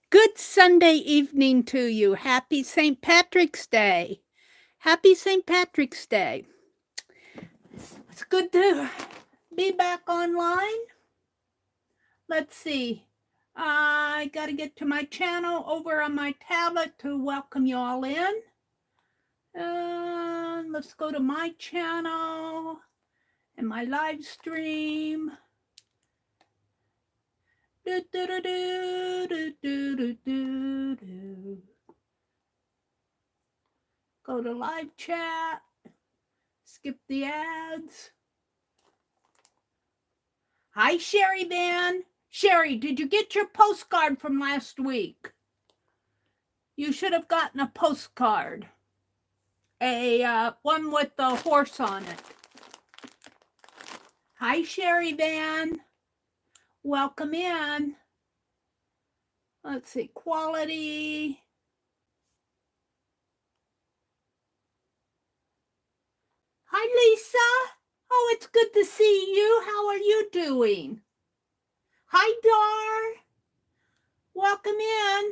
Good Sunday evening to you. Happy St. Patrick's Day. Happy St. Patrick's Day. It's good to be back online. Let's see. I got to get to my channel over on my tablet to welcome you all in. Let's go to my channel and my live stream. Go to live chat. Skip the ads. Hi, Sherry Van. Sherry, did you get your postcard from last week? You should have gotten a postcard. One with the horse on it. Hi, Sherry Van. Welcome in. Let's see, quality. Hi, Lisa. Oh, it's good to see you. How are you doing? Hi, Dar. Welcome in.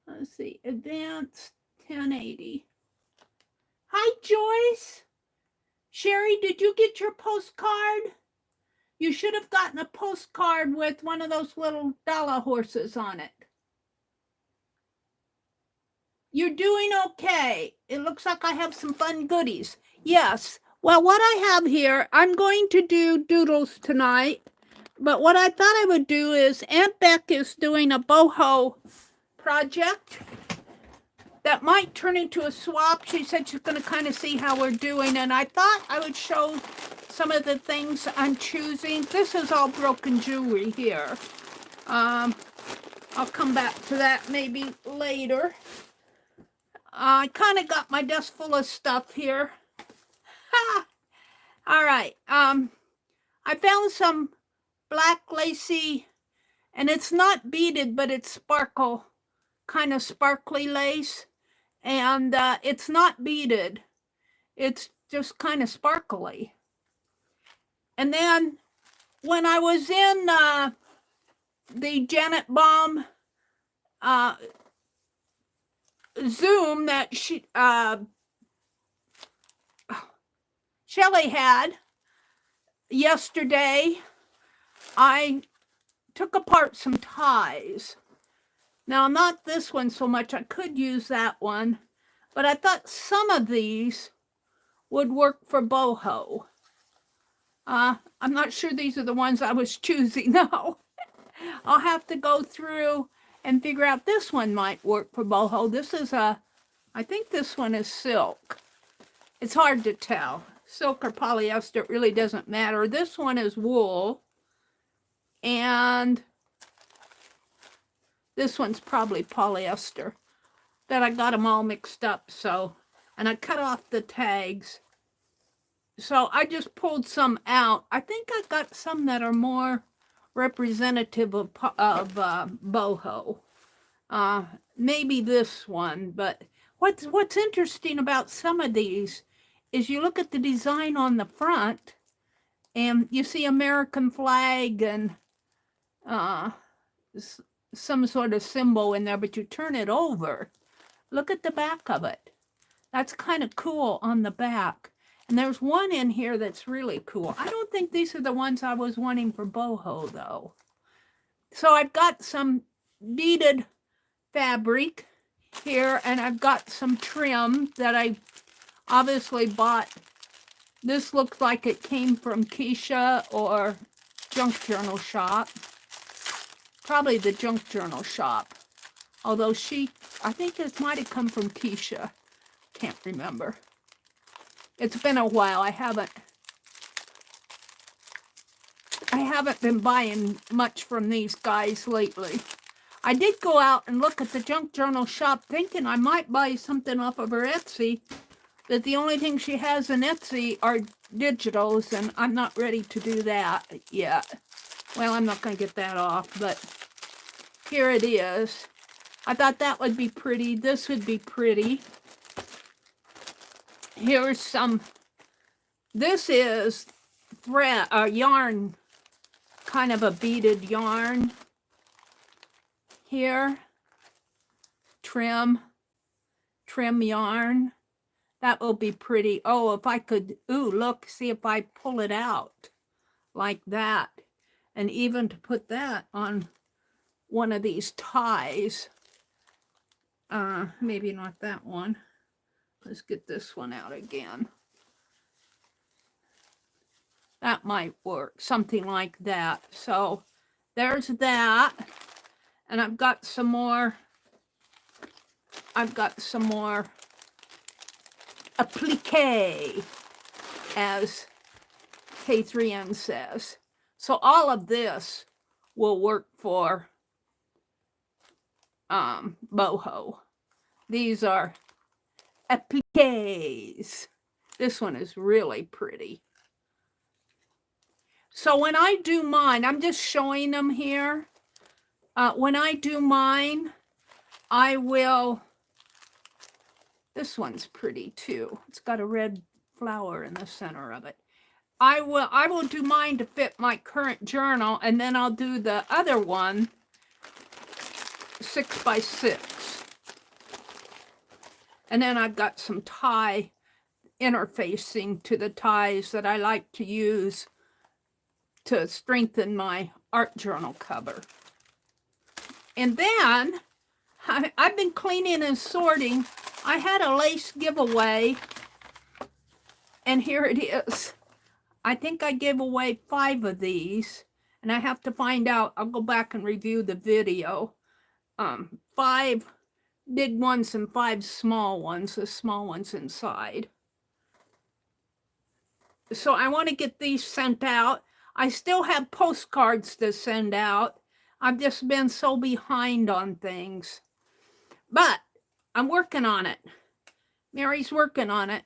Let's see, advanced 1080. Hi, Joyce. Sherry, did you get your postcard? You should have gotten a postcard with one of those little dollar horses on it. You're doing okay. It looks like I have some fun goodies. Yes. Well, what I have here, I'm going to do doodles tonight. But what I thought I would do is Aunt Beck is doing a boho project that might turn into a swap. She said she's going to kind of see how we're doing. And I thought I would show some of the things I'm choosing. This is all broken jewelry here. I'll come back to that maybe later. I kind of got my desk full of stuff here. All right. I found some black lacy, and it's not beaded, but it's sparkle, kind of sparkly lace. And it's not beaded. It's just kind of sparkly. And then when I was in the Janet Baum Zoom that Shelley had yesterday, I took apart some ties. Now, not this one so much. I could use that one. But I thought some of these would work for boho. I'm not sure these are the ones I was choosing, though. I'll have to go through and figure out this one might work for boho. This is I think this one is silk. It's hard to tell. Silk or polyester, it really doesn't matter. This one is wool. And this one's probably polyester. But I got them all mixed up, so. And I cut off the tags. So I just pulled some out. I think I got some that are more representative of boho. Maybe this one, but what's interesting about some of these is you look at the design on the front and you see American flag and some sort of symbol in there, but you turn it over. Look at the back of it. That's kind of cool on the back. And there's one in here that's really cool. I don't think these are the ones I was wanting for boho, though. So I've got some beaded fabric here, and I've got some trim that I obviously bought. This looks like it came from Keisha or Junk Journal Shop. Probably the Junk Journal Shop. Although I think this might have come from Keisha. Can't remember. It's been a while. I haven't been buying much from these guys lately. I did go out and look at the Junk Journal Shop thinking I might buy something off of her Etsy, but the only thing she has in Etsy are digitals, and I'm not ready to do that yet. Well, I'm not going to get that off, but here it is. I thought that would be pretty. This would be pretty. Here's some. This is thread, yarn, kind of a beaded yarn. here, trim yarn. That will be pretty. Oh, if I could, ooh, look, see if I pull it out like that. And even to put that on one of these ties. Maybe not that one. Let's get this one out again. That might work, something like that. So there's that. And I've got some more applique, as K3N says. So all of this will work for boho. These are appliques. This one is really pretty. So when I do mine, I'm just showing them here. When I do mine, I will, this one's pretty too. It's got a red flower in the center of it. I will do mine to fit my current journal, and then I'll do the other one 6 by 6. And then I've got some tie interfacing to the ties that I like to use to strengthen my art journal cover. And then I've been cleaning and sorting. I had a lace giveaway, and here it is. I think I gave away 5 of these, and I have to find out. I'll go back and review the video. 5 big ones and 5 small ones, the small ones inside. So I want to get these sent out. I still have postcards to send out. I've just been so behind on things. But I'm working on it. Meri's working on it.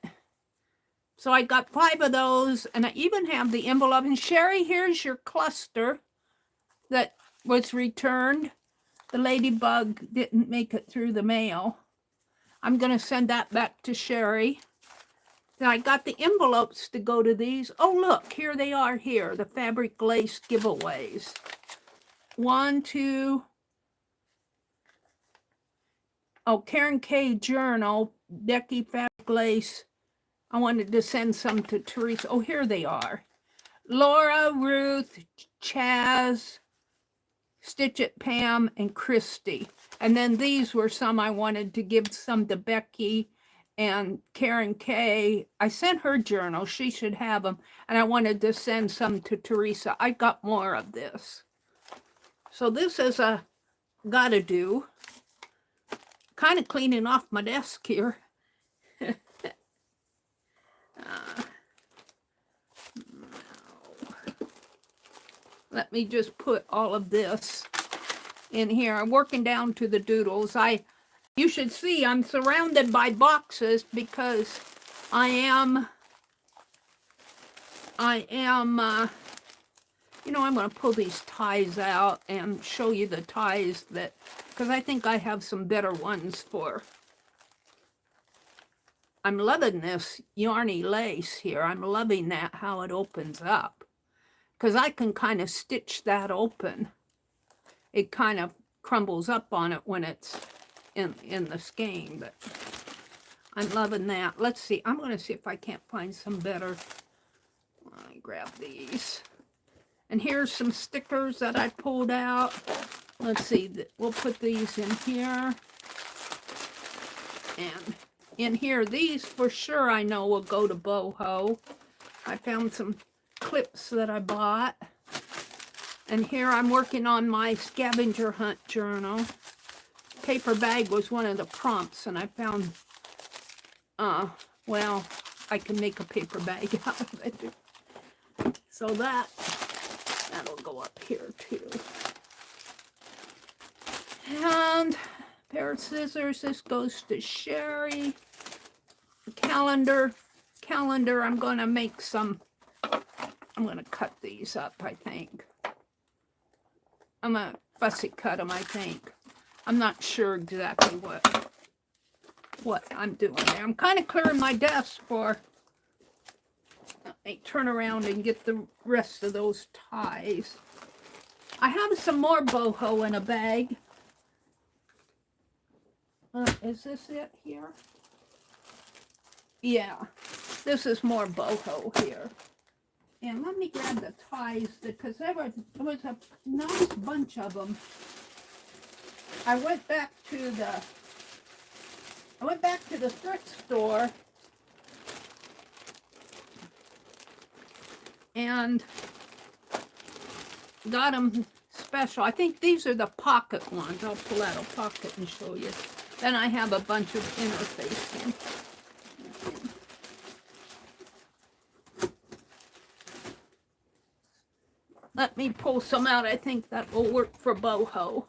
So I got 5 of those, and I even have the envelope. And Sherry, here's your cluster that was returned. The ladybug didn't make it through the mail. I'm going to send that back to Sherry. Then I got the envelopes to go to these. Oh, look, here they are here, the fabric lace giveaways. 1, 2. Oh, Karen K Journal, Becky Fabric Lace. I wanted to send some to Teresa. Oh, here they are. Laura, Ruth, Chaz, Stitch It Pam, and Christy. And then these were some I wanted to give some to Becky and Karen K. I sent her journal. She should have them. And I wanted to send some to Teresa. I got more of this. So this is a gotta do. Kind of cleaning off my desk here. Let me just put all of this in here. I'm working down to the doodles. You should see I'm surrounded by boxes because I am, you know, I'm going to pull these ties out and show you the ties that, because I think I have some better ones for. I'm loving this yarny lace here. I'm loving that, how it opens up. Because I can kind of stitch that open. It kind of crumbles up on it when it's in the skein, but I'm loving that. Let's see. I'm going to see if I can't find some better. Let me grab these. And here's some stickers that I pulled out. Let's see. We'll put these in here. And in here, these for sure I know will go to boho. I found some clips that I bought. And here I'm working on my scavenger hunt journal. Paper bag was one of the prompts, and I found, well, I can make a paper bag out of it. So that'll go up here too. And a pair of scissors. This goes to Sherry. Calendar. I'm going to make some. I'm going to cut these up, I think. I'm going to fussy cut them, I think. I'm not sure exactly what I'm doing there. I'm kind of clearing my desk for. Let me turn around and get the rest of those ties. I have some more boho in a bag. is this it here? Yeah, this is more boho here. And let me grab the ties because there was a nice bunch of them. I went back to the thrift store and got them special. I think these are the pocket ones. I'll pull out a pocket and show you. Then I have a bunch of interfacing. Let me pull some out. I think that will work for boho,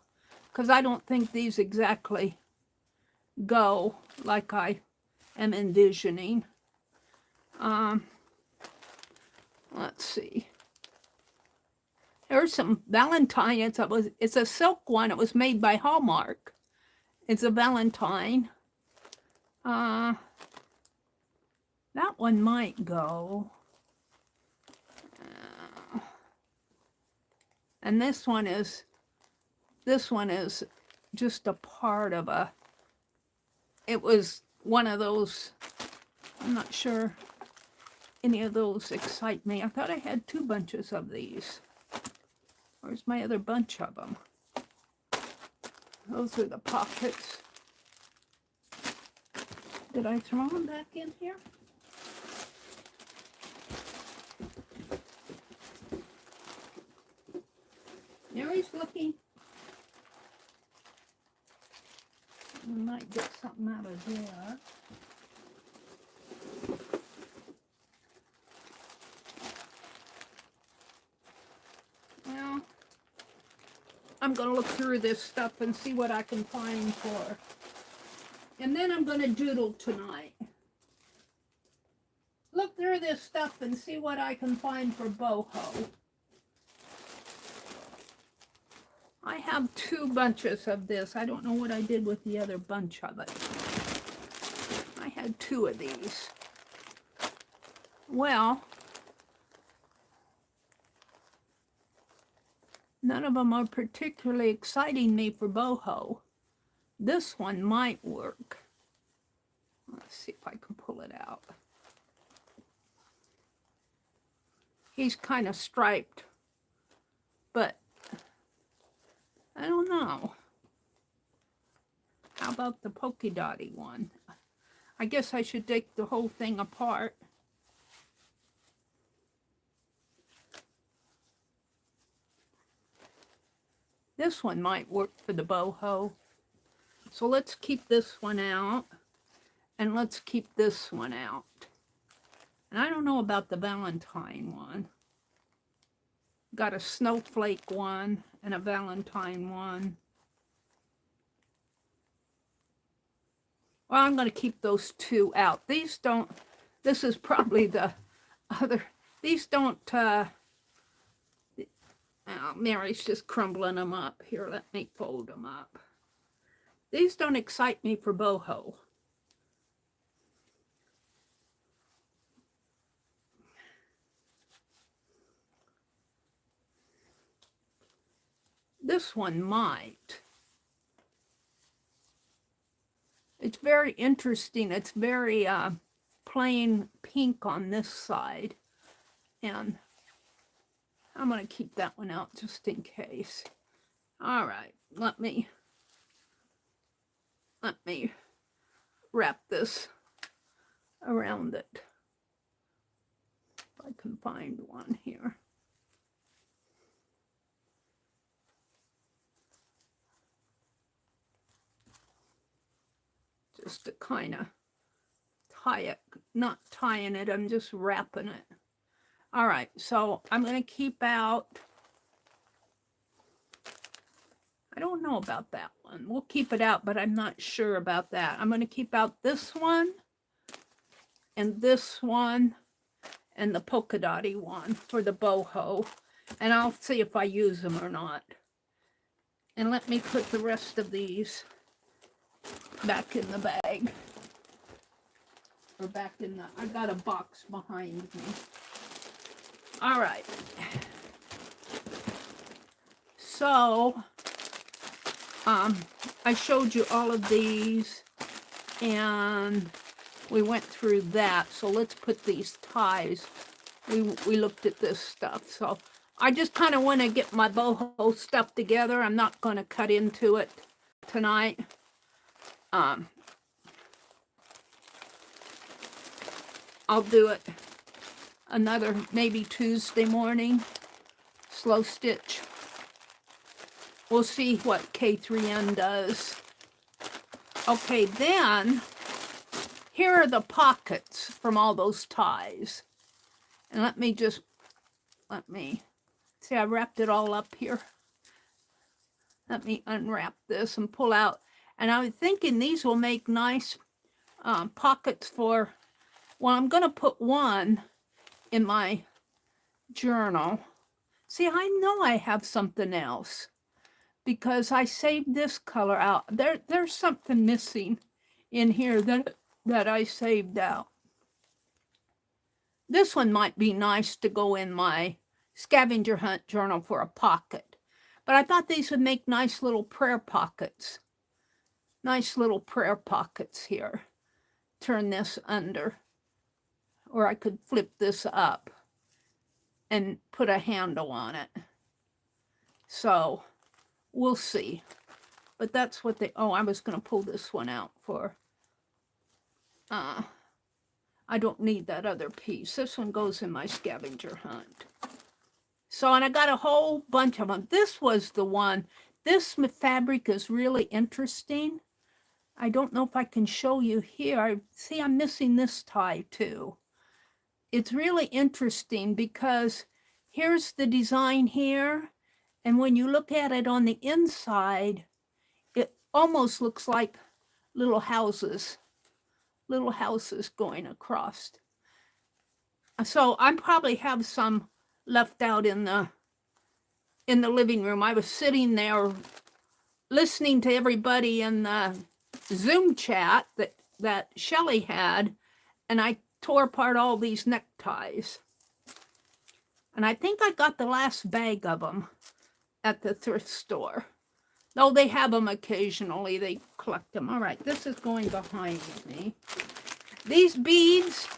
because I don't think these exactly go like I am envisioning. Let's see. There's some Valentine. It's a silk one. It was made by Hallmark. It's a Valentine. That one might go. And this one is just a part of a, it was one of those, I'm not sure any of those excite me. I thought I had 2 bunches of these. Where's my other bunch of them? Those are the pockets. Did I throw them back in here? Meri's looking. I might get something out of there. Well, I'm going to look through this stuff and see what I can find for. And then I'm going to doodle tonight. Look through this stuff and see what I can find for boho. I have 2 bunches of this. I don't know what I did with the other bunch of it. I had 2 of these. Well, none of them are particularly exciting me for boho. This one might work. Let's see if I can pull it out. He's kind of striped, but I don't know. How about the polka dotty one? I guess I should take the whole thing apart. This one might work for the boho. So let's keep this one out, and let's keep this one out. And I don't know about the Valentine one. Got a snowflake one and a Valentine one. Well, I'm going to keep those 2 out. These don't, this is probably the other, these don't, oh, Meri's just crumbling them up. Here, let me fold them up. These don't excite me for boho. This one might. It's very interesting. It's very plain pink on this side. And I'm going to keep that one out just in case. All right, let me wrap this around it. If I can find one here. Just to kind of tie it, not tying it, I'm just wrapping it. All right, so I'm going to keep out, I don't know about that one. We'll keep it out, but I'm not sure about that. I'm going to keep out this one, and this one, and the polka dotty one for the boho. And I'll see if I use them or not. And let me put the rest of these back in the bag. Or back in the, I got a box behind me. All right. So, I showed you all of these, and we went through that. So let's put these ties. We looked at this stuff. So I just kind of want to get my boho stuff together. I'm not going to cut into it tonight. I'll do it another maybe Tuesday morning. Slow stitch. We'll see what K3N does. Okay, then here are the pockets from all those ties. And let me see, I wrapped it all up here. Let me unwrap this and pull out. And I was thinking these will make nice pockets for, well, I'm going to put one in my journal. See, I know I have something else because I saved this color out. There's something missing in here that I saved out. This one might be nice to go in my scavenger hunt journal for a pocket. But I thought these would make nice little prayer pockets. Nice little prayer pockets here. Turn this under. Or I could flip this up and put a handle on it. So we'll see. But that's what they, oh, I was going to pull this one out for, I don't need that other piece. This one goes in my scavenger hunt. So, and I got a whole bunch of them. This was the one. This fabric is really interesting. I don't know if I can show you here. See, I'm missing this tie too. It's really interesting because here's the design here. And when you look at it on the inside, it almost looks like little houses going across. So I probably have some left out in the living room. I was sitting there listening to everybody in the Zoom chat that Shelley had, and I tore apart all these neckties. And I think I got the last bag of them at the thrift store. Though they have them occasionally, they collect them. All right, this is going behind me. These beads,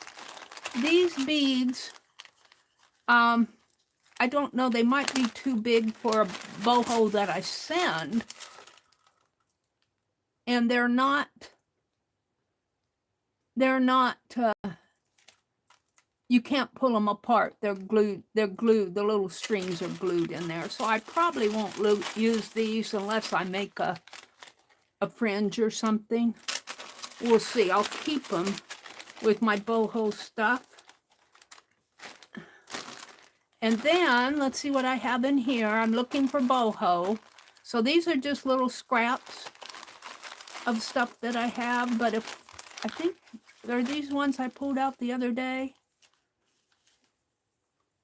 I don't know, they might be too big for a boho that I send. And they're not, you can't pull them apart. They're glued, the little strings are glued in there. So I probably won't use these unless I make a fringe or something. We'll see. I'll keep them with my boho stuff. And then, let's see what I have in here. I'm looking for boho. So these are just little scraps of stuff that I have. But I think they're these ones I pulled out the other day.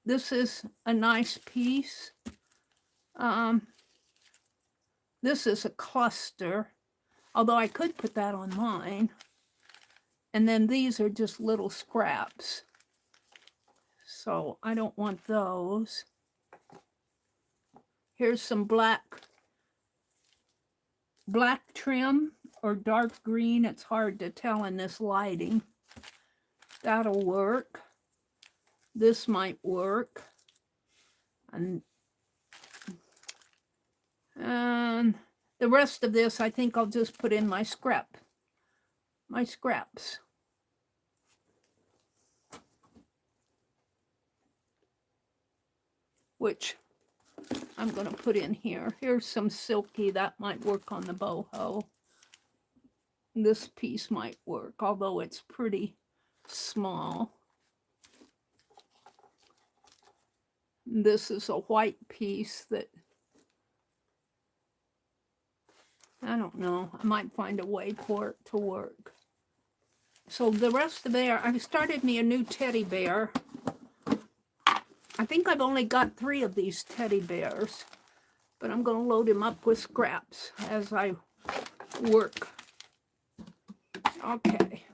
This is a nice piece. This is a cluster. Although I could put that on mine. And then these are just little scraps. So I don't want those. Here's some black trim or dark green. It's hard to tell in this lighting. That'll work. This might work. And the rest of this, I think I'll just put in my scraps. Which I'm going to put in here. Here's some silky that might work on the boho. This piece might work, although it's pretty small. This is a white piece that, I don't know, I might find a way for it to work. So the rest of there, I've started me a new teddy bear. I think I've only got 3 of these teddy bears, but I'm going to load him up with scraps as I work. Okay.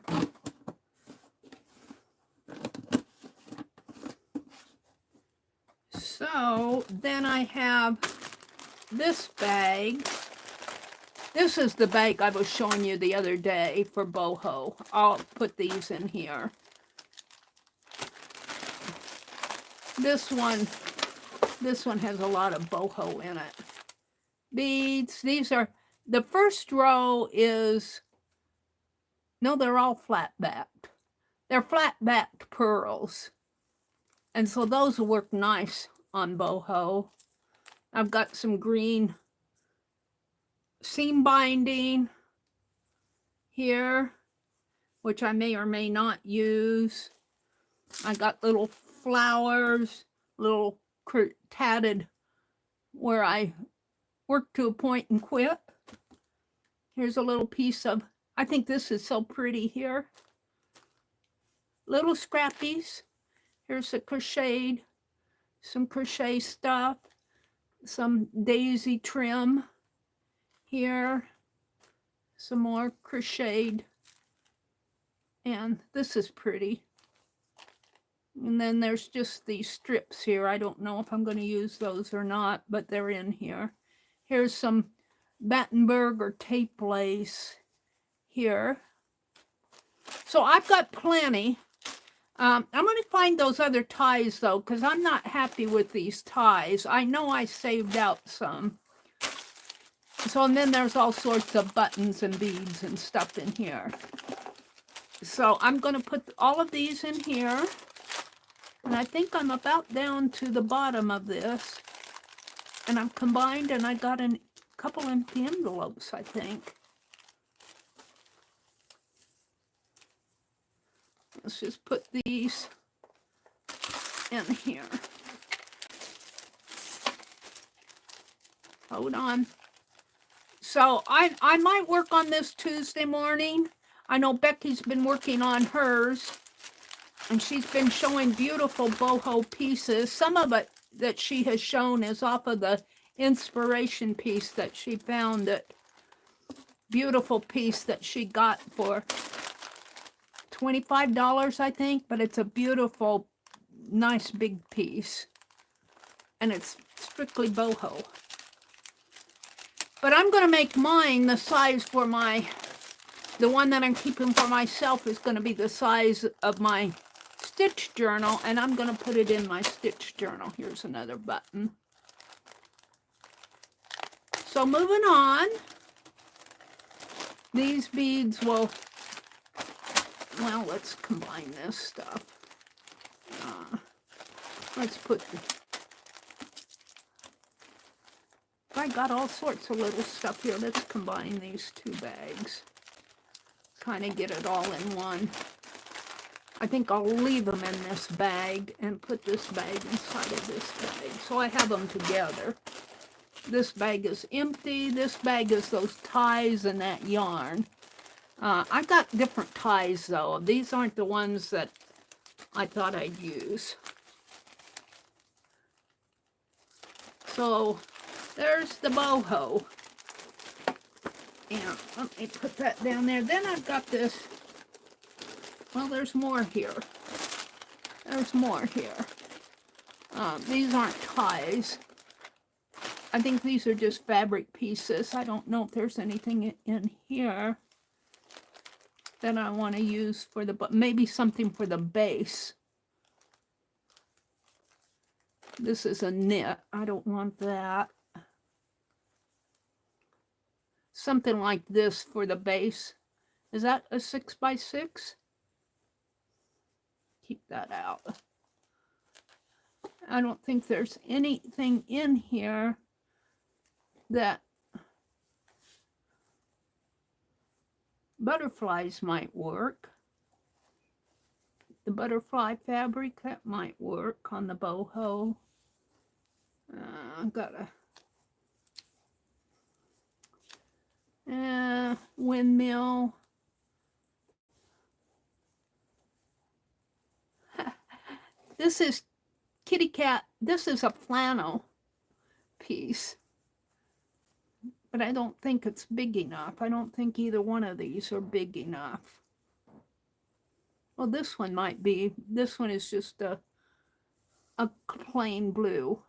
So then I have this bag. This is the bag I was showing you the other day for boho. I'll put these in here. This one has a lot of boho in it. Beads, these are, the first row is, no, they're all flat-backed. They're flat-backed pearls. And so those will work nice on boho. I've got some green seam binding here, which I may or may not use. I got little flowers, little tatted where I work to a point and quit. Here's a little piece of, I think this is so pretty here. Little scrappies. Here's a crocheted, some crochet stuff, some daisy trim here, some more crocheted, and this is pretty. And then there's just these strips here. I don't know if I'm going to use those or not, but they're in here. Here's some Battenberg or tape lace here. So I've got plenty. I'm going to find those other ties, though, because I'm not happy with these ties. I know I saved out some. So, and then there's all sorts of buttons and beads and stuff in here. So I'm going to put all of these in here. And I think I'm about down to the bottom of this. And I've combined, and I got a couple empty envelopes, I think. Let's just put these in here. Hold on. So I might work on this Tuesday morning. I know Becky's been working on hers, and she's been showing beautiful boho pieces. Some of it that she has shown is off of the inspiration piece that she found, it beautiful piece that she got for $25, I think, but it's a beautiful, nice big piece, and it's strictly boho. But I'm going to make mine the size for the one that I'm keeping for myself is going to be the size of my stitch journal, and I'm going to put it in my stitch journal. Here's another button. So moving on, these beads will, well, let's combine this stuff. Let's put, I got all sorts of little stuff here. Let's combine these two bags. Kind of get it all in one. I think I'll leave them in this bag and put this bag inside of this bag. So I have them together. This bag is empty. This bag is those ties and that yarn. I got different ties, though. These aren't the ones that I thought I'd use. So there's the boho. And let me put that down there. Then I've got this. Well, there's more here. There's more here. These aren't ties. I think these are just fabric pieces. I don't know if there's anything in here that I want to use for the, but maybe something for the base. This is a knit. I don't want that. Something like this for the base. Is that a 6x6? Keep that out. I don't think there's anything in here that butterflies might work. The butterfly fabric, that might work on the boho. I've got a windmill. This is kitty cat. This is a flannel piece. But I don't think it's big enough. I don't think either one of these are big enough. Well, this one might be. This one is just a plain blue.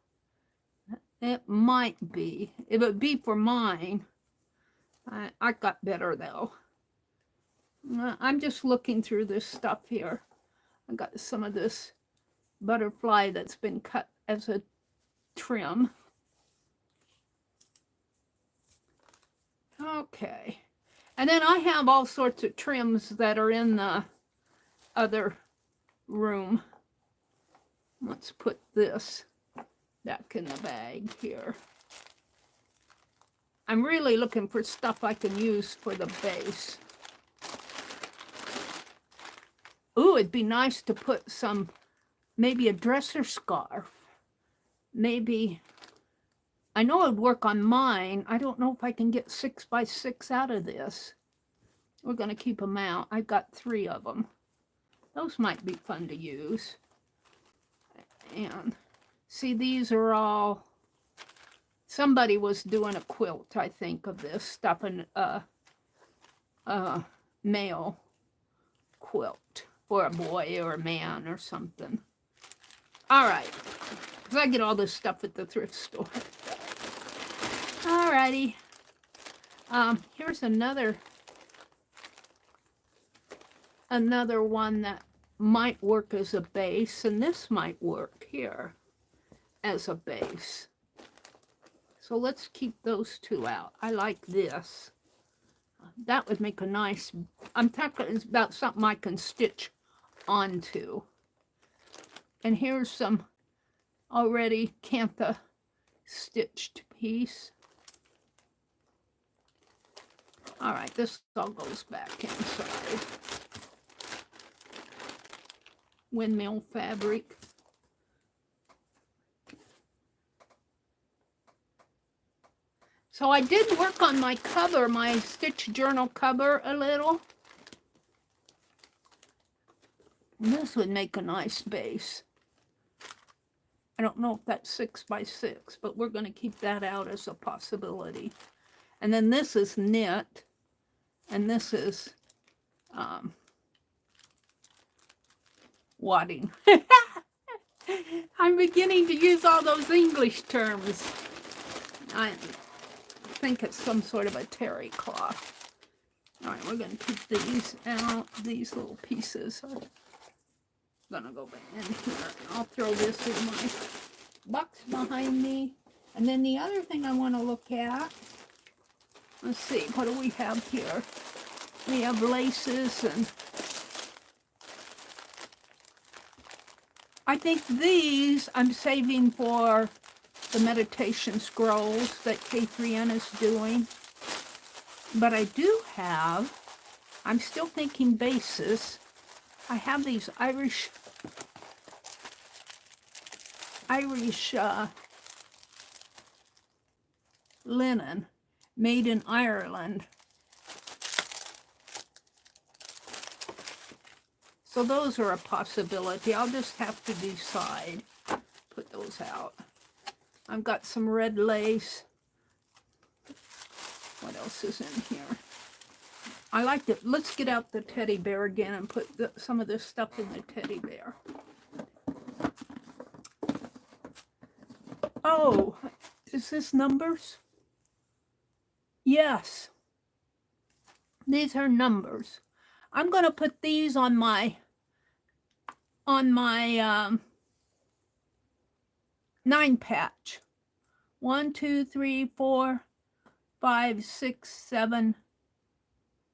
It might be. It would be for mine. I got better though. I'm just looking through this stuff here. I got some of this butterfly that's been cut as a trim. Okay. And then I have all sorts of trims that are in the other room. Let's put this back in the bag here. I'm really looking for stuff I can use for the base. Ooh, it'd be nice to put some, maybe a dresser scarf. Maybe, I know it'd work on mine. I don't know if I can get 6 by 6 out of this. We're going to keep them out. I've got 3 of them. Those might be fun to use. And see, these are all, somebody was doing a quilt, I think, of this stuff, in a male quilt, or a boy or a man or something. All right, because I get all this stuff at the thrift store. All righty. Here's another one that might work as a base, and this might work here as a base. So let's keep those 2 out. I like this. That would make a nice, I'm talking about something I can stitch onto. And here's some already Cantha stitched piece. All right, this all goes back inside. Windmill fabric. So I did work on my cover, my stitch journal cover a little. And this would make a nice base. I don't know if that's 6 by 6, but we're going to keep that out as a possibility. And then this is knit, and this is wadding. I'm beginning to use all those English terms. I think it's some sort of a terry cloth. All right, we're going to keep these out, these little pieces. I'm going to go back in here. I'll throw this in my box behind me. And then the other thing I want to look at, let's see, what do we have here? We have laces, and I think these I'm saving for the meditation scrolls that K3N is doing. But I do have, I'm still thinking bases. I have these Irish linen made in Ireland. So those are a possibility. I'll just have to decide. Put those out. I've got some red lace. What else is in here? I like it. Let's get out the teddy bear again and put some of this stuff in the teddy bear. Oh, is this numbers? Yes. These are numbers. I'm going to put these on my 9 patch. 1, 2, 3, 4, 5, 6, 7,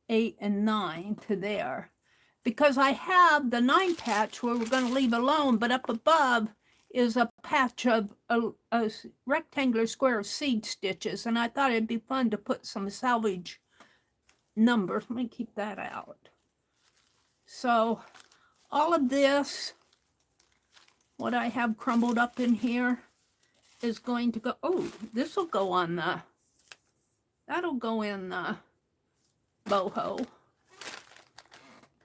8, and 9 to there. Because I have the 9 patch where we're going to leave alone, but up above is a patch of a rectangular square of seed stitches, and I thought it'd be fun to put some salvage numbers. Let me keep that out. So all of this, what I have crumbled up in here, is going to go, oh, this will go on the, that'll go in the boho.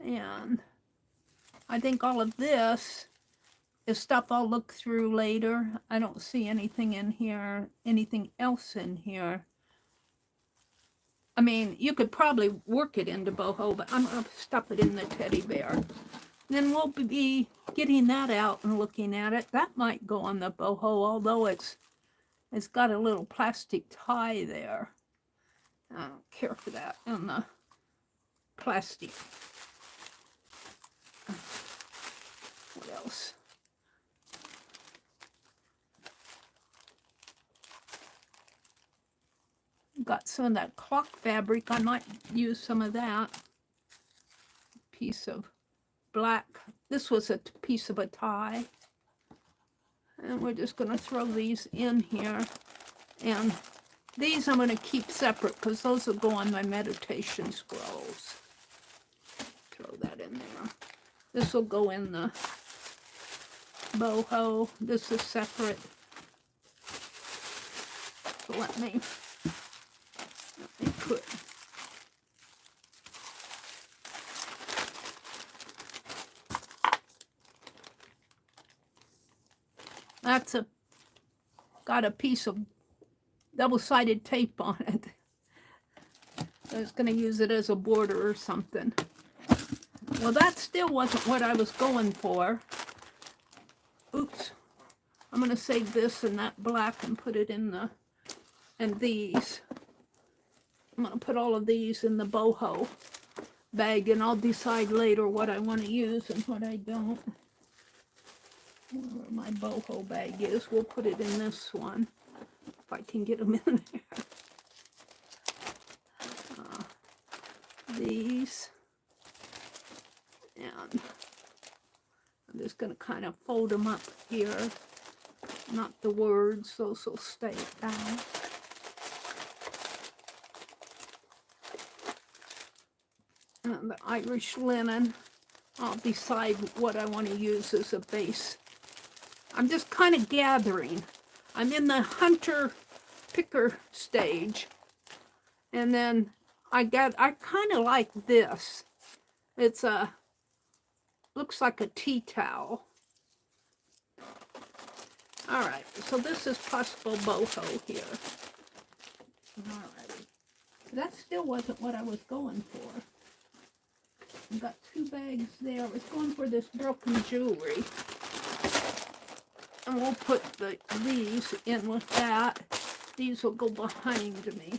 And I think all of this is stuff I'll look through later. I don't see anything in here, anything else in here. I mean, you could probably work it into boho, but I'm going to stuff it in the teddy bear. Then we'll be getting that out and looking at it. That might go on the boho, although it's got a little plastic tie there. care for that on the plastic. What else? Got some of that clock fabric. I might use some of that. Piece of black. This was a piece of a tie. And we're just going to throw these in here. And these I'm going to keep separate because those will go on my meditation scrolls. Throw that in there. This will go in the boho. This is separate. So let me put. That's got a piece of double-sided tape on it. I was going to use it as a border or something. Well, that still wasn't what I was going for. Oops. I'm going to save this and that black and put it in the, and these. I'm going to put all of these in the boho bag, and I'll decide later what I want to use and what I don't. Where my boho bag is, we'll put it in this one, if I can get them in there. These. And I'm just going to kind of fold them up here. Not the words, those will stay down. And the Irish linen, I'll decide what I want to use as a base. I'm just kind of gathering. I'm in the hunter picker stage. And then I kind of like this. It's a, looks like a tea towel. All right, so this is possible boho here. All right, that still wasn't what I was going for. I've got two bags there. I was going for this broken jewelry. And we'll put these in with that. These will go behind me.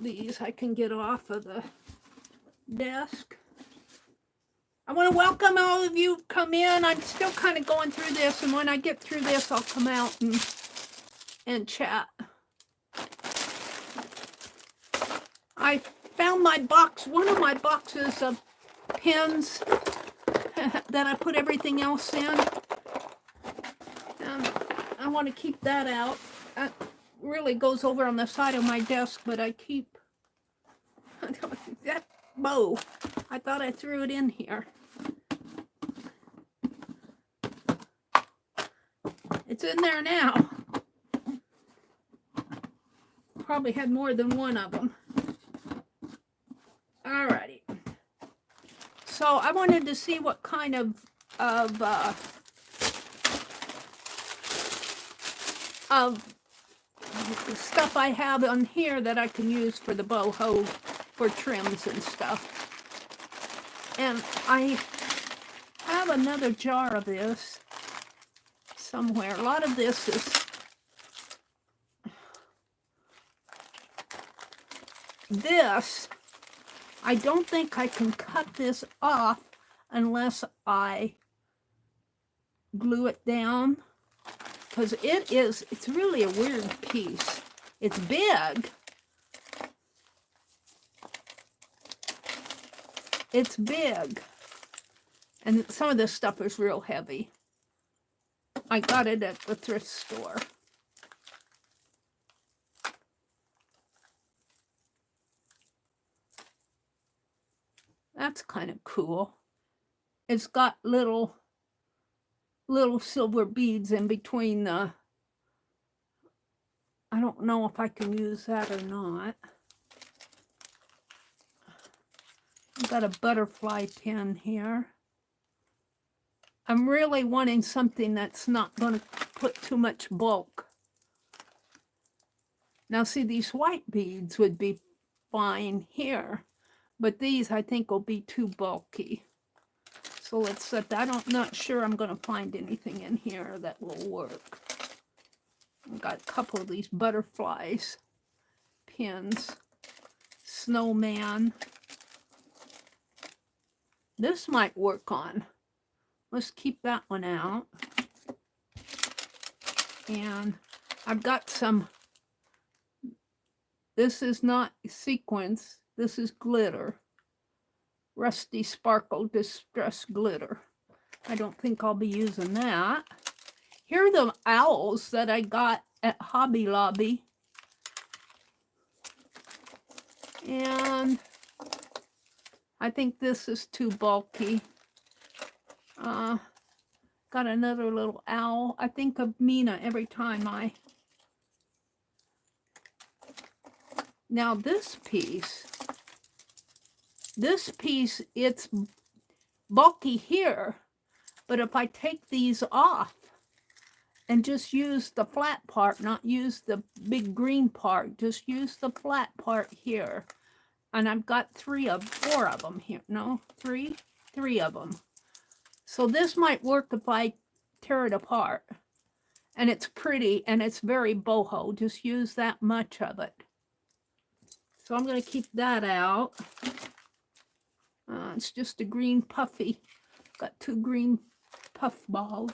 These I can get off of the desk. I want to welcome all of you. Come in. I'm still kind of going through this, and when I get through this, I'll come out and chat. I found my box, one of my boxes of pins that I put everything else in. And I want to keep that out. That really goes over on the side of my desk, but I keep that bow. I thought I threw it in here. It's in there now. Probably had more than one of them. Alrighty. So I wanted to see what kind of stuff I have on here that I can use for the boho for trims and stuff. And I have another jar of this somewhere. A lot of this is this. I don't think I can cut this off unless I glue it down, because it's really a weird piece. It's big. It's big. And some of this stuff is real heavy. I got it at the thrift store. That's kind of cool. It's got little silver beads in between the, I don't know if I can use that or not. I've got a butterfly pin here. I'm really wanting something that's not going to put too much bulk. Now see, these white beads would be fine here, but these I think will be too bulky. So let's set that. I'm not sure I'm going to find anything in here that will work. I've got a couple of these butterflies pins. snowman. This might work on. Let's keep that one out. And I've got some, this is not sequins, this is glitter. Rusty Sparkle Distress Glitter. I don't think I'll be using that. Here are the owls that I got at Hobby Lobby. And I think this is too bulky. Got another little owl. I think of Mina every time I... Now this piece, it's bulky here, but if I take these off and just use the flat part, not use the big green part, just use the flat part here. And I've got 4 of them here. No, 3 of them. So this might work if I tear it apart. And it's pretty and it's very boho. Just use that much of it. So I'm going to keep that out. It's just a green puffy. Got 2 green puff balls.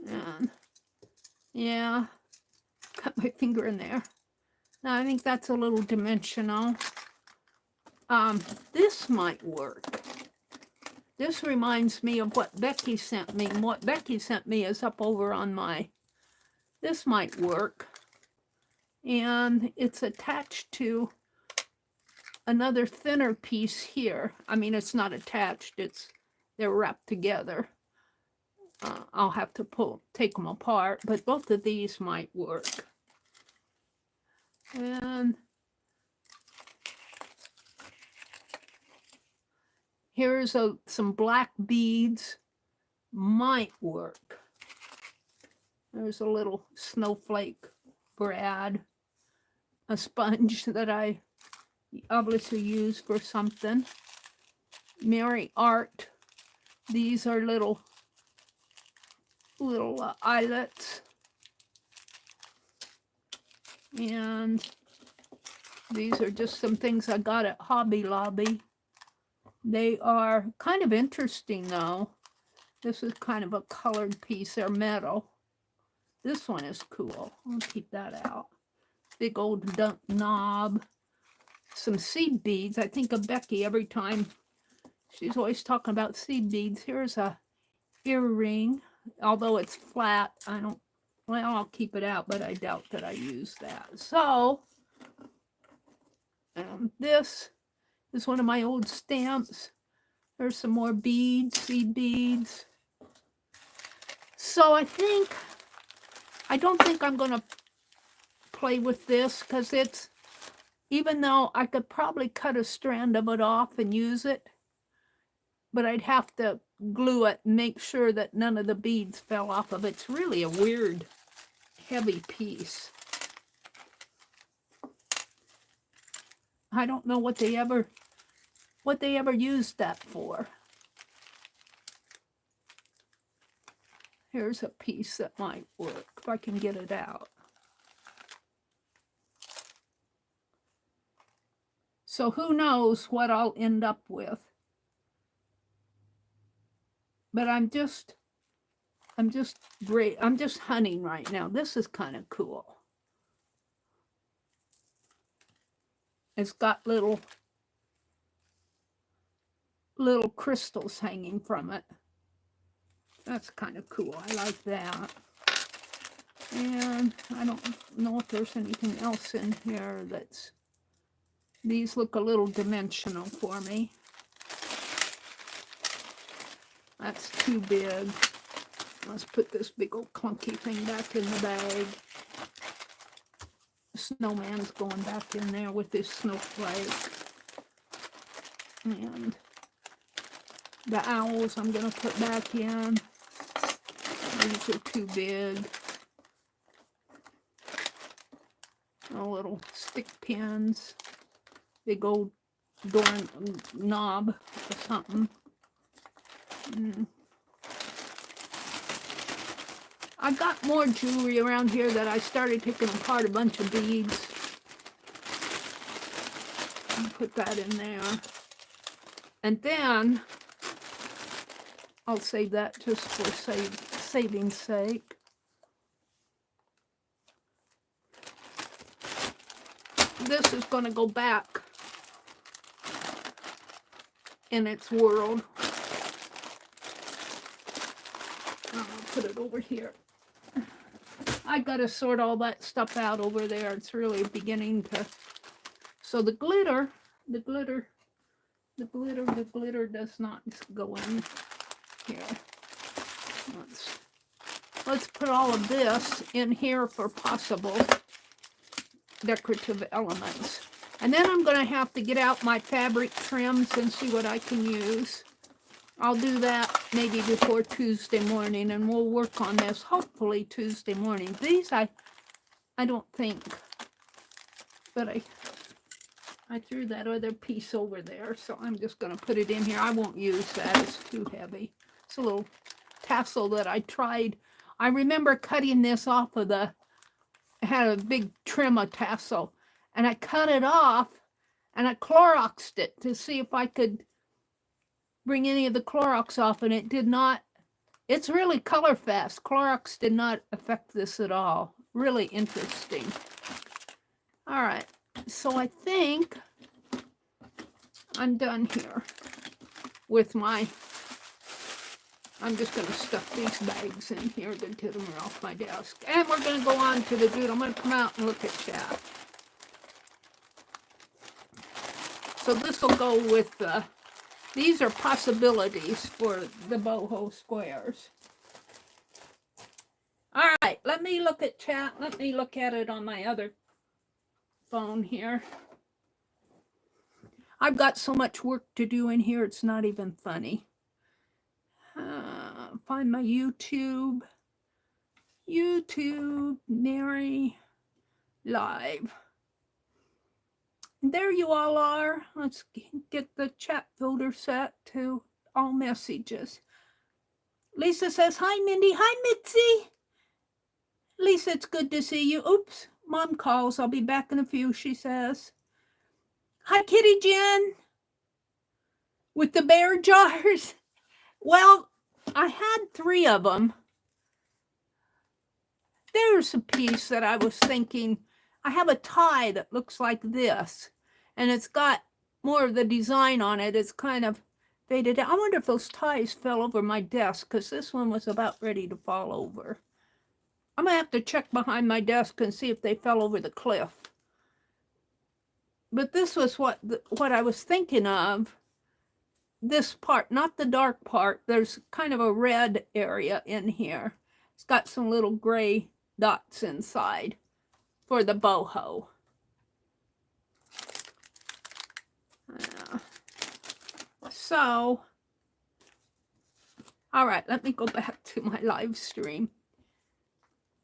And yeah, got my finger in there. Now I think that's a little dimensional. This might work. This reminds me of what Becky sent me. And what Becky sent me is up over on my... This might work. And it's attached to another thinner piece here. I mean, it's not attached. They're wrapped together. I'll have to take them apart, but both of these might work. And here's some black beads. Might work. There's a little snowflake brad. A sponge that I obviously use for something. Meri Art. These are little eyelets. And these are just some things I got at Hobby Lobby. They are kind of interesting though. This is kind of a colored piece. They're metal. This one is cool. I'll keep that out. Big old knob. Some seed beads. I think of Becky every time. She's always talking about seed beads. Here's a earring. Although it's flat, well, I'll keep it out, but I doubt that I use that. So, this is one of my old stamps. There's some more beads, seed beads. So I don't think I'm going to play with this because it's, even though I could probably cut a strand of it off and use it, but I'd have to glue it and make sure that none of the beads fell off of it. It's really a weird, heavy piece. I don't know what they ever used that for. Here's a piece that might work if I can get it out. So who knows what I'll end up with. But I'm just hunting right now. This is kind of cool. It's got little crystals hanging from it. That's kind of cool. I like that. And I don't know if there's anything else in here that's... These look a little dimensional for me. That's too big. Let's put this big old clunky thing back in the bag. The snowman's going back in there with this snowflake. And the owls I'm going to put back in. These are too big. Little stick pins. Big old door knob or something. I got more jewelry around here that I started taking apart a bunch of beads. Put that in there. And then I'll save that just for saving's sake. This is going to go back in its world. I'll put it over here. I got to sort all that stuff out over there. It's really beginning to... So the glitter does not go in here. Let's put all of this in here for possible decorative elements. And then I'm going to have to get out my fabric trims and see what I can use. I'll do that maybe before Tuesday morning, and we'll work on this hopefully Tuesday morning. These I don't think, but I threw that other piece over there, so I'm just going to put it in here. I won't use that. It's too heavy. It's a little tassel that I tried. I remember cutting this off of it had a big trim of tassel, and I cut it off, and I Cloroxed it to see if I could bring any of the Clorox off, and it did not. It's really color fast. Clorox did not affect this at all. Really interesting. All right. So I think I'm done here with my, I'm just going to stuff these bags in here to get them off my desk. And we're going to go on to the dude. I'm going to come out and look at chat. So this will go with the, these are possibilities for the boho squares. All right, let me look at chat. Let me look at it on my other phone here. I've got so much work to do in here, it's not even funny. Find my YouTube, Meri Live. And there you all are. Let's get the chat filter set to all messages. Lisa says, hi, Mindy. Hi, Mitzi. Lisa, it's good to see you. Oops, Mom calls. I'll be back in a few, she says. Hi, Kitty Jen. With the bear jars. Well, I had 3 of them. There's a piece that I was thinking. I have a tie that looks like this, and it's got more of the design on it. It's kind of faded out. I wonder if those ties fell over my desk, because this one was about ready to fall over. I'm going to have to check behind my desk and see if they fell over the cliff. But this was what I was thinking of. This part, not the dark part. There's kind of a red area in here. It's got some little gray dots inside for the boho. So, all right, let me go back to my live stream.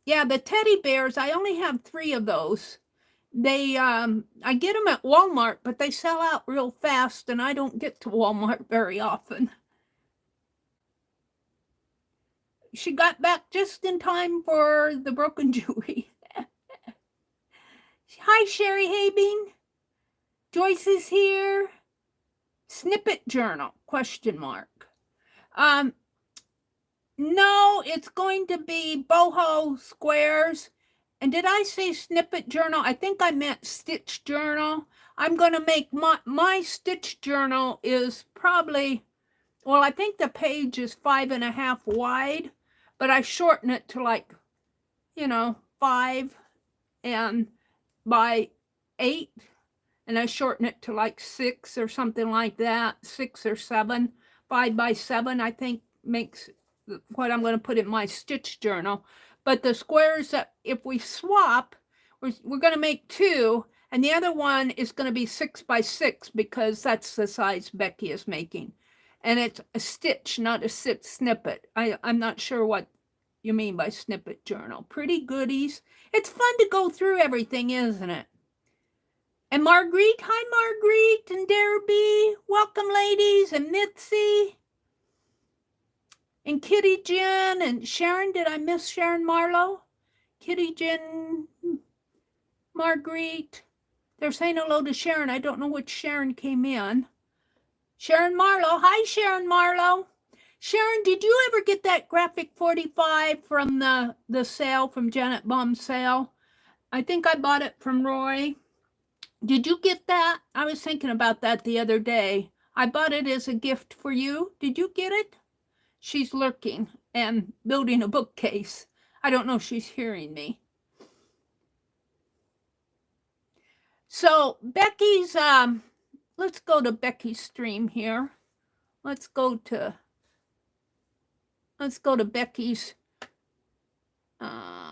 Yeah, the teddy bears, I only have 3 of those. They, I get them at Walmart, but they sell out real fast, and I don't get to Walmart very often. She got back just in time for the broken jewelry. Hi, Sherry Habing. Joyce is here. Snippet journal, question mark. No, it's going to be boho squares. And did I say snippet journal? I think I meant stitch journal. I'm going to make my stitch journal is probably, well, I think the page is 5.5 wide, but I shorten it to like, 5 and by 8. And I shorten it to like 6 or something like that, 6 or 7. 5 by 7, I think, makes what I'm going to put in my stitch journal. But the squares that if we swap, we're going to make 2, and the other one is going to be 6 by 6 because that's the size Becky is making. And it's a stitch, not a snippet. I'm not sure what you mean by snippet journal. Pretty goodies. It's fun to go through everything, isn't it? And Marguerite, hi Marguerite and Derby. Welcome, ladies, and Mitzi. And Kitty Jen and Sharon. Did I miss Sharon Marlowe? Kitty Jen, Marguerite. They're saying hello to Sharon. I don't know which Sharon came in. Sharon Marlowe. Hi, Sharon Marlowe. Sharon, did you ever get that graphic 45 from the sale, from Janet Baum's sale? I think I bought it from Roy. Did you get that? I was thinking about that the other day. I bought it as a gift for you. Did you get it? She's lurking and building a bookcase. I don't know if she's hearing me. So Becky's, let's go to Becky's stream here. Let's go to Becky's,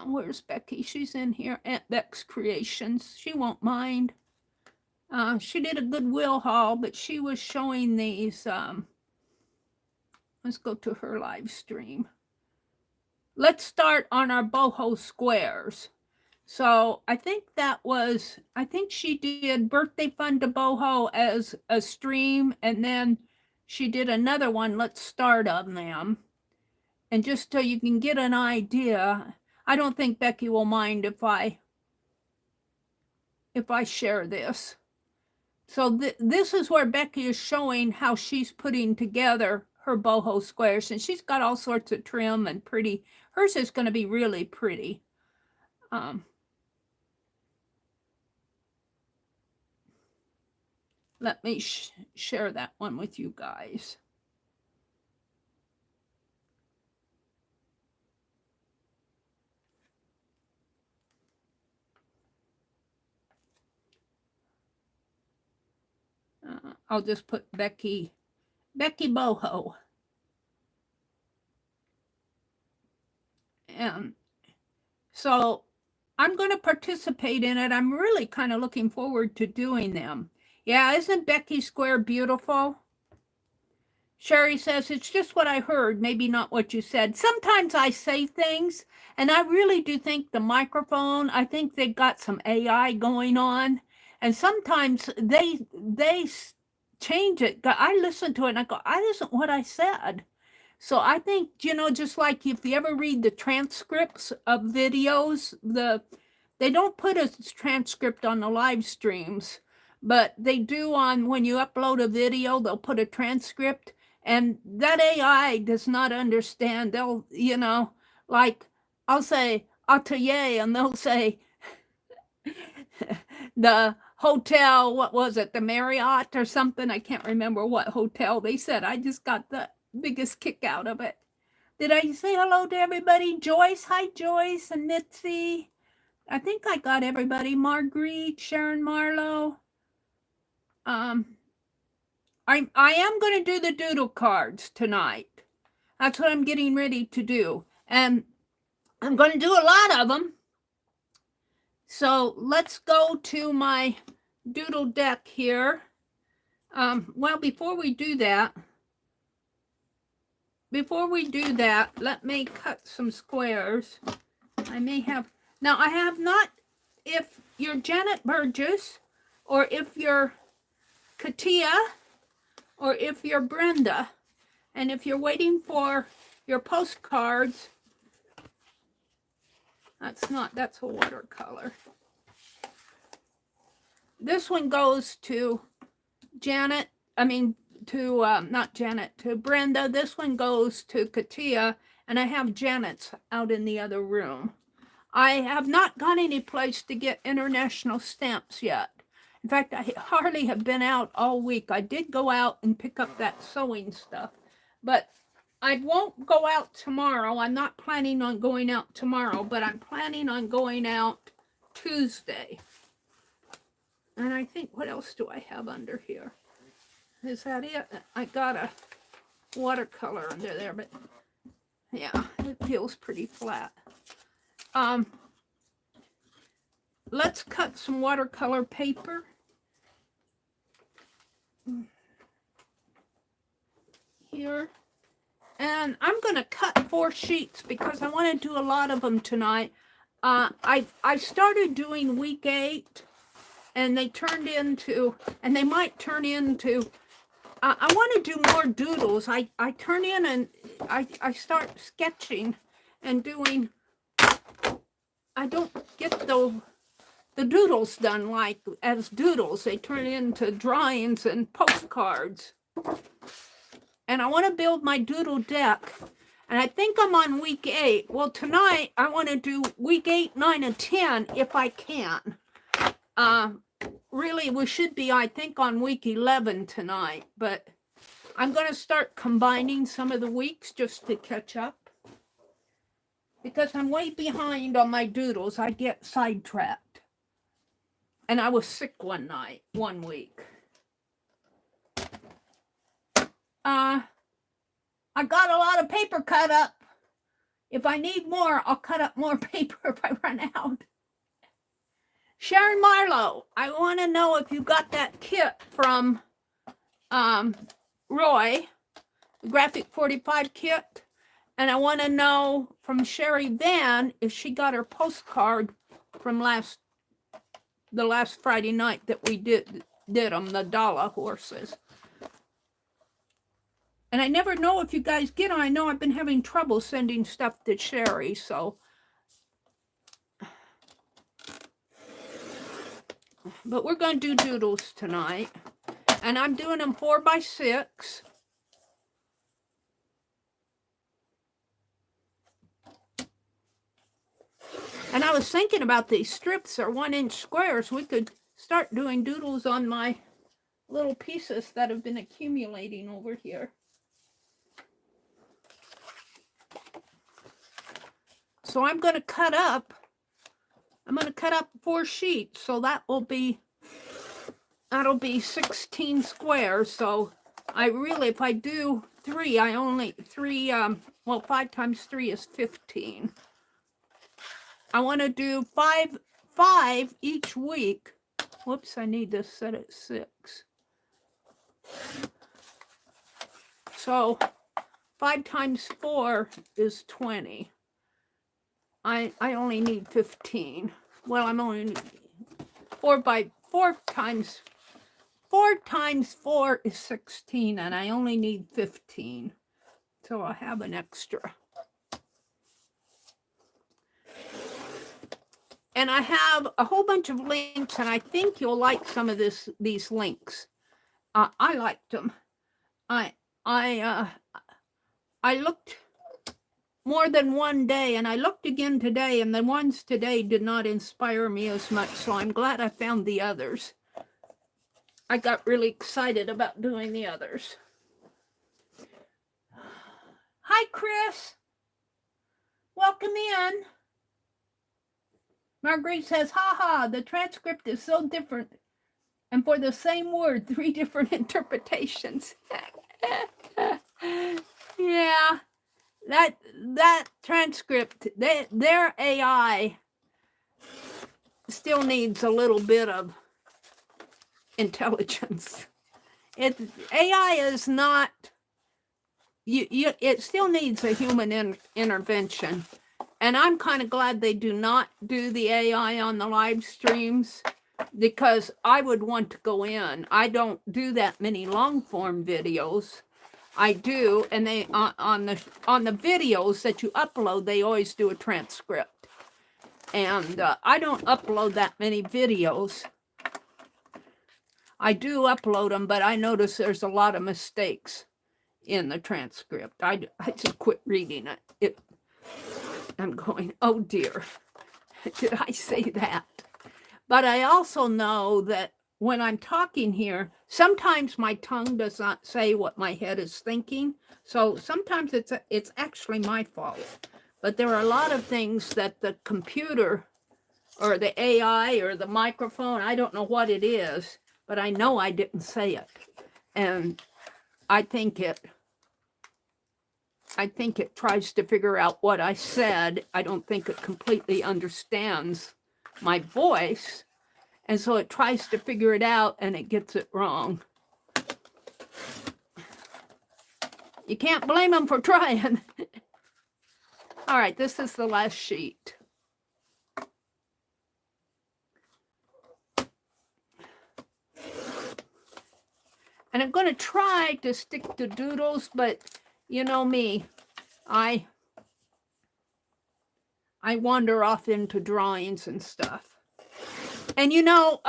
where's Becky? She's in here, Aunt Beck's Creations. She won't mind. She did a Goodwill haul, but she was showing these, let's go to her live stream. Let's start on our boho squares. So I think she did Birthday Fun to Boho as a stream, and then she did another one, Let's Start on them. And just so you can get an idea, I don't think Becky will mind if I share this. So this is where Becky is showing how she's putting together her boho squares, and she's got all sorts of trim and pretty. Hers is going to be really pretty. Let me share that one with you guys. I'll just put Becky Boho. And so I'm going to participate in it. I'm really kind of looking forward to doing them. Yeah, isn't Becky Square beautiful? Sherry says, it's just what I heard, maybe not what you said. Sometimes I say things, and I really do think the microphone, I think they've got some AI going on. And sometimes they change it. I listen to it and I go, that isn't what I said. So I think, just like if you ever read the transcripts of videos, they don't put a transcript on the live streams, but they do on when you upload a video, they'll put a transcript, and that AI does not understand. They'll, like I'll say Atelier, and they'll say the hotel, what was it, the Marriott or something? I can't remember what hotel they said. I just got the biggest kick out of it. Did I say hello to everybody? Joyce, hi Joyce, and Mitzi. I think I got everybody. Marguerite, Sharon Marlowe. I am going to do the doodle cards tonight. That's what I'm getting ready to do. And I'm going to do a lot of them. So let's go to my doodle deck here. Well, before we do that, let me cut some squares. I may have, now I have not, if you're Janet Burgess, or if you're Katia, or if you're Brenda, and if you're waiting for your postcards, that's a watercolor. This one goes to Janet, to Brenda. This one goes to Katia, and I have Janet's out in the other room. I have not gone any place to get international stamps yet. In fact, I hardly have been out all week. I did go out and pick up that sewing stuff, but I won't go out tomorrow. I'm not planning on going out tomorrow, but I'm planning on going out Tuesday. And I think, what else do I have under here? Is that it? I got a watercolor under there, but yeah, it feels pretty flat. Let's cut some watercolor paper. Here. And I'm going to cut 4 sheets because I want to do a lot of them tonight. I started doing week 8, and they turned into, and they might turn into, I want to do more doodles. I turn in and I start sketching and doing, I don't get the doodles done like as doodles. They turn into drawings and postcards. And I want to build my doodle deck. And I think I'm on week 8. Well, tonight I want to do week 8, 9, and 10 if I can. Really, we should be, I think, on week 11 tonight. But I'm going to start combining some of the weeks just to catch up. Because I'm way behind on my doodles. I get sidetracked. And I was sick one week. I got a lot of paper cut up. If I need more, I'll cut up more paper if I run out. Sharon Marlowe, I want to know if you got that kit from Roy, the Graphic 45 kit. And I want to know from Sherry Van if she got her postcard from the last Friday night that we did them, the Dala horses. And I never know if you guys get them. I know I've been having trouble sending stuff to Sherry, so. But we're going to do doodles tonight. And I'm doing them 4x6. And I was thinking about these strips are 1-inch squares. We could start doing doodles on my little pieces that have been accumulating over here. So I'm going to cut up 4 sheets. So that'll be 16 squares. So I really, if I do 3, well, 5 times 3 is 15. I want to do 5 each week. Whoops, I need this set at 6. So 5 times 4 is 20. I only need 15. Well, I'm only 4 times 4 is 16, and I only need 15. So I'll have an extra. And I have a whole bunch of links, and I think you'll like some of these links. I liked them. I looked more than one day, and I looked again today, and the ones today did not inspire me as much, so I'm glad I found the others. I got really excited about doing the others. Hi, Chris. Welcome in. Marguerite says, haha, the transcript is so different. And for the same word, 3 different interpretations. Yeah, that transcript, their AI still needs a little bit of intelligence. AI is not, it still needs a human intervention. And I'm kind of glad they do not do the AI on the live streams, because I would want to go in. I don't do that many long form videos. I do, and they on the videos that you upload, they always do a transcript. And I don't upload that many videos. I do upload them, but I notice there's a lot of mistakes in the transcript. I just quit reading it. I'm going, oh dear, did I say that? But I also know that when I'm talking here, sometimes my tongue does not say what my head is thinking. So sometimes it's actually my fault. But there are a lot of things that the computer or the AI or the microphone, I don't know what it is, but I know I didn't say it. And I think it tries to figure out what I said. I don't think it completely understands my voice. And so it tries to figure it out, and it gets it wrong. You can't blame them for trying. All right, this is the last sheet. And I'm going to try to stick to doodles, but you know me, I wander off into drawings and stuff. And you know,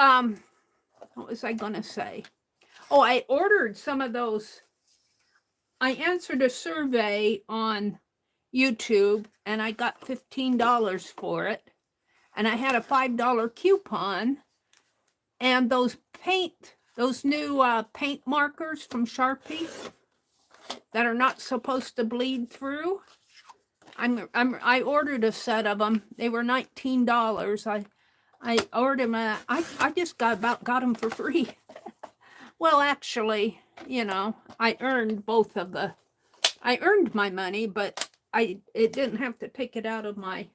what was I going to say? Oh, I ordered some of those. I answered a survey on YouTube and I got $15 for it. And I had a $5 coupon. And those new paint markers from Sharpie that are not supposed to bleed through. I ordered a set of them. They were $19. I ordered them. I just got them for free. Well, actually, you know, I earned my money, but it didn't have to take it out of my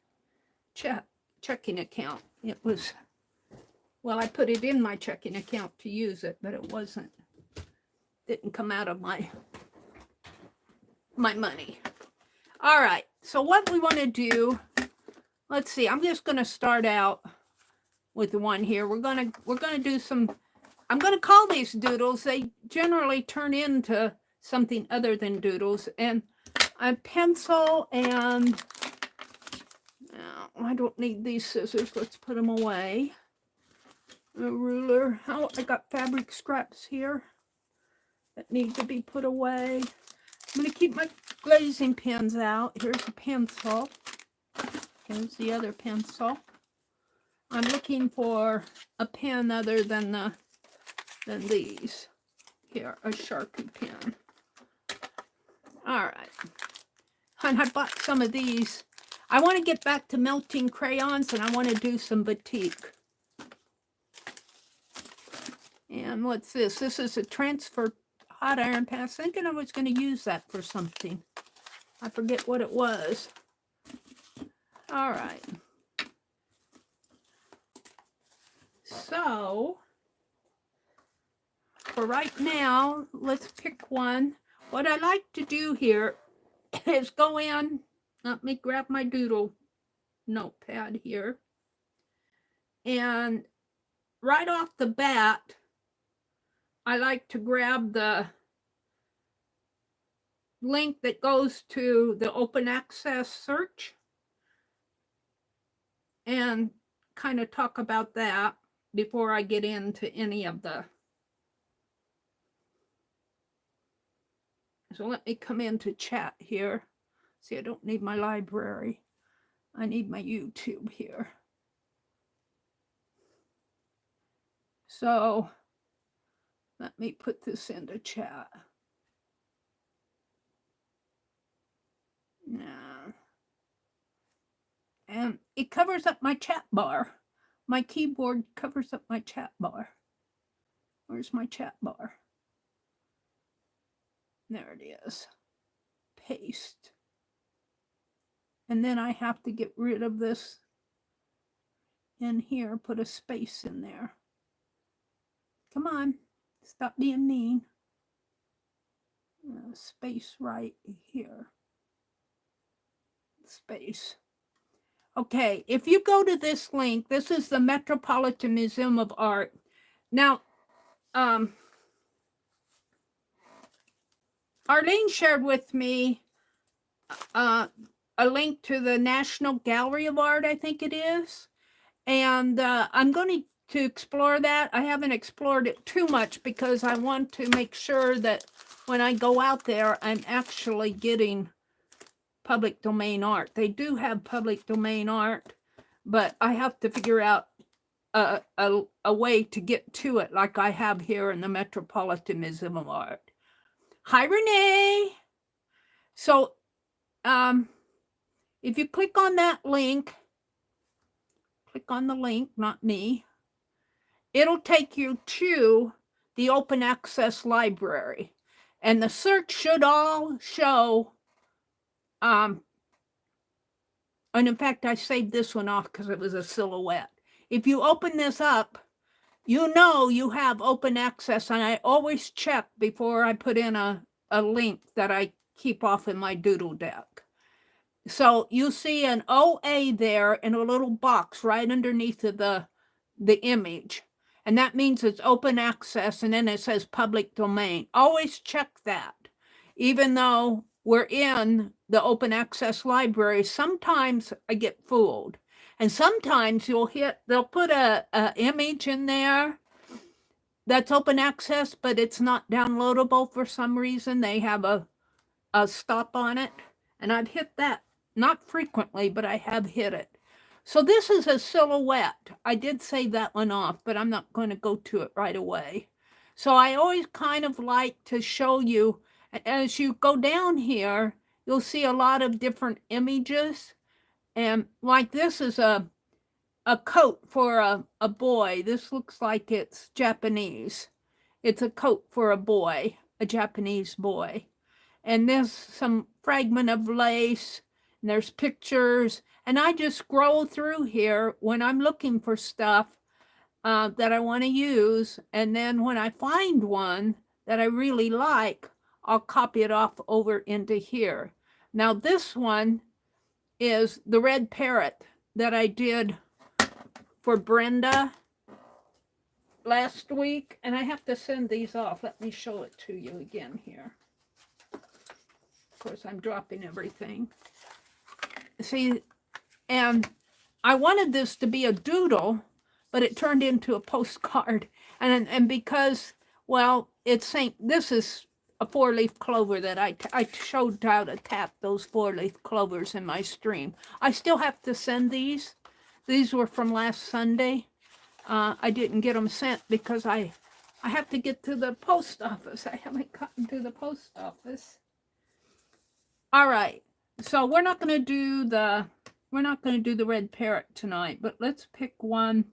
checking account. It was, well, I put it in my checking account to use it, but it didn't come out of my money. All right, so what we want to do, let's see, I'm just going to start out with the one here. We're going to do some, I'm going to call these doodles. They generally turn into something other than doodles. And a pencil and, I don't need these scissors. Let's put them away. A ruler. I got fabric scraps here that need to be put away. I'm going to keep my glazing pens out. Here's a pencil. Here's the other pencil. I'm looking for a pen other than these. Here, a Sharpie pen. All right. And I bought some of these. I want to get back to melting crayons, and I want to do some batik. And what's this? This is a transfer hot iron pan. I was thinking I was going to use that for something. I forget what it was. All right. So, for right now, let's pick one. What I like to do here is go in. Let me grab my doodle notepad here. And right off the bat, I like to grab the link that goes to the open access search and kind of talk about that before I get into any of the. So let me come into chat here. See, I don't need my library. I need my YouTube here. So let me put this into chat. Yeah. And it covers up my chat bar. My keyboard covers up my chat bar. Where's my chat bar? There it is. Paste. And then I have to get rid of this in here, put a space in there. Come on, stop being mean. Space right here. Space. Okay, if you go to this link, this is the Metropolitan Museum of Art. Now, Arlene shared with me a link to the National Gallery of Art, I think it is. And I'm going to explore that. I haven't explored it too much because I want to make sure that when I go out there, I'm actually getting public domain art. They do have public domain art, but I have to figure out a way to get to it like I have here in the Metropolitan Museum of Art. Hi, Renee. So if you click on that link, click on the link, not me, it'll take you to the open access library. And the search should all show, and in fact, I saved this one off because it was a silhouette. If you open this up, you know you have open access, and I always check before I put in a link that I keep off in my doodle deck. So you see an OA there in a little box right underneath of the image. And that means it's open access, and then it says public domain. Always check that. Even though we're in the open access library, sometimes I get fooled. And sometimes they'll put a image in there that's open access, but it's not downloadable for some reason. They have a stop on it. And I've hit that, not frequently, but I have hit it. So this is a silhouette. I did save that one off, but I'm not going to go to it right away. So I always kind of like to show you, as you go down here, you'll see a lot of different images. And like this is a coat for a boy. This looks like it's Japanese. It's a coat for a boy, a Japanese boy. And there's some fragment of lace, and there's pictures. And I just scroll through here when I'm looking for stuff that I want to use. And then when I find one that I really like, I'll copy it off over into here. Now this one is the red parrot that I did for Brenda last week. And I have to send these off. Let me show it to you again here. Of course, I'm dropping everything. See, and I wanted this to be a doodle, but it turned into a postcard. And because, well, this is a 4-leaf clover that I showed how to tap those 4-leaf clovers in my stream. I still have to send these. These were from last Sunday. I didn't get them sent because I have to get to the post office. I haven't gotten to the post office. All right. So we're not going to do the red parrot tonight, but let's pick one.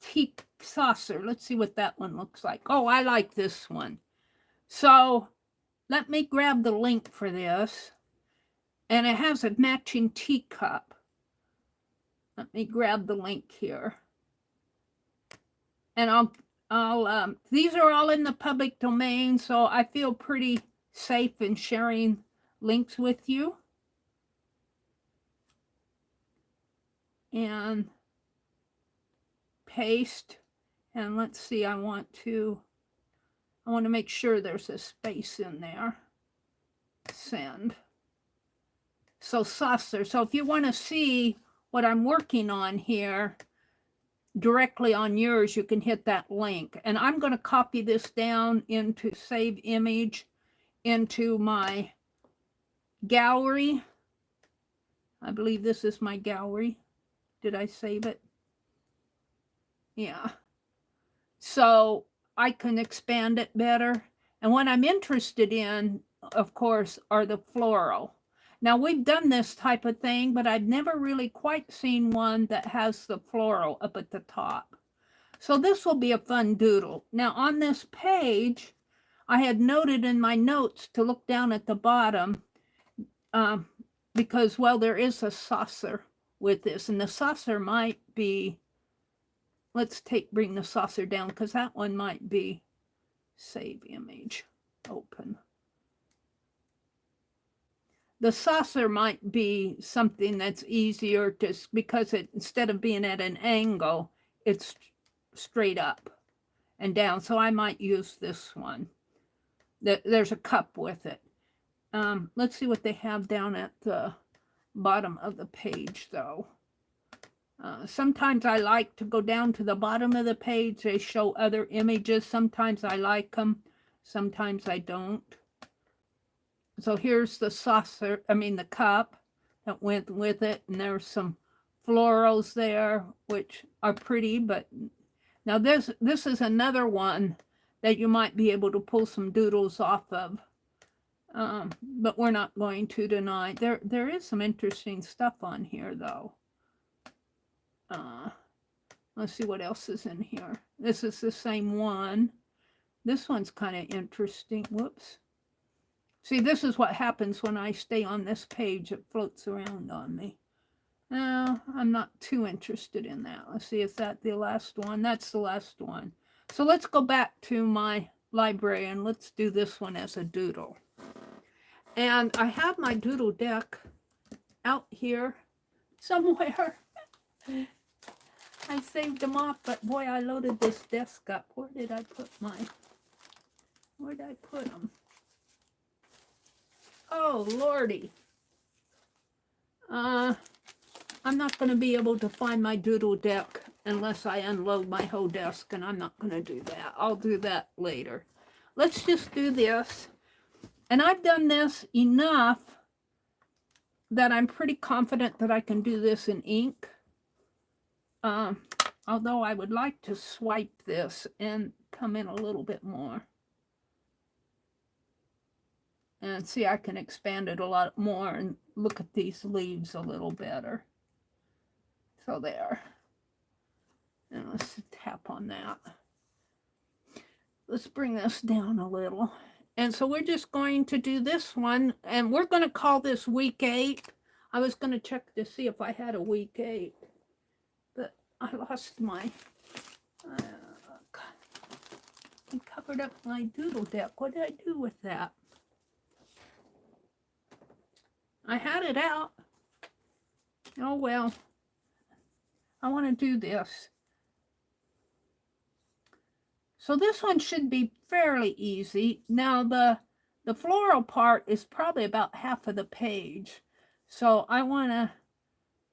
Tea saucer. Let's see what that one looks like. Oh, I like this one. So let me grab the link for this. And it has a matching teacup. Let me grab the link here. And these are all in the public domain, so I feel pretty safe in sharing links with you. And paste. And let's see, I want to make sure there's a space in there. Send. So saucer. So if you want to see what I'm working on here directly on yours, you can hit that link. And I'm going to copy this down into save image into my gallery. I believe this is my gallery. Did I save it? Yeah. So I can expand it better. And what I'm interested in, of course, are the floral. Now, we've done this type of thing, but I've never really quite seen one that has the floral up at the top. So this will be a fun doodle. Now, on this page, I had noted in my notes to look down at the bottom because, well, there is a saucer with this. And the saucer might be, let's bring the saucer down because that one might be save image, open. The saucer might be something that's easier because instead of being at an angle, it's straight up and down. So I might use this one. There's a cup with it. Let's see what they have down at the bottom of the page, though. Sometimes I like to go down to the bottom of the page. They show other images. Sometimes I like them. Sometimes I don't. So here's the saucer, the cup that went with it. And there's some florals there, which are pretty. But now this is another one that you might be able to pull some doodles off of. But we're not going to tonight. There is some interesting stuff on here, though. Let's see what else is in here. This is the same one. This one's kind of interesting. Whoops. See, this is what happens when I stay on this page. It floats around on me. No, I'm not too interested in that. Let's see, is that the last one? That's the last one. So let's go back to my library and let's do this one as a doodle. And I have my doodle deck out here somewhere. I saved them off, but boy, I loaded this desk up. Where did I put them? Oh, Lordy. I'm not going to be able to find my doodle deck unless I unload my whole desk, and I'm not going to do that. I'll do that later. Let's just do this. And I've done this enough that I'm pretty confident that I can do this in ink. Although I would like to swipe this and come in a little bit more. And see, I can expand it a lot more and look at these leaves a little better. So there. And let's tap on that. Let's bring this down a little. And so we're just going to do this one, and we're going to call this week 8. I was going to check to see if I had a week 8, but I lost my, I covered up my doodle deck. What did I do with that? I had it out. Oh, well, I want to do this. So this one should be fairly easy. Now the floral part is probably about half of the page. So I want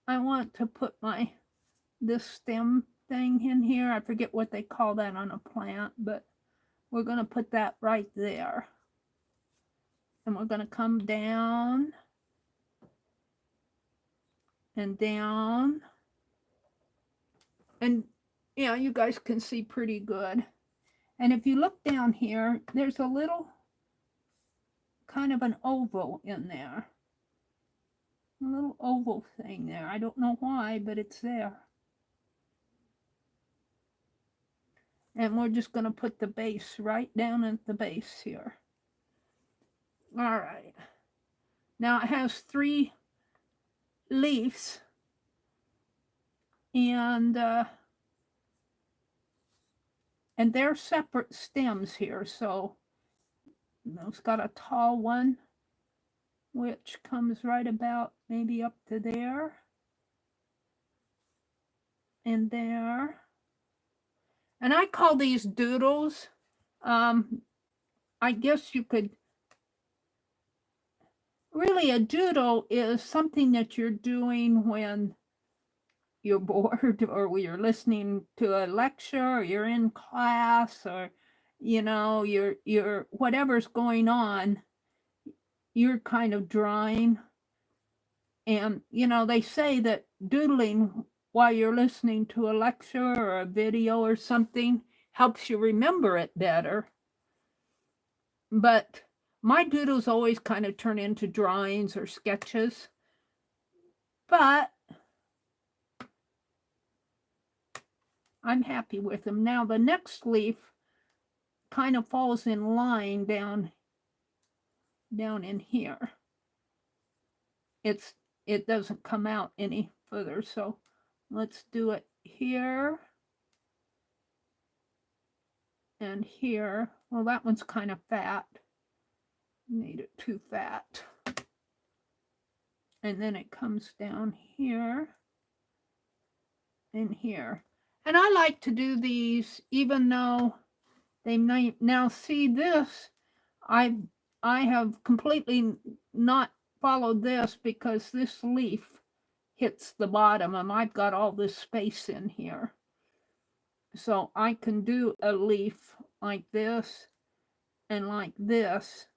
to put this stem thing in here. I forget what they call that on a plant, but we're going to put that right there. And we're going to come down and down. And yeah, you guys can see pretty good. And if you look down here, there's a little kind of an oval in there. A little oval thing there. I don't know why, but it's there. And we're just going to put the base right down at the base here. All right. Now it has 3 leaves. And they're separate stems here. So it's got a tall one, which comes right about maybe up to there. And there. And I call these doodles. I guess you could, really a doodle is something that you're doing when you're bored or you're listening to a lecture or you're in class or, you know, you're whatever's going on, you're kind of drawing. And, you know, they say that doodling while you're listening to a lecture or a video or something helps you remember it better. But my doodles always kind of turn into drawings or sketches. But I'm happy with them. Now the next leaf kind of falls in line down in here. It doesn't come out any further, so let's do it here and here. Well, that one's kind of fat. Made it too fat. And then it comes down here and here. And I like to do these even though they may now see this. I have completely not followed this because this leaf hits the bottom and I've got all this space in here. So I can do a leaf like this and like this.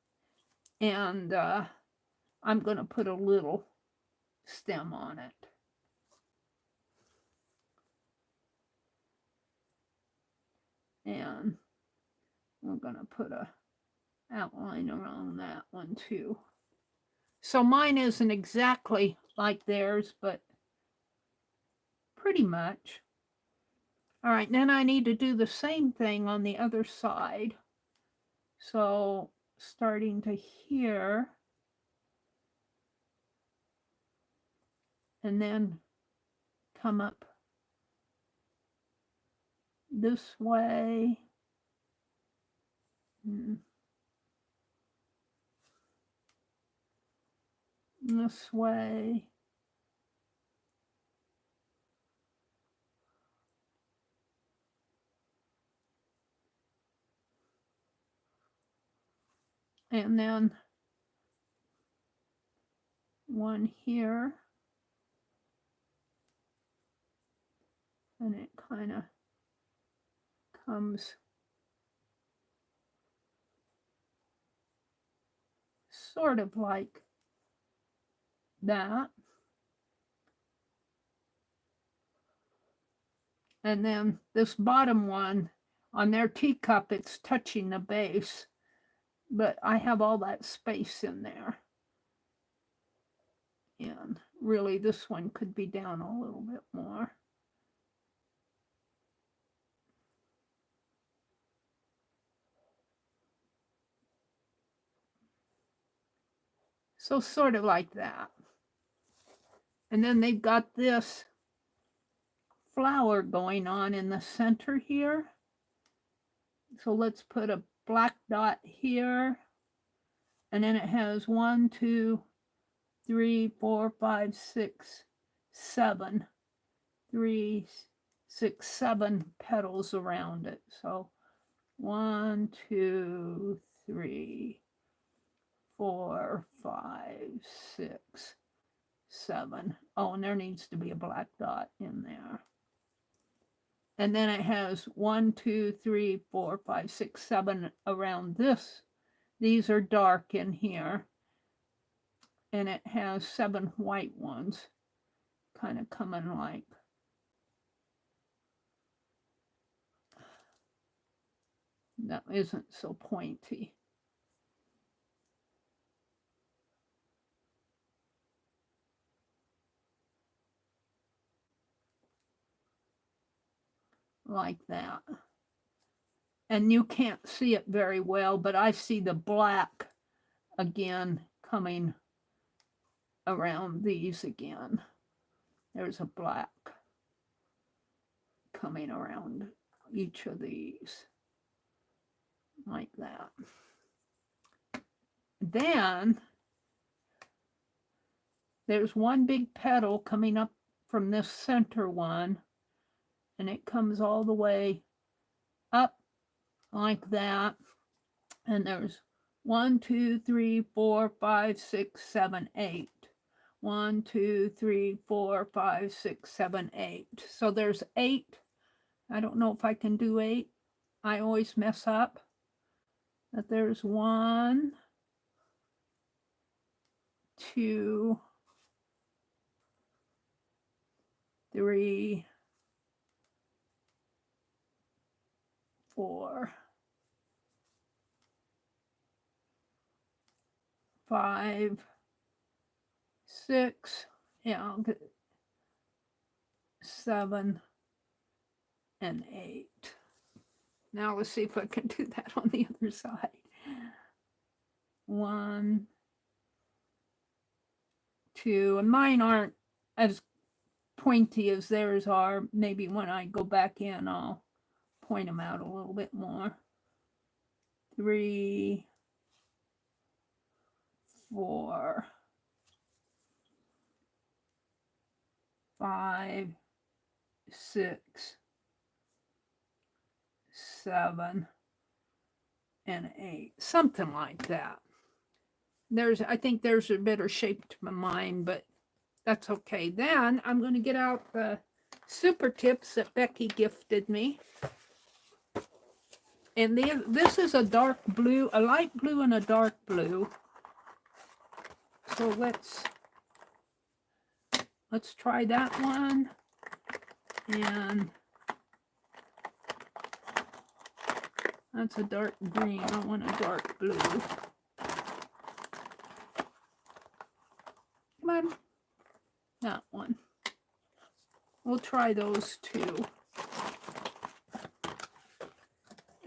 And I'm going to put a little stem on it. And we're going to put a outline around that one too. So mine isn't exactly like theirs, but pretty much. All right, then I need to do the same thing on the other side. So starting to here, and then come up this way. This way. And then one here. And it kind of comes sort of like that. And then this bottom one, on their teacup, it's touching the base, but I have all that space in there. And really, this one could be down a little bit more. So sort of like that. And then they've got this flower going on in the center here. So let's put a black dot here. And then it has 1, 2, 3, 4, 5, 6, 7. 3, 6, 7 petals around it. So 1, 2, 3, 4, 5, 6, 7. Oh, and there needs to be a black dot in there. And then it has 1, 2, 3, 4, 5, 6, 7 around this. These are dark in here. And it has 7 white ones kind of coming like. That isn't so pointy. Like that. And you can't see it very well, but I see the black again coming around these again. There's a black coming around each of these. Like that. Then there's one big petal coming up from this center one, and it comes all the way up like that. And there's 1, 2, 3, 4, 5, 6, 7, 8. 1, 2, 3, 4, 5, 6, 7, 8. So there's 8. I don't know if I can do 8. I always mess up. But there's 1, 2, 3, 4, 5, 6, yeah, I'll get 7, and 8. Now let's see if I can do that on the other side. 1, 2, and mine aren't as pointy as theirs are. Maybe when I go back in, I'll point them out a little bit more. 3, 4, 5, 6, 7, and 8. Something like that. I think there's a better shape to mine, but that's okay. Then I'm going to get out the super tips that Becky gifted me. And this is a dark blue, a light blue and a dark blue. So let's try that one. And that's a dark green. I want a dark blue. Come on. That one. We'll try those two.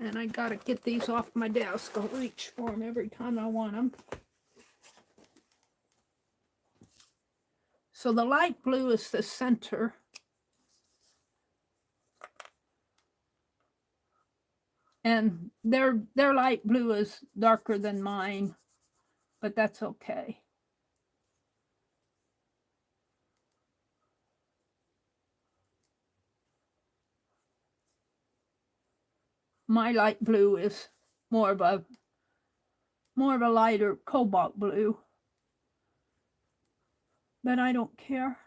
And I gotta get these off my desk. I'll reach for them every time I want them. So the light blue is the center. And their light blue is darker than mine, but that's okay. My light blue is more of a lighter cobalt blue. but I don't care.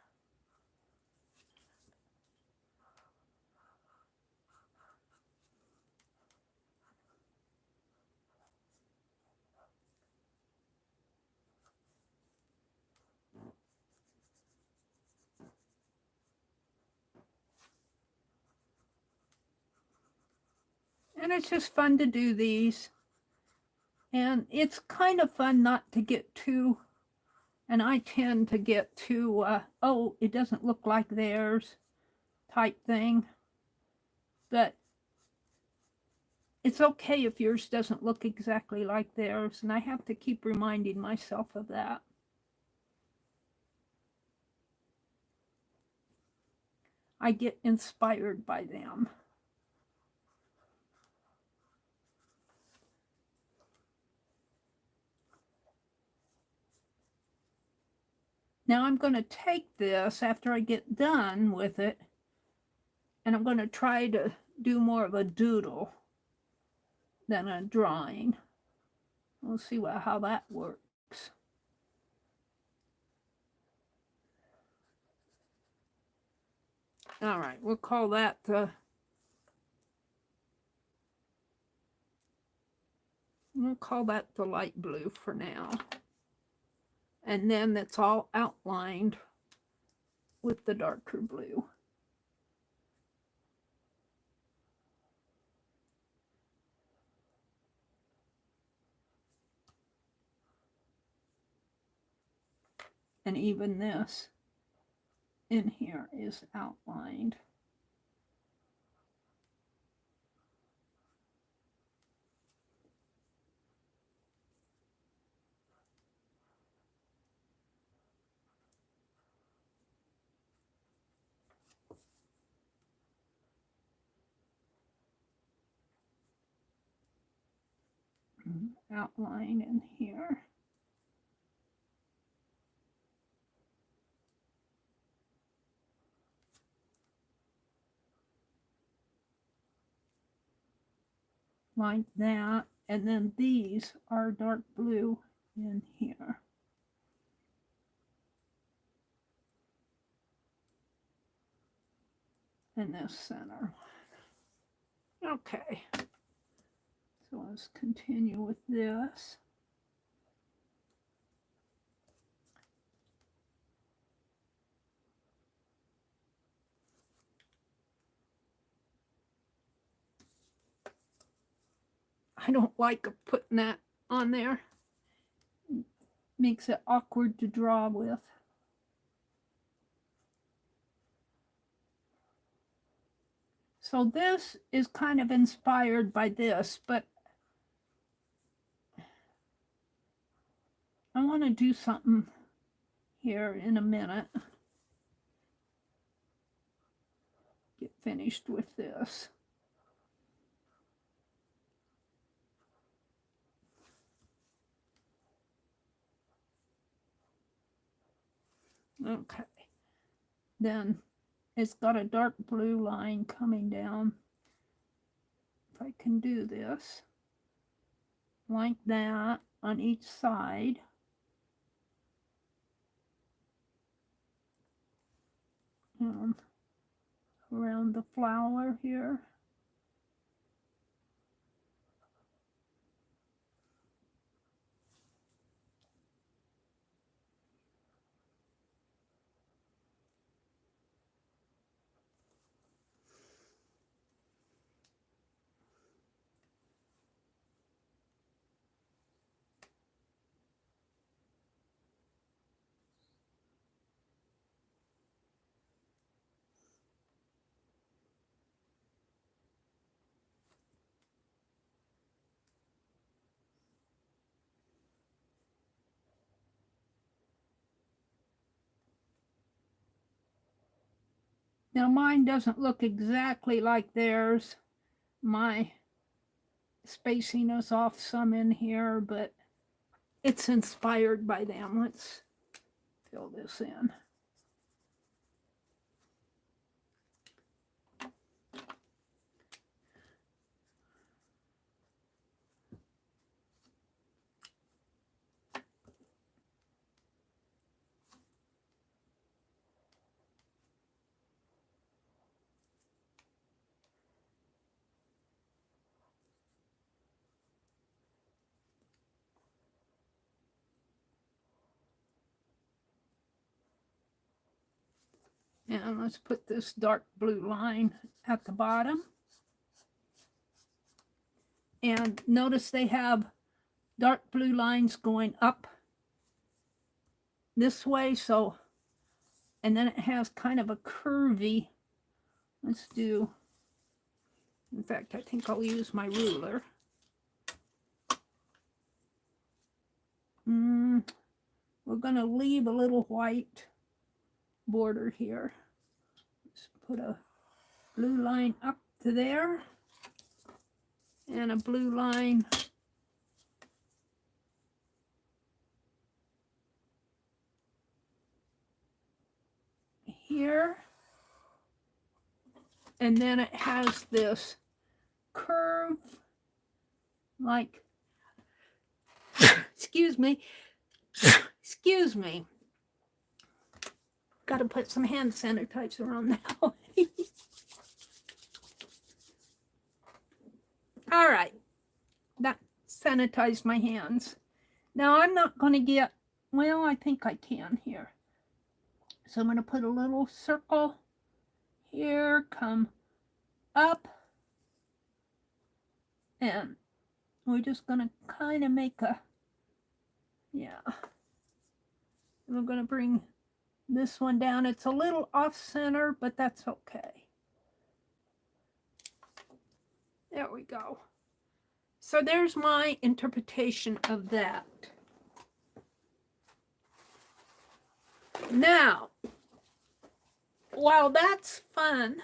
And it's just fun to do these. And it's kind of fun not to get too, and I tend to get too, oh, it doesn't look like theirs type thing. But it's okay if yours doesn't look exactly like theirs. And I have to keep reminding myself of that. I get inspired by them. Now I'm going to take this after I get done with it, and I'm going to try to do more of a doodle than a drawing. We'll see how that works. All right, we'll call that the light blue for now. And then that's all outlined with the darker blue. And even this in here is outlined. Outline in here. Like that, and then these are dark blue in here. In this center. Okay, so let's continue with this. I don't like putting that on there. Makes it awkward to draw with. So this is kind of inspired by this, but I want to do something here in a minute. Get finished with this. Okay. Then it's got a dark blue line coming down. If I can do this like that on each side. And around the flower here. Now mine doesn't look exactly like theirs. My spacing is off some in here, but it's inspired by them. Let's fill this in. And let's put this dark blue line at the bottom. And notice they have dark blue lines going up this way, so, and then it has kind of a curvy, let's do, in fact, I think I'll use my ruler. We're going to leave a little white border here. Let's put a blue line up to there and a blue line here. And then it has this curve, like, excuse me, got to put some hand sanitizer on now. All right, that sanitized my hands. Now I'm not going to get, well, I think I can here. So I'm going to put a little circle here, come up, and we're just going to kind of make a, yeah. We're going to bring this one down. It's a little off center, but that's okay. There we go. So there's my interpretation of that. Now, while that's fun,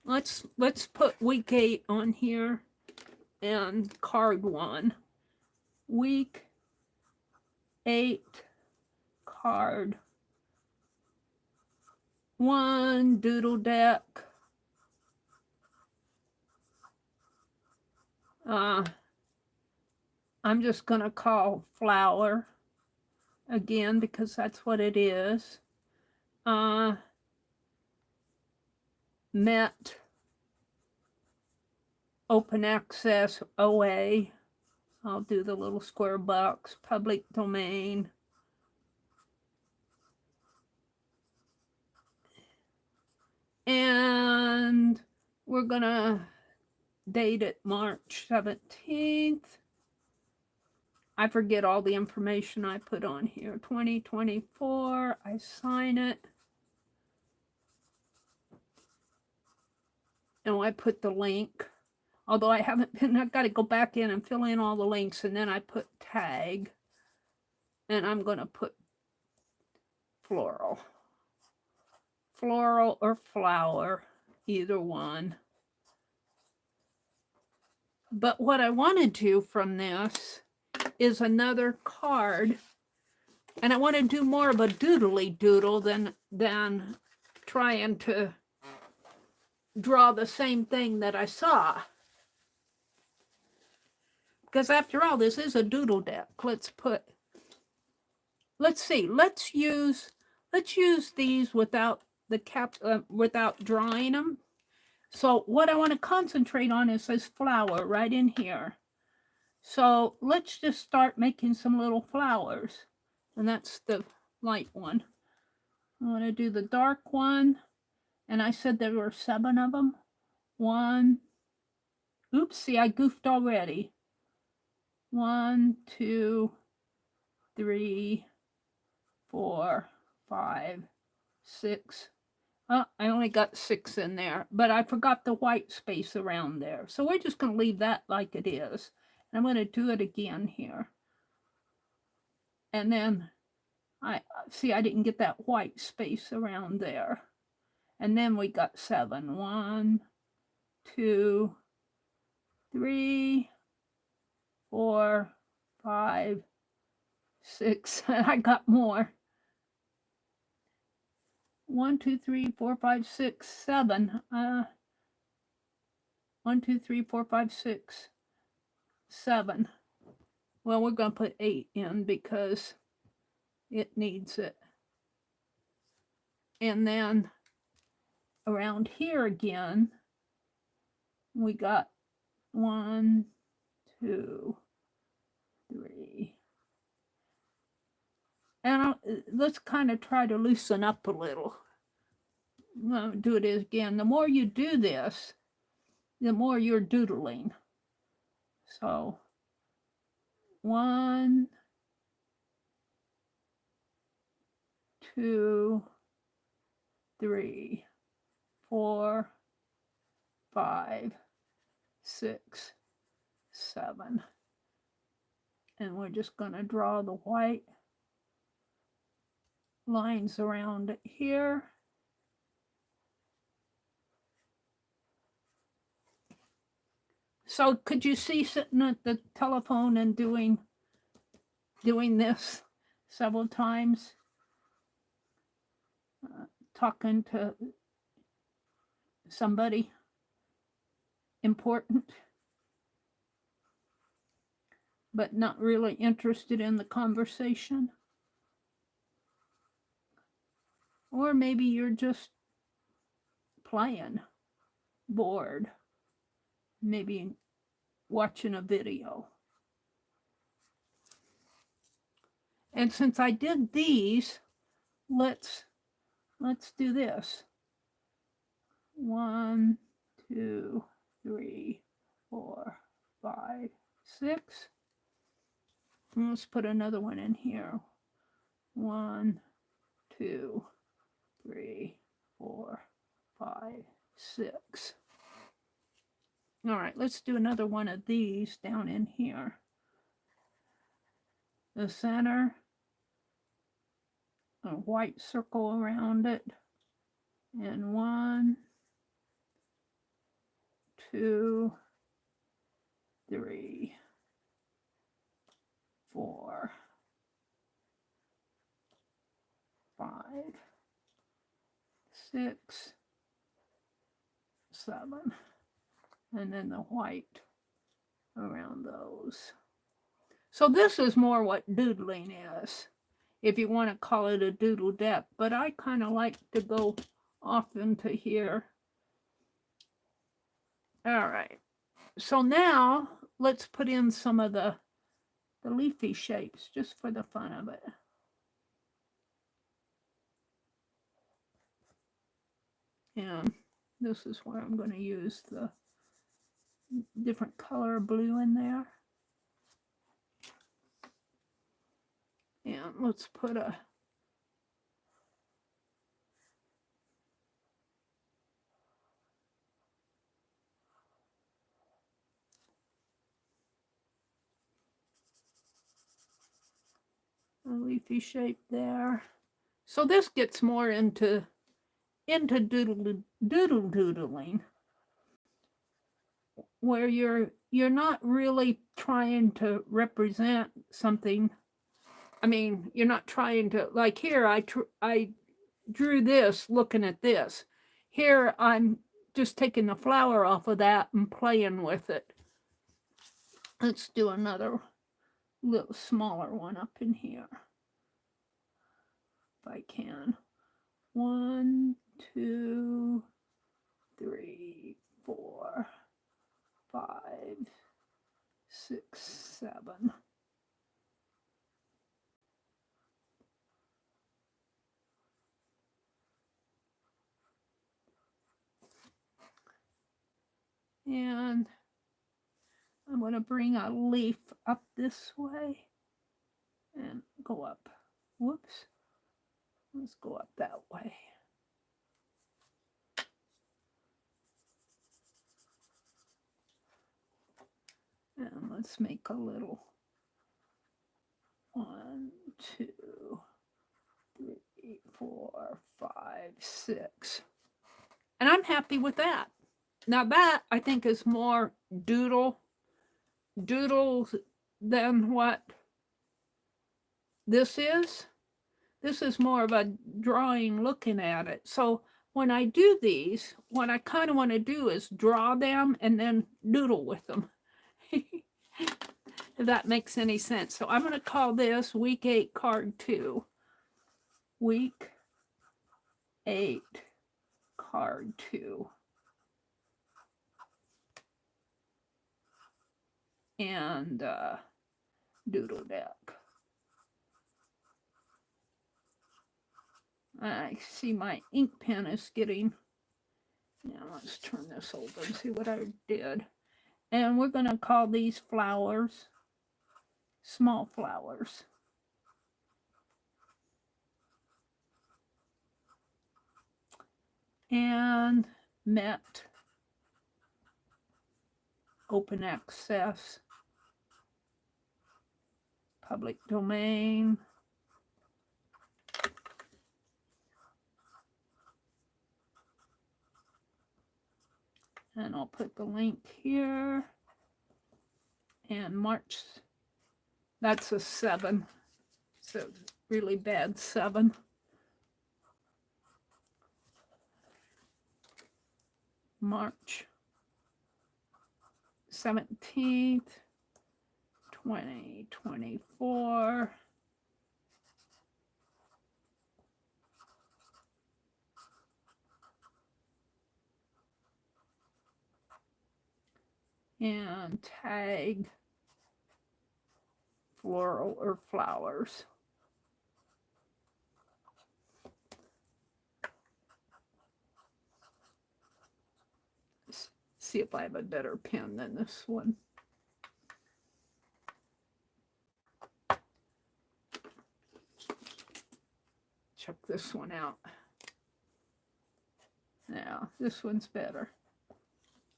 let's put week 8 on here and card 1. Week 8, card 1, doodle deck. I'm just going to call flower again because that's what it is. Met, open access, OA. I'll do the little square box, public domain. And we're going to date it March 17th. I forget all the information I put on here. 2024, I sign it. And I put the link. Although I haven't been, I've got to go back in and fill in all the links. And then I put tag. And I'm going to put floral. Floral or flower, either one. But what I want to do from this is another card. And I want to do more of a doodly doodle than trying to draw the same thing that I saw. Because after all, this is a doodle deck. Let's see, let's use these without the cap, without drawing them. So what I want to concentrate on is this flower right in here. So let's just start making some little flowers. And that's the light one. I want to do the dark one. And I said there were 7 of them. 1. Oops, see, I goofed already. 1, 2, 3, 4, 5, 6. Oh, I only got 6 in there, but I forgot the white space around there. So we're just going to leave that like it is. And I'm going to do it again here. And then I didn't get that white space around there. And then we got 7. 1, 2, 3, 4, 5, 6. I got more. 1, 2, 3, 4, 5, 6, 7. 1, 2, 3, 4, 5, 6, 7. Well, we're going to put 8 in because it needs it. And then around here again, we got 1, 2, 3. And let's kind of try to loosen up a little. I'm going to do it again. The more you do this, the more you're doodling. So 1, 2, 3, 4, 5, 6, 7. And we're just going to draw the white lines around it here. So could you see sitting at the telephone and doing this several times? Talking to somebody important, but not really interested in the conversation. Or maybe you're just playing, bored, maybe watching a video. And since I did these, let's do this. 1, 2, 3, 4, 5, 6. And let's put another one in here. 1, 2, 3, 4, 5, 6. All right, let's do another one of these down in here. The center, a white circle around it, and 1, 2, 3, 4, 5, 6, 7, and then the white around those. So this is more what doodling is, if you want to call it a doodle depth, but I kind of like to go off into here. All right, so now let's put in some of the leafy shapes just for the fun of it. And this is where I'm going to use the different color blue in there. And let's put a leafy shape there. So this gets more into doodling, where you're not really trying to represent something. I mean, you're not trying to, like here, I drew this looking at this. Here, I'm just taking the flower off of that and playing with it. Let's do another little smaller one up in here, if I can. 1, 2, 3, 4, 5, 6, 7. And I'm going to bring a leaf up this way and go up. Whoops. Let's go up that way. And let's make a little 1, 2, 3, 4, 5, 6. And I'm happy with that. Now that I think is more doodles than what this is. This is more of a drawing looking at it. So when I do these, what I kind of want to do is draw them and then doodle with them. If that makes any sense. So I'm going to call this week 8 card 2. Week 8 card 2. And doodle deck. I see my ink pen is getting, now let's turn this over and see what I did. And we're going to call these flowers small flowers. And met, open access, public domain, and I'll put the link here. And March, that's a 7, so really bad 7. March 17th, 2024. And tag floral or flowers. Let's see if I have a better pen than this one. Check this one out. Now, this one's better.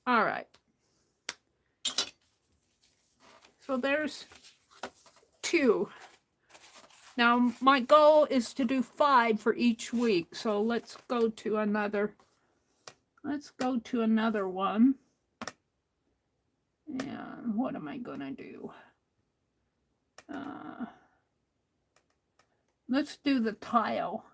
All right. So there's 2. Now, my goal is to do 5 for each week. So let's go to another. Let's go to another one. And what am I going to do? Let's do the tile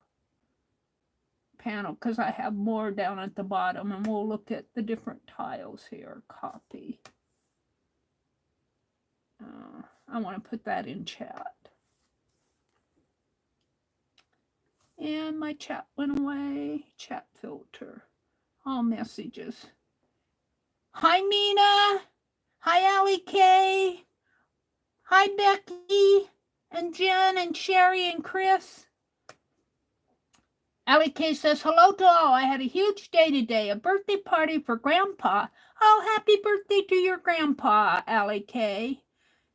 panel because I have more down at the bottom, and we'll look at the different tiles here. Copy. I want to put that in chat. And my chat went away. Chat filter. All messages. Hi, Mina. Hi, Allie K. Hi, Becky and Jen and Sherry and Chris. Allie K says, hello to all. I had a huge day today, a birthday party for Grandpa. Oh, happy birthday to your Grandpa, Allie K.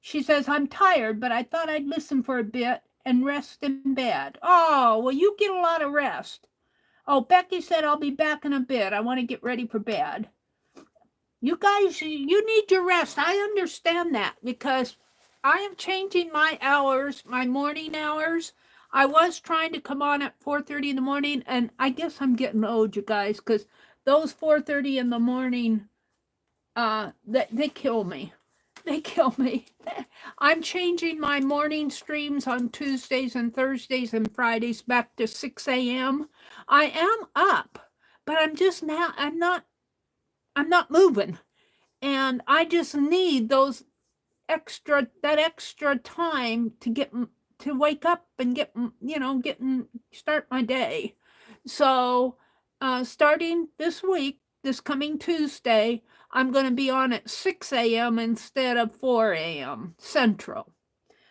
She says, I'm tired, but I thought I'd listen for a bit and rest in bed. Oh, well, you get a lot of rest. Oh, Becky said, I'll be back in a bit. I want to get ready for bed. You guys, you need your rest. I understand that because I am changing my hours, my morning hours. I was trying to come on at 4:30 in the morning, and I guess I'm getting old, you guys, because those 4:30 in the morning, they kill me. They kill me. I'm changing my morning streams on Tuesdays and Thursdays and Fridays back to 6 a.m. I am up, but I'm just now, I'm not moving. And I just need that extra time to wake up and start my day. So starting this week, this coming Tuesday, I'm going to be on at 6 a.m. instead of 4 a.m. Central.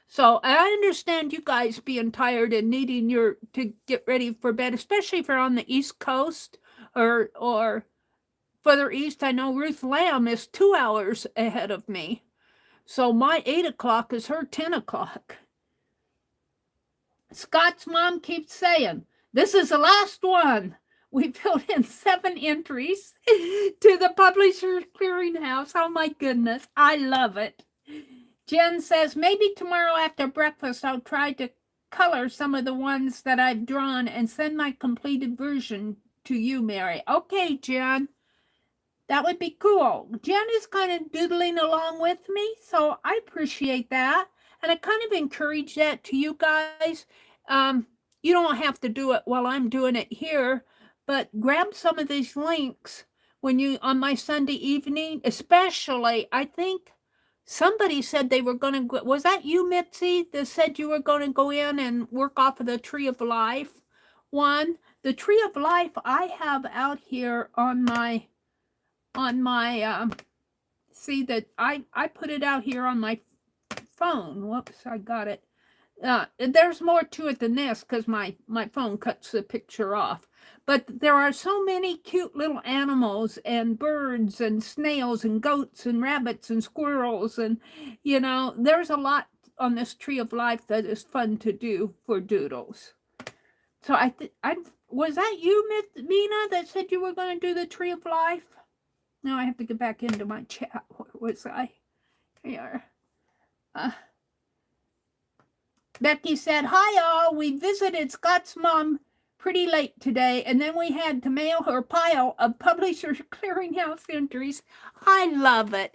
So I understand you guys being tired and needing to get ready for bed, especially if you're on the East Coast or further east. I know Ruth Lamb is 2 hours ahead of me. So my 8 o'clock is her 10 o'clock. Scott's mom keeps saying, this is the last one. We filled in 7 entries to the Publisher's Clearinghouse. Oh my goodness, I love it. Jen says, maybe tomorrow after breakfast I'll try to color some of the ones that I've drawn and send my completed version to you, Meri. Okay, Jen. That would be cool. Jen is kind of doodling along with me, so I appreciate that. And I kind of encourage that to you guys. You don't have to do it while I'm doing it here, but grab some of these links on my Sunday evening, especially, I think somebody said they were going to go, was that you, Mitzi, that said you were going to go in and work off of the Tree of Life one? The Tree of Life I have out here on my see that I put it out here on my phone. Whoops, I got it. There's more to it than this because my phone cuts the picture off. But there are so many cute little animals and birds and snails and goats and rabbits and squirrels. And, you know, there's a lot on this tree of life that is fun to do for doodles. So was that you, Miss Mina, that said you were going to do the tree of life? Now I have to get back into my chat. What was I? Here. Becky said, hi all, we visited Scott's mom pretty late today, and then we had to mail her a pile of Publishers Clearinghouse entries. I love it.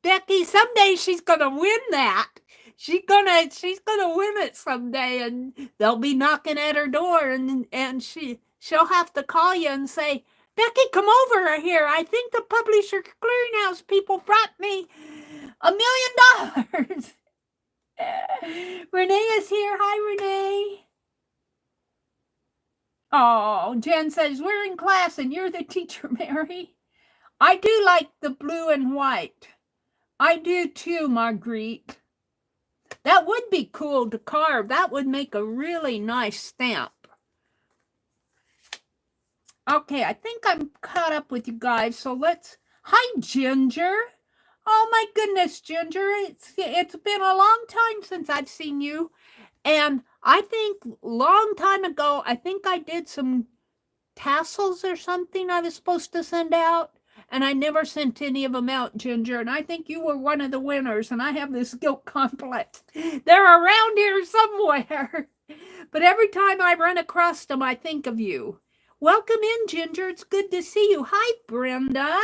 Becky, someday she's gonna win that. She's gonna win it someday, and they'll be knocking at her door, and she'll have to call you and say, Becky, come over here. I think the Publisher Clearinghouse people brought me $1 million. Renee is here. Hi, Renee. Oh, Jen says, we're in class and you're the teacher, Mary. I do like the blue and white. I do too, Marguerite. That would be cool to carve. That would make a really nice stamp. Okay, I think I'm caught up with you guys, so let's... Hi, Ginger. Oh, my goodness, Ginger. It's been a long time since I've seen you. And I think long time ago, I think I did some tassels or something I was supposed to send out. And I never sent any of them out, Ginger. And I think you were one of the winners. And I have this guilt complex. They're around here somewhere. But every time I run across them, I think of you. Welcome in, Ginger. It's good to see you. Hi, Brenda.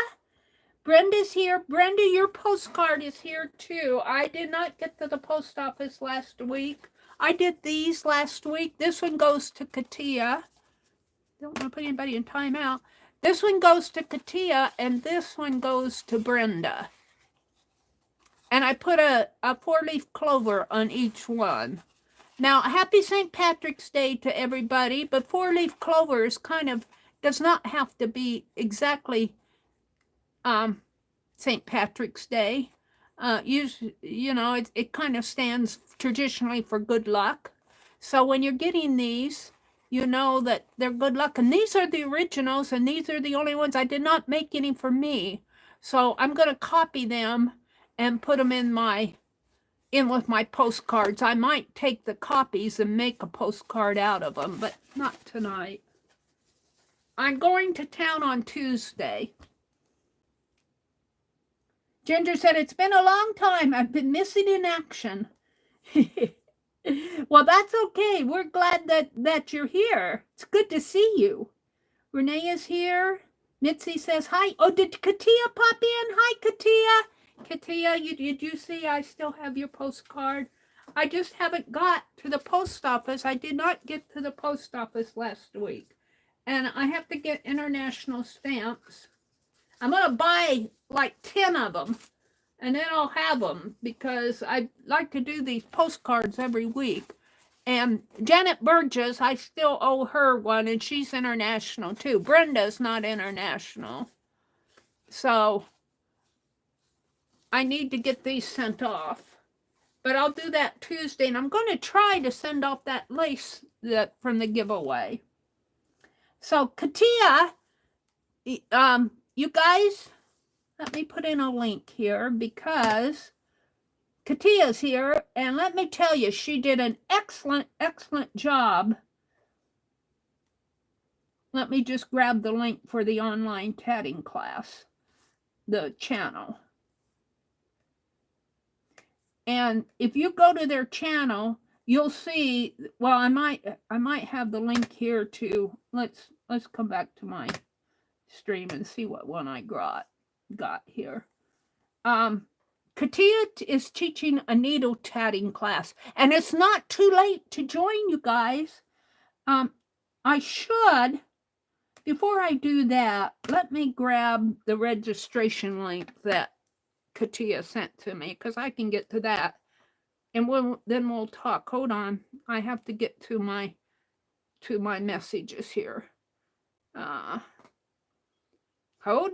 Brenda's here. Brenda, your postcard is here too. I did not get to the post office last week. I did these last week. This one goes to Katia. Don't want to put anybody in timeout. This one goes to Katia, and this one goes to Brenda. And I put a 4-leaf clover on each one. Now, happy St. Patrick's Day to everybody, but 4-leaf clover is kind of, does not have to be exactly St. Patrick's Day. You know, it kind of stands traditionally for good luck. So when you're getting these, you know that they're good luck. And these are the originals, and these are the only ones. I did not make any for me. So I'm going to copy them and put them in with my postcards. I might take the copies and make a postcard out of them, but not tonight. I'm going to town on Tuesday. Ginger said, it's been a long time. I've been missing in action. Well, that's okay. We're glad that you're here. It's good to see you. Renee is here. Mitzi says, hi. Oh, did Katia pop in? Hi, Katia. Katia, did you see I still have your postcard? I just haven't got to the post office. I did not get to the post office last week. And I have to get international stamps. I'm going to buy like 10 of them, and then I'll have them because I like to do these postcards every week. And Janet Burgess, I still owe her one, and she's international too. Brenda's not international. So I need to get these sent off. But I'll do that Tuesday, and I'm going to try to send off that lace from the giveaway. So Katia, you guys, let me put in a link here because Katia's here, and let me tell you, she did an excellent, excellent job. Let me just grab the link for the online tatting class, the channel. And if you go to their channel, you'll see, well, I might have the link here too. Let's come back to my stream and see what one I got here. Katia is teaching a needle tatting class, and it's not too late to join, you guys. I should, before I do that, let me grab the registration link that Katia sent to me, because I can get to that, and then we'll talk. Hold on, I have to get to my messages here. Hold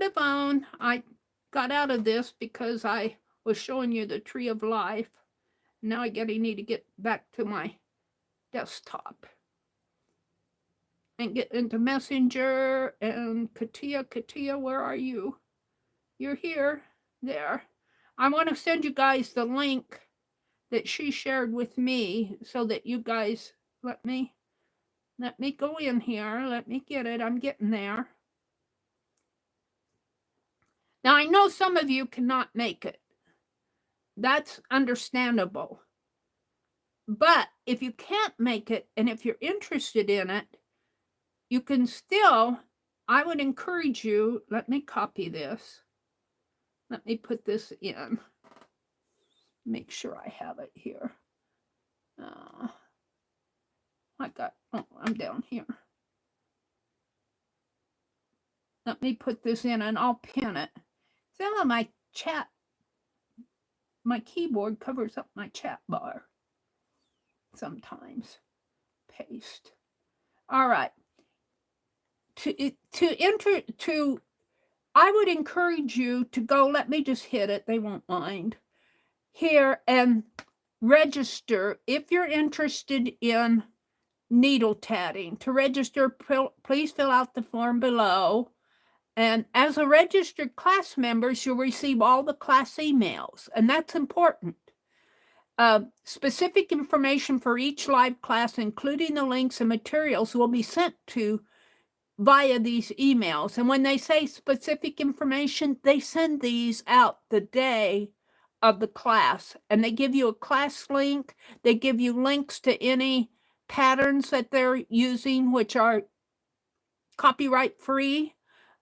the phone. I got out of this because I was showing you the tree of life. Now I need to get back to my desktop. And get into Messenger. And Katia, where are you? You're here. There. I want to send you guys the link that she shared with me so that you guys let me go in here. Let me get it. I'm getting there. Now, I know some of you cannot make it. That's understandable. But if you can't make it, and if you're interested in it, you can still, I would encourage you, let me copy this. Let me put this in. Make sure I have it here. I'm down here. Let me put this in and I'll pin it. Some of my chat, my keyboard covers up my chat bar sometimes. Paste. All right. I would encourage you to go, let me just hit it, they won't mind, here and register if you're interested in needle tatting. To register, please fill out the form below. And as a registered class member, you'll receive all the class emails, and that's important. Specific information for each live class, including the links and materials, will be sent to via these emails. And when they say specific information, they send these out the day of the class, and they give you a class link. They give you links to any patterns that they're using, which are copyright free,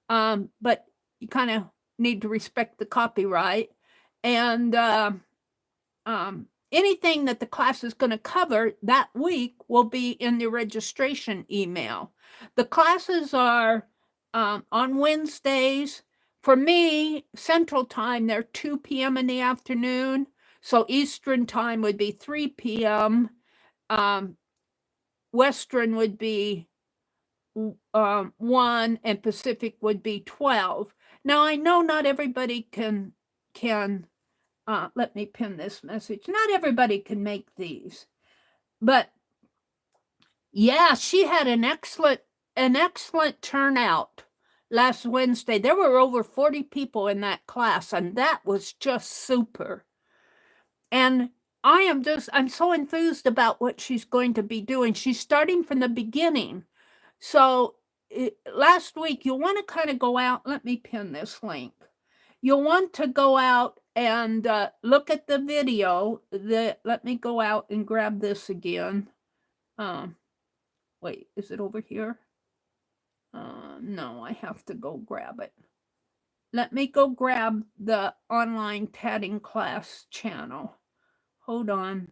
but you kind of need to respect the copyright. And anything that the class is going to cover that week will be in the registration email. The classes are on Wednesdays. For me, Central Time, they're 2 p.m. in the afternoon. So Eastern Time would be 3 p.m. Western would be 1, and Pacific would be 12. Now, I know not everybody can let me pin this message. Not everybody can make these. But yeah, she had an excellent turnout last Wednesday. There were over 40 people in that class, and that was just super. And I'm so enthused about what she's going to be doing. She's starting from the beginning. So last week, you'll want to kind of go out. Let me pin this link. You'll want to go out and look at the video. Let me go out and grab this again. Wait, is it over here? No, I have to go grab it. Let me go grab the online tatting class channel. Hold on.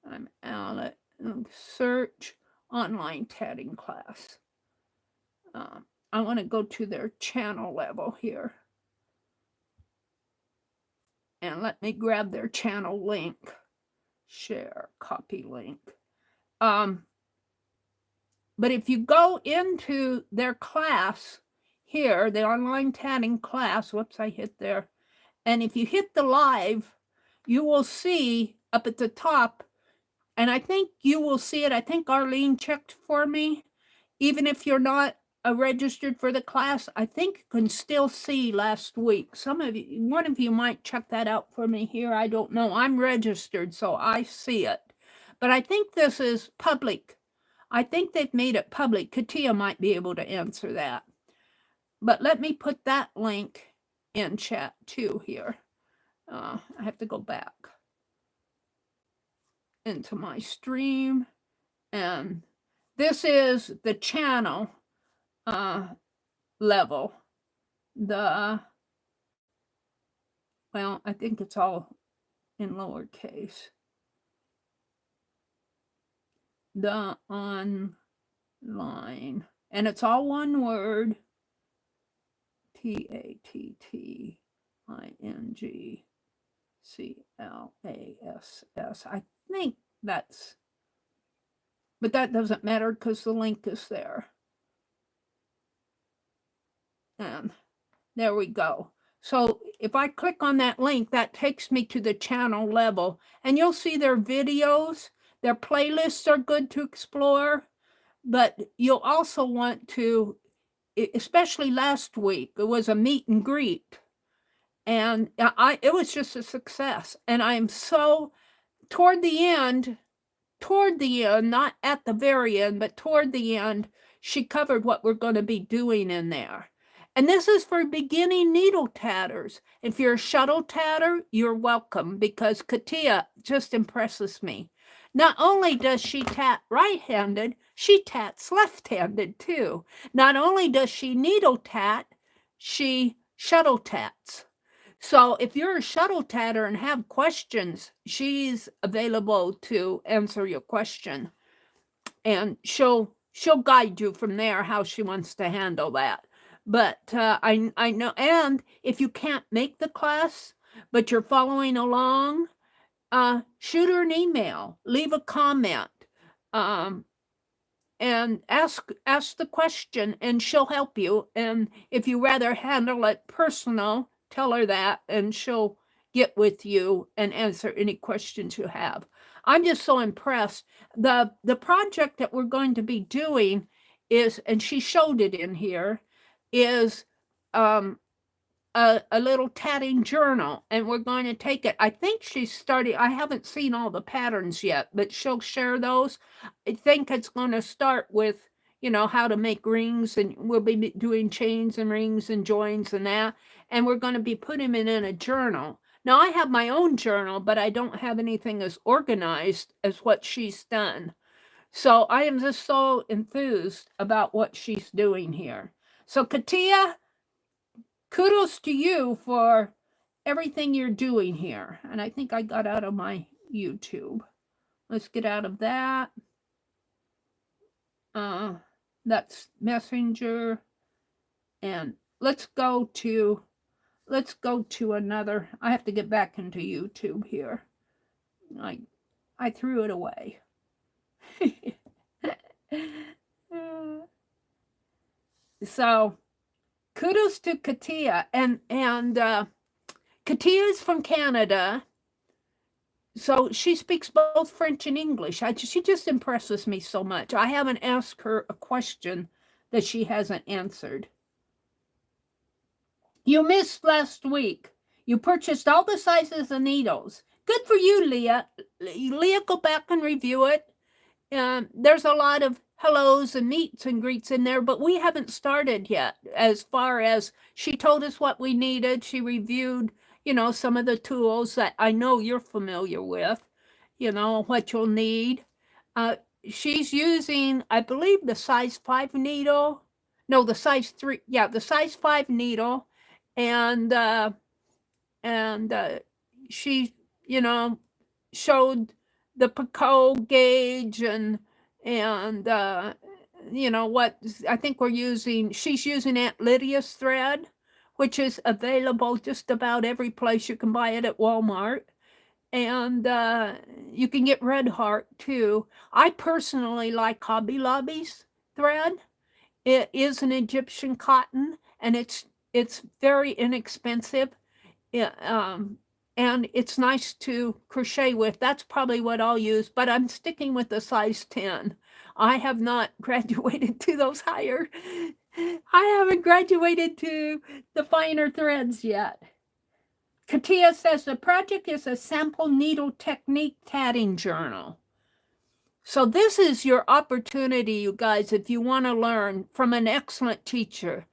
I'm out at search online tatting class. I want to go to their channel level here. And let me grab their channel link. Share, copy link. But if you go into their class here, the online tatting class, whoops, I hit there. And if you hit the live, you will see up at the top, and I think you will see it. I think Arlene checked for me. Even if you're not registered for the class, I think you can still see last week. One of you might check that out for me here. I don't know. I'm registered, so I see it. But I think this is public. I think they've made it public. Katia might be able to answer that. But let me put that link in chat too here. I have to go back into my stream. And this is the channel level. Well, I think it's all in lowercase. The online. And it's all one word. TATTINGCLASS. I think that's, but that doesn't matter because the link is there. And there we go. So if I click on that link, that takes me to the channel level, and you'll see their videos. Their playlists are good to explore, but you'll also want to, especially last week, it was a meet and greet. And it was just a success. And I am so, toward the end, not at the very end, but toward the end, she covered what we're going to be doing in there. And this is for beginning needle tatters. If you're a shuttle tatter, you're welcome, because Katia just impresses me. Not only does she tat right-handed, she tats left-handed too. Not only does she needle tat, she shuttle tats. So if you're a shuttle tatter and have questions, she's available to answer your question. And she'll guide you from there how she wants to handle that. But I know, and if you can't make the class, but you're following along, shoot her an email, leave a comment, and ask the question, and she'll help you. And if you rather handle it personal, tell her that, and she'll get with you and answer any questions you have. I'm just so impressed. The project that we're going to be doing is, and she showed it in here, is a little tatting journal, and we're going to take it. I think she's starting, I haven't seen all the patterns yet, but she'll share those. I think it's going to start with, how to make rings, and we'll be doing chains and rings and joins and that, and we're going to be putting them in a journal. Now, I have my own journal, but I don't have anything as organized as what she's done. So I am just so enthused about what she's doing here. So Katia, kudos to you for everything you're doing here. And I think I got out of my YouTube. Let's get out of that. That's Messenger. And let's go to another. I have to get back into YouTube here. I threw it away. So kudos to Katia, and Katia is from Canada, so she speaks both French and English. She just impresses me so much. I haven't asked her a question that she hasn't answered. You missed last week. You purchased all the sizes of needles. Good for you, Leah. Leah, go back and review it. There's a lot of hellos and meets and greets in there, but we haven't started yet. As far as she told us what we needed, she reviewed, some of the tools that I know you're familiar with, what you'll need. She's using, I believe, the size 5 needle. No, the size 3. Yeah, the size 5 needle. And she, showed the Picasso gauge and what I think she's using Aunt Lydia's thread, which is available just about every place. You can buy it at Walmart, and you can get Red Heart too. I personally like Hobby Lobby's thread. It is an Egyptian cotton, and it's very inexpensive. And it's nice to crochet with. That's probably what I'll use, but I'm sticking with the size 10. I have not graduated to those higher. I haven't graduated to the finer threads yet. Katia says the project is a sample needle technique tatting journal. So this is your opportunity, you guys, if you want to learn from an excellent teacher.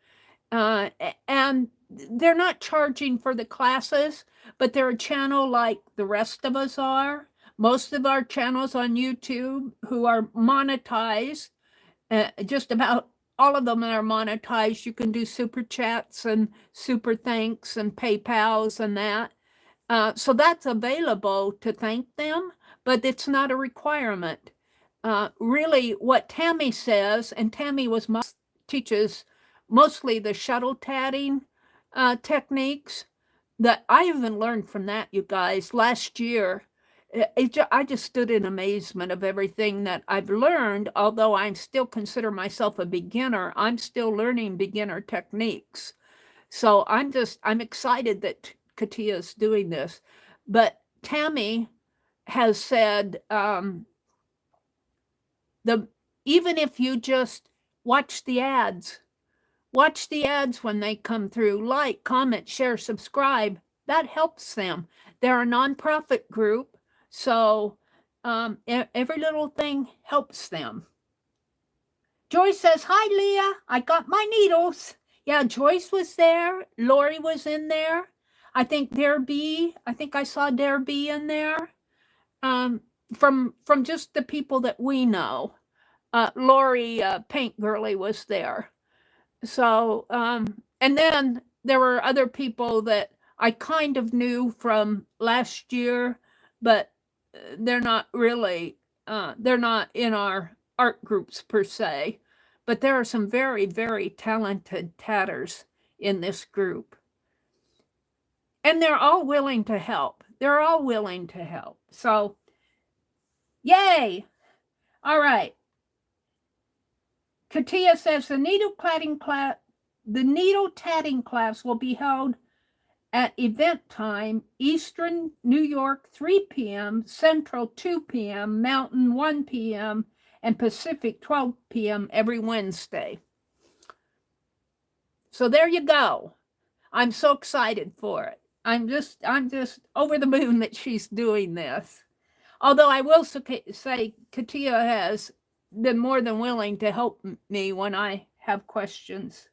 And they're not charging for the classes, but they're a channel like the rest of us are. Most of our channels on YouTube who are monetized, just about all of them are monetized. You can do super chats and super thanks and PayPals and that. So that's available to thank them, but it's not a requirement. Really, what Tammy says, and Tammy teaches mostly the shuttle tatting techniques, that I even learned from that, you guys. Last year, I just stood in amazement of everything that I've learned. Although I still consider myself a beginner, I'm still learning beginner techniques. So I'm excited that Katia's doing this. But Tammy has said the even if you just watch the ads, when they come through, like, comment, share, subscribe. That helps them. They're a nonprofit group, so every little thing helps them. Joyce says, hi, Leah. I got my needles. Yeah, Joyce was there. Lori was in there. I think I saw Dare B in there. From just the people that we know. Lori Paint Girly was there. So, and then there were other people that I kind of knew from last year, but they're not really, they're not in our art groups per se. But there are some very, very talented tatters in this group. And they're all willing to help. They're all willing to help. So, yay! All right. Katia says the needle tatting class will be held at event time, Eastern New York 3 p.m., Central 2 p.m., Mountain 1 p.m., and Pacific 12 p.m. every Wednesday. So there you go. I'm so excited for it. I'm just over the moon that she's doing this. Although I will say Katia has been more than willing to help me when I have questions.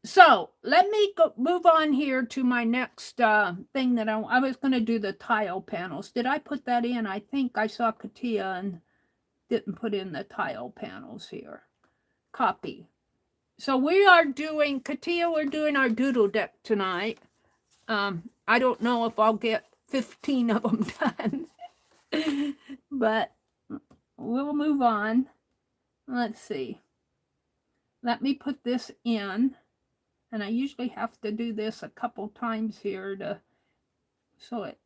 So let me move on here to my next thing that I was going to do, the tile panels. Did I put that in? I think I saw Katia and didn't put in the tile panels here. Copy. So we are doing, Katia, we're doing our doodle deck tonight. I don't know if I'll get 15 of them done, but we'll move on. Let's see. Let me put this in. And I usually have to do this a couple times here so it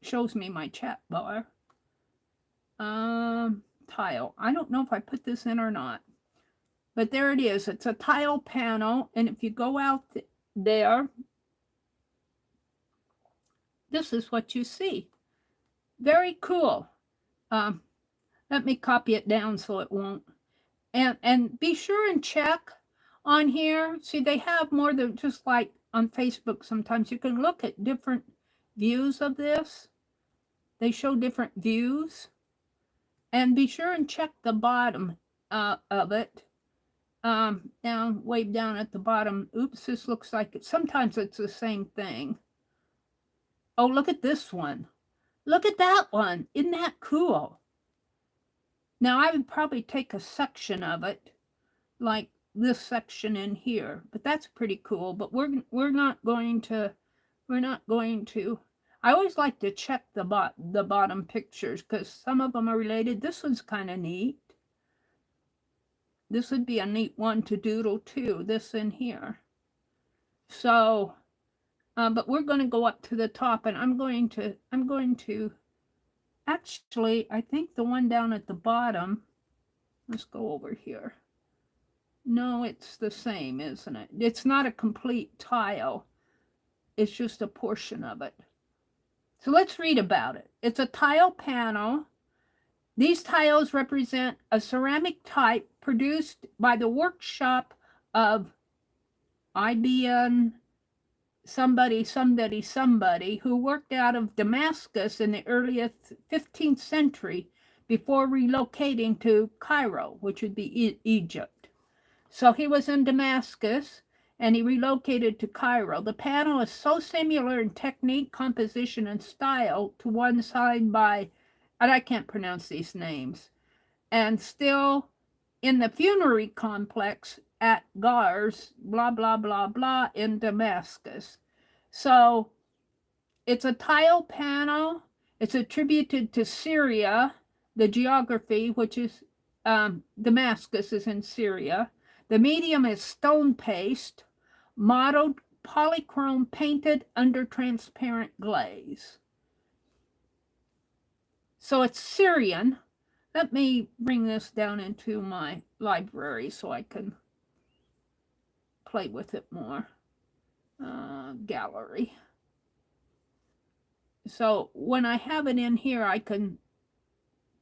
shows me my chat bar. Tile. I don't know if I put this in or not. But there it is. It's a tile panel. And if you go out there, this is what you see. Very cool. Let me copy it down so it won't. And be sure and check on here. See, they have more than just like on Facebook. Sometimes you can look at different views of this. They show different views. And be sure and check the bottom of it. Down, way down at the bottom. Oops, this looks like it. Sometimes it's the same thing. Oh, look at this one. Look at that one. Isn't that cool? Now, I would probably take a section of it, like this section in here, but that's pretty cool. But we're not going to. I always like to check the bottom pictures because some of them are related. This one's kind of neat. This would be a neat one to doodle too. This in here. So, but we're going to go up to the top, and I'm going to. Actually, I think the one down at the bottom. Let's go over here. No, it's the same, isn't it? It's not a complete tile. It's just a portion of it. So let's read about it. It's a tile panel. These tiles represent a ceramic type produced by the workshop of IBN somebody who worked out of Damascus in the early 15th century before relocating to Cairo, which would be Egypt. So he was in Damascus and he relocated to Cairo. The panel is so similar in technique, composition, and style to one signed by, and I can't pronounce these names, and still in the funerary complex at Gars, blah, blah, blah, blah, in Damascus. So it's a tile panel. It's attributed to Syria, the geography, which is Damascus is in Syria. The medium is stone paste, mottled, polychrome, painted under transparent glaze. So it's Syrian. Let me bring this down into my library so I can play with it more. Gallery. So when I have it in here, I can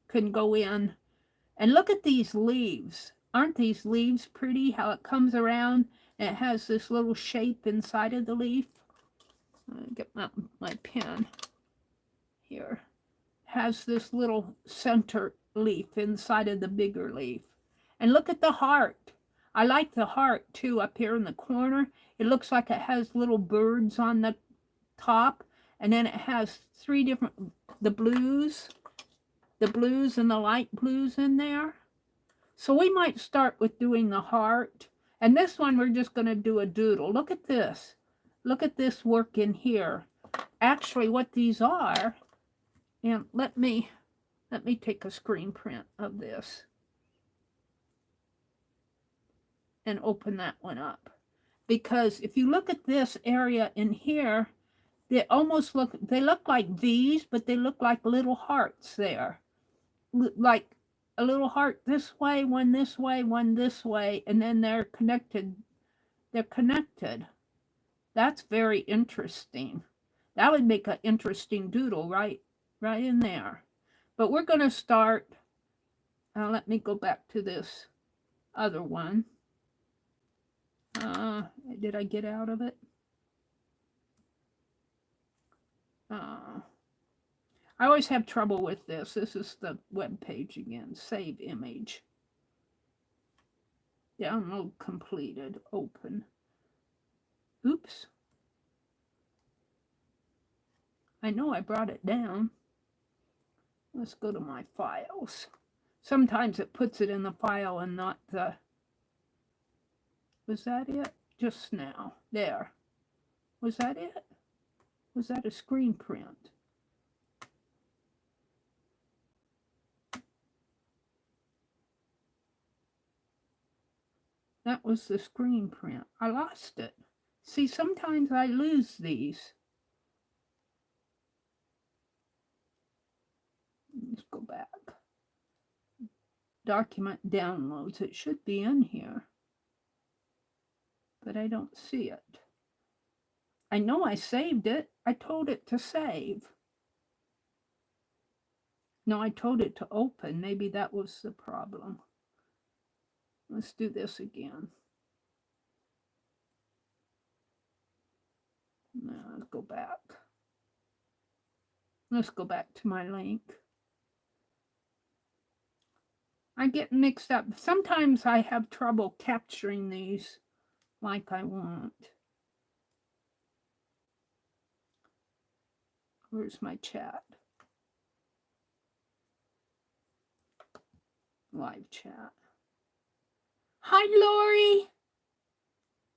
can go in. And look at these leaves. Aren't these leaves pretty? How it comes around and it has this little shape inside of the leaf. I'll get my pen here. Has this little center leaf inside of the bigger leaf. And look at the heart. I like the heart too up here in the corner. It looks like it has little birds on the top. And then it has three different, the blues and the light blues in there. So we might start with doing the heart. And this one we're just going to do a doodle. Look at this. Look at this work in here. Actually what these are, and let me take a screen print of this and open that one up. Because if you look at this area in here, they look like V's, but they look like little hearts there. Like a little heart this way, one this way, one this way, and then they're connected. They're connected. That's very interesting. That would make an interesting doodle right in there. But we're going to start, let me go back to this other one. Did I get out of it? I always have trouble with this. This is the web page again. Save image. Download completed. Open. Oops. I know I brought it down. Let's go to my files. Sometimes it puts it in the file and not the... Was that it? Just now. There. Was that it? Was that a screen print? That was the screen print. I lost it. See, sometimes I lose these. Let's go back. Document downloads. It should be in here. But I don't see it. I know I saved it. I told it to save. No, I told it to open. Maybe that was the problem. Let's do this again. Now, let's go back. Let's go back to my link. I get mixed up. Sometimes I have trouble capturing these like I want. Where's my chat? Live chat. Hi, Lori.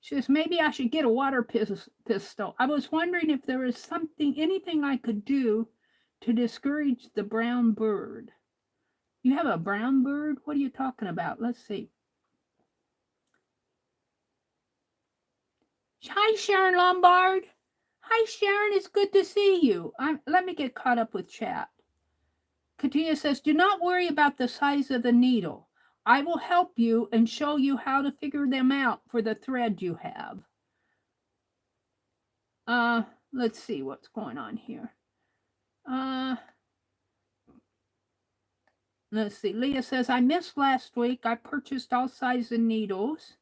She says, maybe I should get a water pistol. I was wondering if there was anything I could do to discourage the brown bird. You have a brown bird? What are you talking about? Let's see. Hi, Sharon Lombard. Hi, Sharon. It's good to see you. Let me get caught up with chat. Katia says, do not worry about the size of the needle. I will help you and show you how to figure them out for the thread you have. Let's see what's going on here. Let's see. Leah says, I missed last week. I purchased all sizes of needles.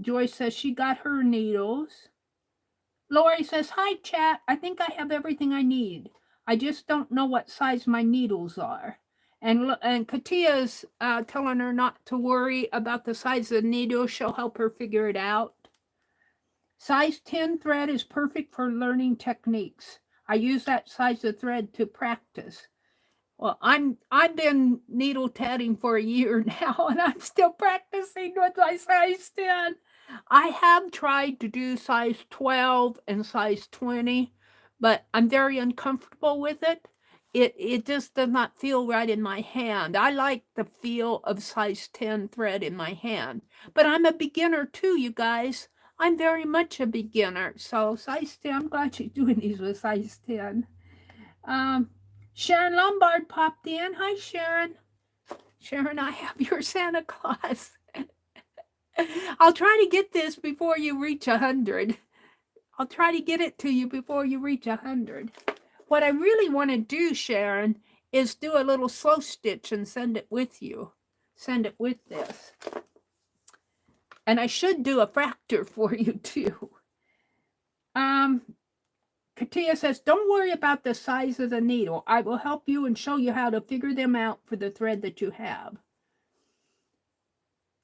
Joyce says she got her needles. Lori says, hi, chat. I think I have everything I need. I just don't know what size my needles are. And Katia's telling her not to worry about the size of the needle. She'll help her figure it out. Size 10 thread is perfect for learning techniques. I use that size of thread to practice. Well, I've been needle tatting for a year now, and I'm still practicing with my size 10. I have tried to do size 12 and size 20, but I'm very uncomfortable with it. It just does not feel right in my hand. I like the feel of size 10 thread in my hand, but I'm a beginner too, you guys. I'm very much a beginner. So size 10, I'm glad she's doing these with size 10. Sharon Lombard popped in. Hi, Sharon. Sharon, I have your Santa Claus. I'll try to get this before you reach 100. I'll try to get it to you before you reach 100. What I really want to do, Sharon, is do a little slow stitch and send it with you. Send it with this. And I should do a fracture for you too. Katia says, don't worry about the size of the needle. I will help you and show you how to figure them out for the thread that you have.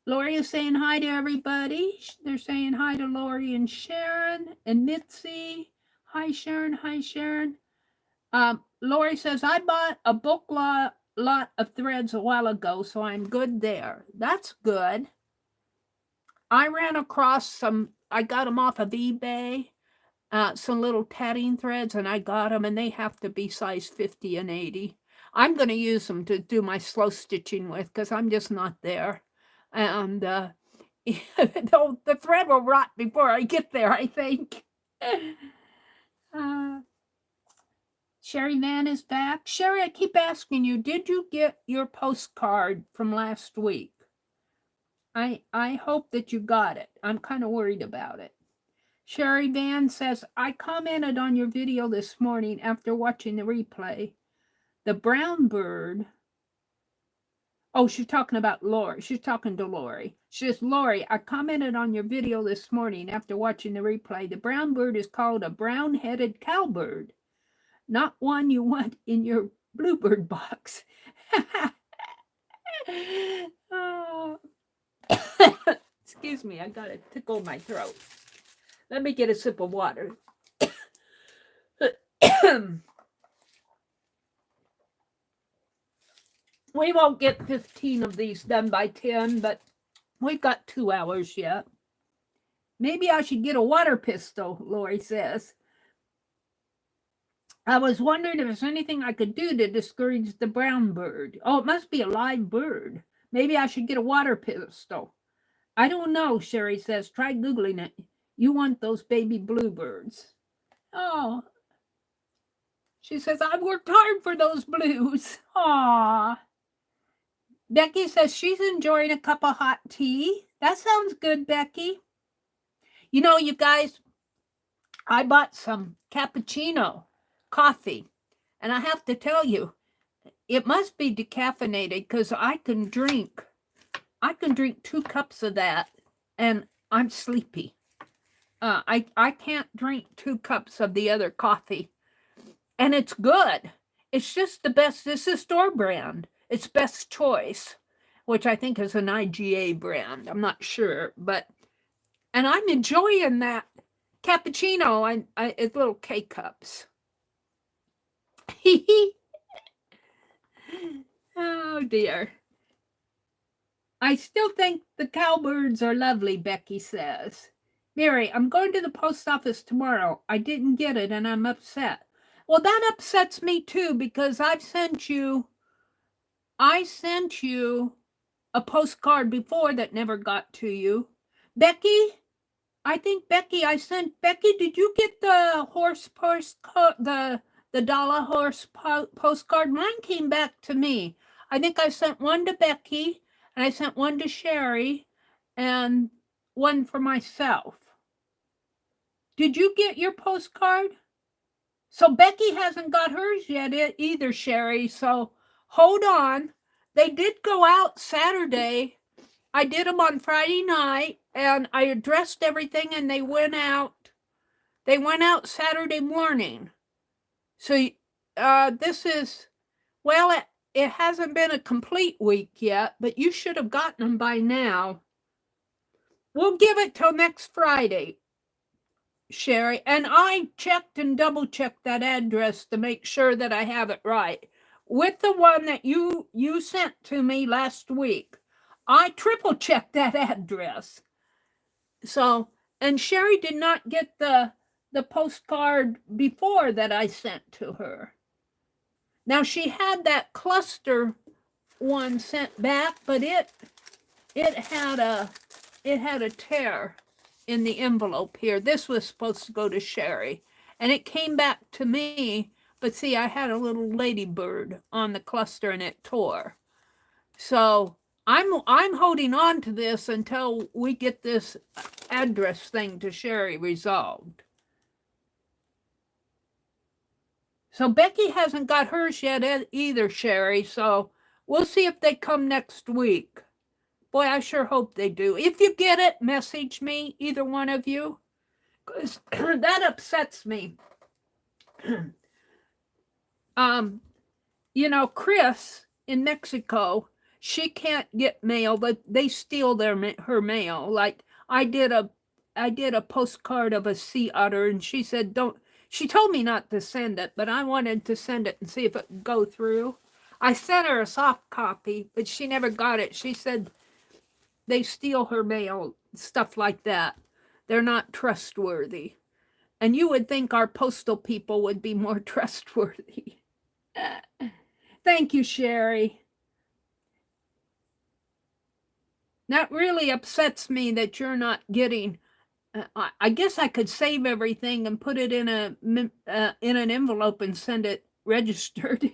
Lori is saying hi to everybody. They're saying hi to Lori and Sharon and Mitzi. Hi, Sharon. Hi, Sharon. Lori says, I bought a book lot of threads a while ago, so I'm good there. That's good. I ran across some, I got them off of eBay, some little tatting threads, and I got them, and they have to be size 50 and 80. I'm going to use them to do my slow stitching with because I'm just not there. And the thread will rot before I get there, I think. Sherry Van is back. Sherry, I keep asking you, did you get your postcard from last week? I hope that you got it. I'm kind of worried about it. Sherry Van says, I commented on your video this morning after watching the replay. The brown bird. Oh, she's talking about Lori. She's talking to Lori. She says, Lori, I commented on your video this morning after watching the replay. The brown bird is called a brown-headed cowbird, not one you want in your bluebird box. Oh. Excuse me, I got a tickle in my throat. Let me get a sip of water. We won't get 15 of these done by 10, but we've got 2 hours yet. Maybe I should get a water pistol, Lori says. I was wondering if there's anything I could do to discourage the brown bird. Oh, it must be a live bird. Maybe I should get a water pistol. I don't know, Sherry says. Try Googling it. You want those baby bluebirds. Oh. She says, I worked hard for those blues. Aw. Becky says she's enjoying a cup of hot tea. That sounds good, Becky. You know, you guys, I bought some cappuccino coffee. And I have to tell you, it must be decaffeinated because I can drink 2 cups of that and I'm sleepy. I can't drink 2 cups of the other coffee. And it's good. It's just the best. This is store brand. It's Best Choice, which I think is an IGA brand. I'm not sure, and I'm enjoying that cappuccino. It's little K-cups. Oh dear. I still think the cowbirds are lovely, Becky says. Meri, I'm going to the post office tomorrow. I didn't get it and I'm upset. Well, that upsets me too because I sent you a postcard before that never got to you. Becky, I sent Becky, did you get the horse postcard, the dollar horse postcard? Mine came back to me. I think I sent one to Becky and I sent one to Sherry and one for myself. Did you get your postcard? So Becky hasn't got hers yet either, Sherry. So hold on. They did go out Saturday. I did them on Friday night and I addressed everything and they went out. They went out Saturday morning. So this is, well, it hasn't been a complete week yet, but you should have gotten them by now. We'll give it till next Friday, Sherry. And I checked and double checked that address to make sure that I have it right. With the one that you sent to me last week, I triple checked that address. So, and Sherry did not get the postcard before that I sent to her. Now she had that cluster one sent back, but it had a tear in the envelope here. This was supposed to go to Sherry, and it came back to me. But see, I had a little ladybird on the cluster, and it tore. So I'm holding on to this until we get this address thing to Sherry resolved. So Becky hasn't got hers yet either, Sherry. So we'll see if they come next week. Boy, I sure hope they do. If you get it, message me, either one of you, because that upsets me. You know, Chris in Mexico, she can't get mail, but they steal her mail. Like I did a postcard of a sea otter, and she said don't. She told me not to send it, but I wanted to send it and see if it would go through. I sent her a soft copy, but she never got it. She said they steal her mail, stuff like that. They're not trustworthy. And you would think our postal people would be more trustworthy. Thank you, Sherry. That really upsets me that you're not getting. I guess I could save everything and put it in an envelope and send it registered.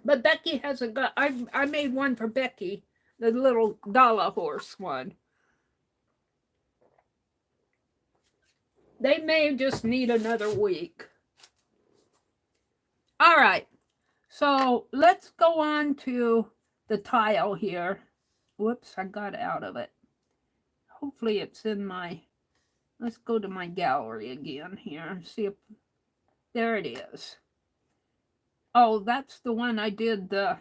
But Becky hasn't got. I made one for Becky, the little dollar horse one. They may just need another week. All right, so let's go on to the tile here. Whoops, I got out of it. Hopefully it's in my, let's go to my gallery again here and see if, there it is. Oh, that's the one I did the,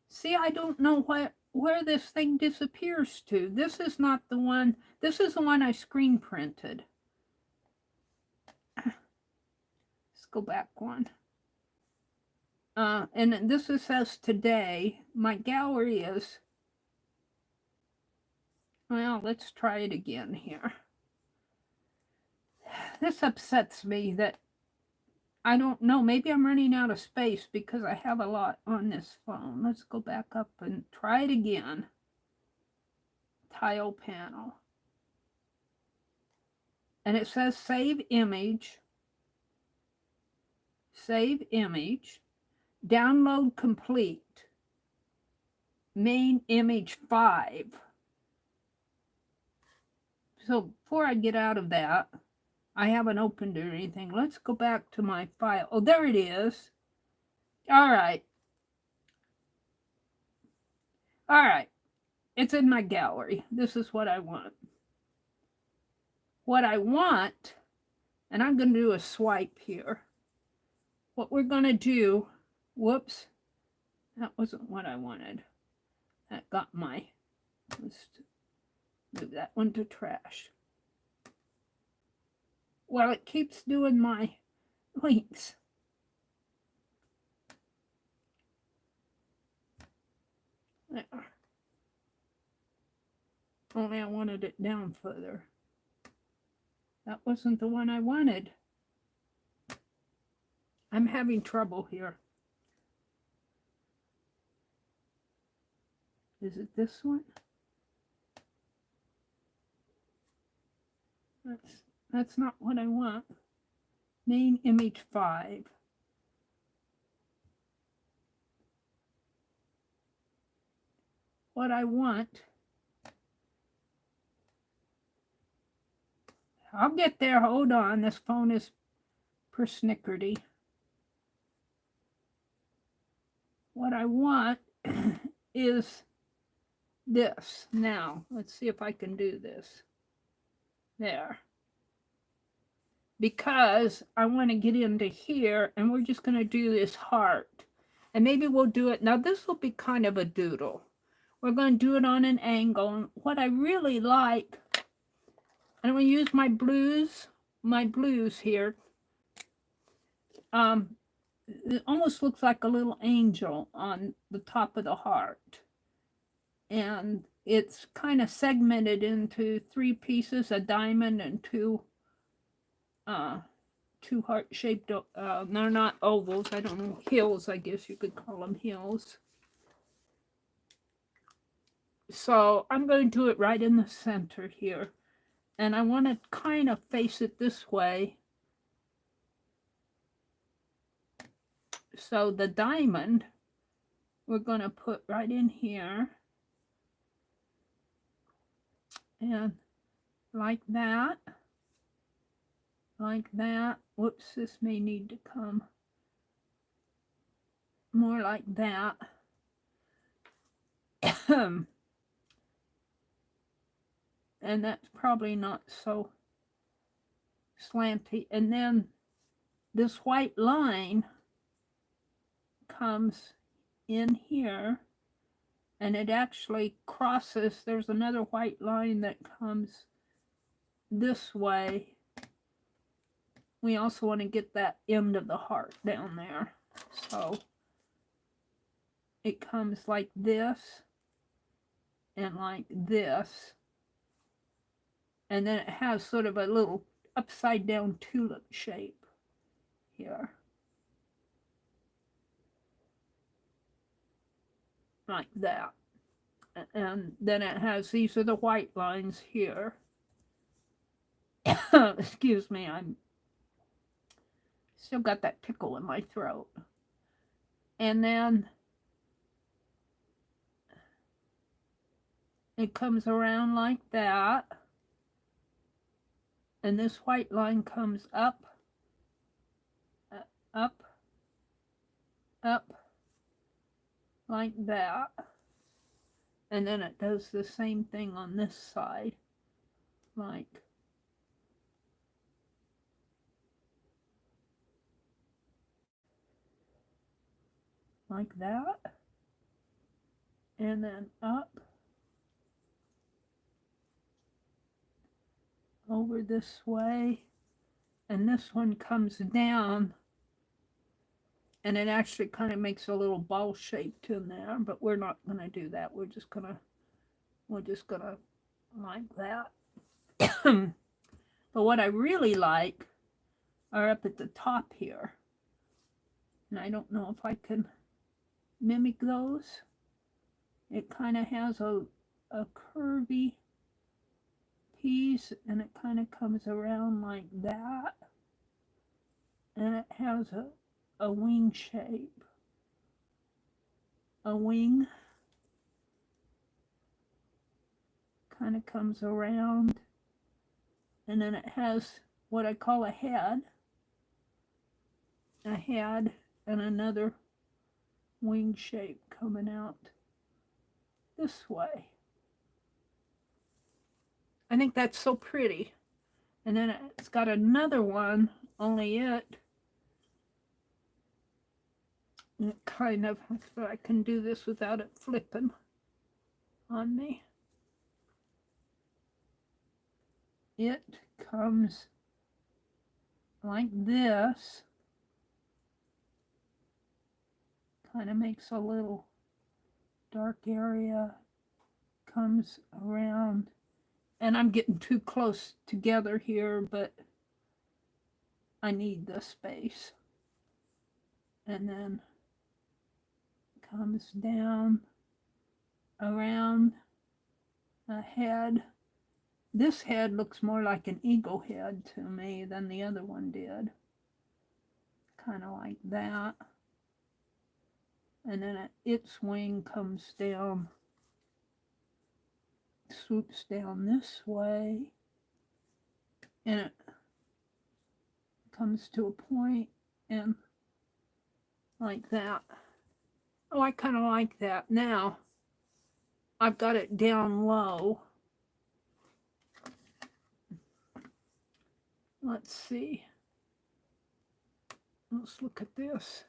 see, I don't know where this thing disappears to. This is not the one, this is the one I screen printed. Let's go back one. And this says today. My gallery is, well, let's try it again here. This upsets me that I don't know. Maybe I'm running out of space because I have a lot on this phone. Let's go back up and try it again. Tile panel. And it says save image. Save image. Download complete. Main image 5. So before I get out of that, I haven't opened it or anything. Let's go back to my file. Oh, there it is. All right. All right. It's in my gallery. This is what I want. What I want, and I'm going to do a swipe here. What we're going to do, whoops, that wasn't what I wanted. That got my, let's move that one to trash. Well, it keeps doing my links. There. Only I wanted it down further. That wasn't the one I wanted. I'm having trouble here. Is it this one? That's not what I want. Main image 5. What I want, I'll get there, hold on, this phone is persnickerty. What I want is this. Now, let's see if I can do this. There. Because I want to get into here, and we're just going to do this heart. And maybe we'll do it. Now, this will be kind of a doodle. We're going to do it on an angle. And what I really like, I'm going to use my blues here. It almost looks like a little angel on the top of the heart. And it's kind of segmented into 3 pieces, a diamond and 2 heart-shaped, they're not ovals, I don't know, hills, I guess you could call them hills. So I'm going to do it right in the center here. And I want to kind of face it this way. So the diamond, we're going to put right in here. And like that. Like that. Whoops, this may need to come more like that. And that's probably not so slanty. And then this white line comes in here, and it actually crosses. There's another white line that comes this way. We also want to get that end of the heart down there. So it comes like this and like this. And then it has sort of a little upside down tulip shape here. Like that. And then it has, these are the white lines here. Excuse me, I'm still got that tickle in my throat. And then it comes around like that. And this white line comes up, up, up, like that. And then it does the same thing on this side, like that. And then up, over this way. And this one comes down, and it actually kind of makes a little ball shaped in there, but we're not going to do that. We're just gonna like that. But what I really like are up at the top here. And I don't know if I can mimic those. It kind of has a curvy piece, and it kind of comes around like that. And it has a wing shape. A wing kind of comes around, and then it has what I call a head and another wing shape coming out this way. I think that's so pretty. And then it's got another one, only it kind of, so I can do this without it flipping on me. It comes like this, kind of makes a little dark area, comes around, and I'm getting too close together here, but I need the space. And then comes down around a head. This head looks more like an eagle head to me than the other one did. Kind of like that. And then its wing comes down, swoops down this way, and it comes to a point and like that. Oh, I kind of like that. Now, I've got it down low. Let's see. Let's look at this.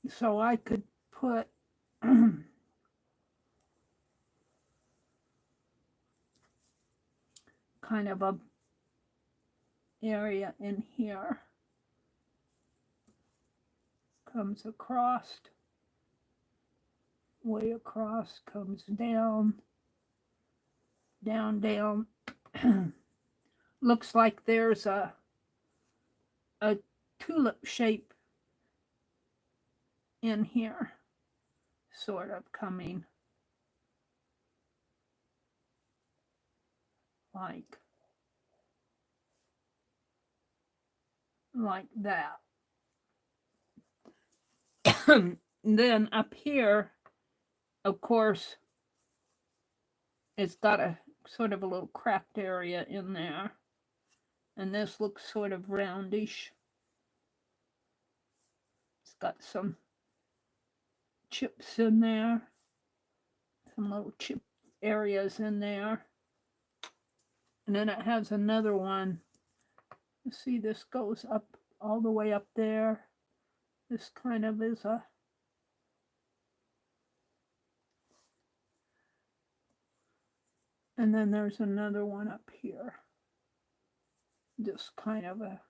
So I could put kind of a area in here. Comes across, way across, comes down, down, down. Looks like there's a tulip shape in here, sort of coming like that. Then up here, of course, it's got to sort of a little cracked area in there. And this looks sort of roundish. It's got some chips in there. Some little chip areas in there. And then it has another one. You see, this goes up all the way up there. This kind of is a... And then there's another one up here. Just kind of a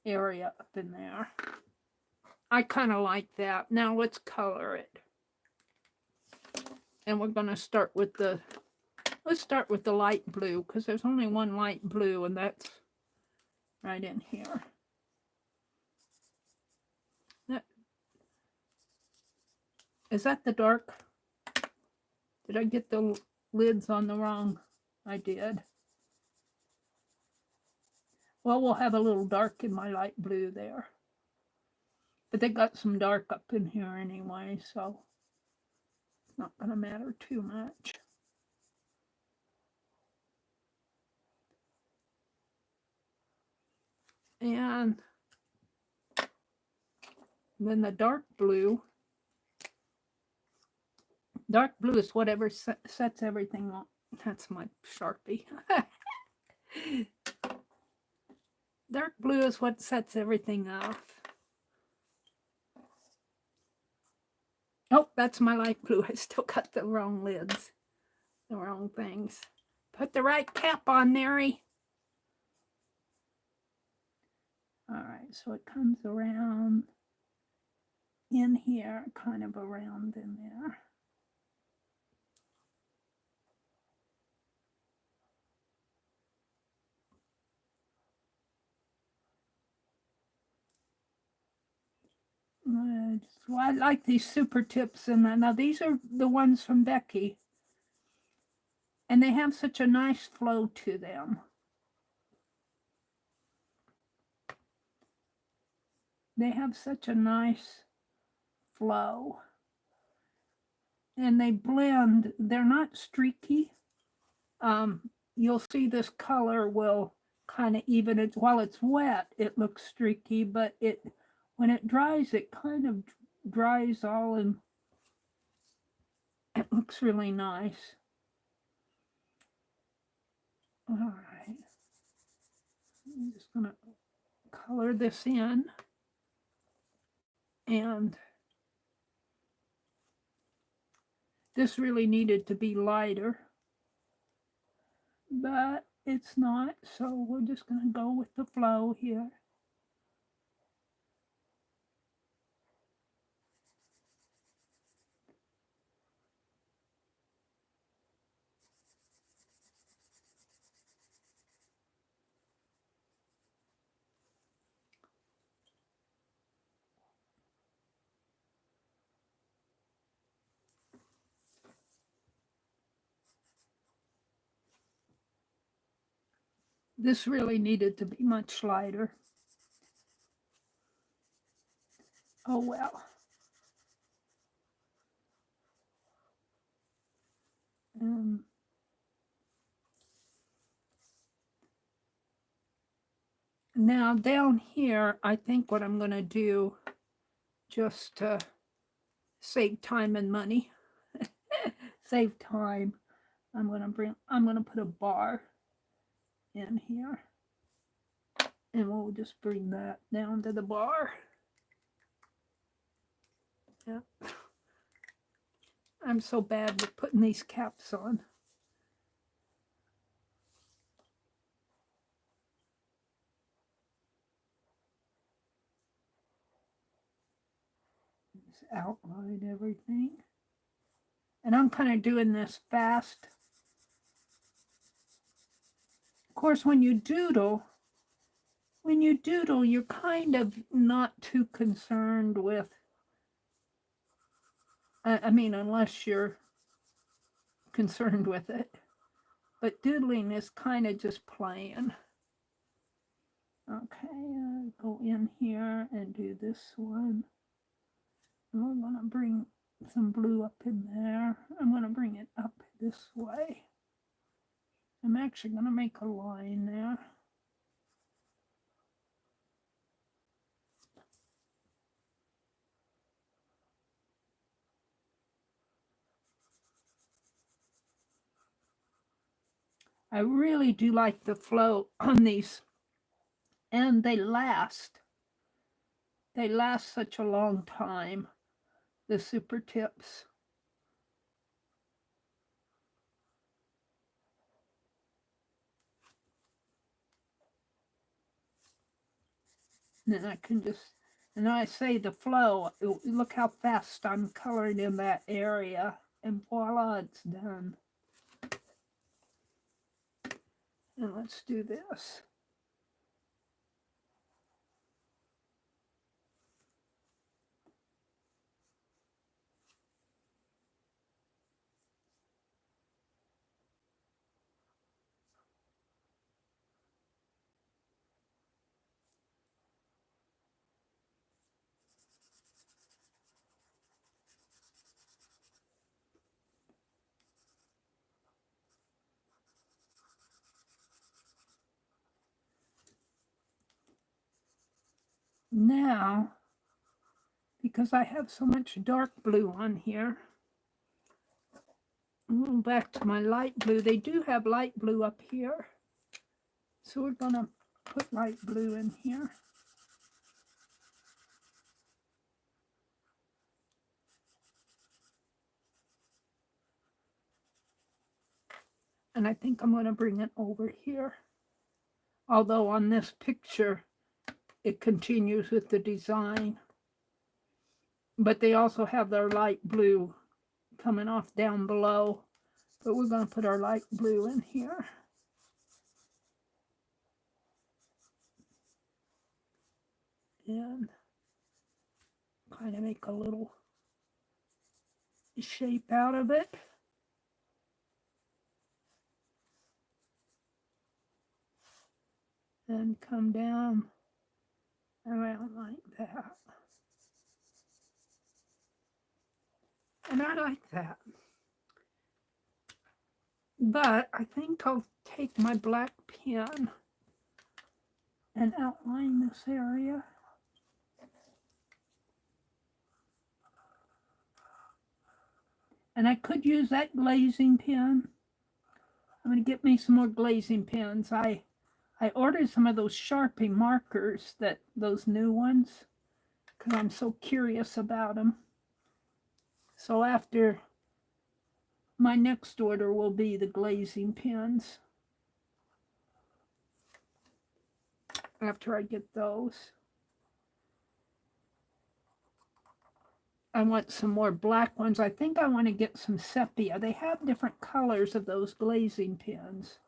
area up in there. I kind of like that. Now let's color it. And we're going to start with the... Let's start with the light blue, because there's only one light blue, and that's right in here. Is that the dark? Did I get the lids on the wrong? I did. Well, we'll have a little dark in my light blue there. But they got some dark up in here anyway, so it's not going to matter too much. And then the dark blue. Dark blue is whatever sets everything off. That's my Sharpie. Dark blue is what sets everything off. Oh, that's my light blue. I still got the wrong lids. The wrong things. Put the right cap on, Meri. Alright, so it comes around in here, kind of around in there. So I like these super tips, and now these are the ones from Becky, and they have such a nice flow to them. They have such a nice flow, and they blend. They're not streaky. You'll see this color will kind of even it while it's wet. It looks streaky, but when it dries, it kind of dries all, and it looks really nice. All right, I'm just gonna color this in, and this really needed to be lighter, but it's not, so we're just gonna go with the flow here. This really needed to be much lighter. Oh well. Now down here, I think what I'm going to do, just to save time and money, save time, I'm going to put a bar in here, and we'll just bring that down to the bar. Yep. I'm so bad with putting these caps on. Just outline everything. And I'm kind of doing this fast. Of course, when you doodle, you're kind of not too concerned with, I mean, unless you're concerned with it. But doodling is kind of just playing. Okay, go in here and do this one. And we're going to bring some blue up in there. I'm going to bring it up this way. actually going to make a line there. I really do like the flow on these, and they last. They last such a long time, the super tips. And then I can just, and I say the flow, look how fast I'm coloring in that area, and voila, it's done. And let's do this. Now, because I have so much dark blue on here, back to my light blue. They do have light blue up here. So we're going to put light blue in here. And I think I'm going to bring it over here. Although on this picture, it continues with the design. But they also have their light blue coming off down below. But we're going to put our light blue in here. And kind of make a little shape out of it. And come down around like that. And I like that. But I think I'll take my black pen and outline this area. And I could use that glazing pen. I'm going to get me some more glazing pens. I ordered some of those Sharpie markers, those new ones, because I'm so curious about them. So after, my next order will be the glazing pens. After I get those. I want some more black ones. I think I want to get some sepia. They have different colors of those glazing pens,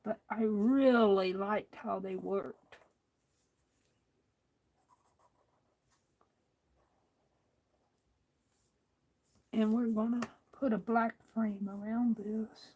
but I really liked how they worked. And we're going to put a black frame around this.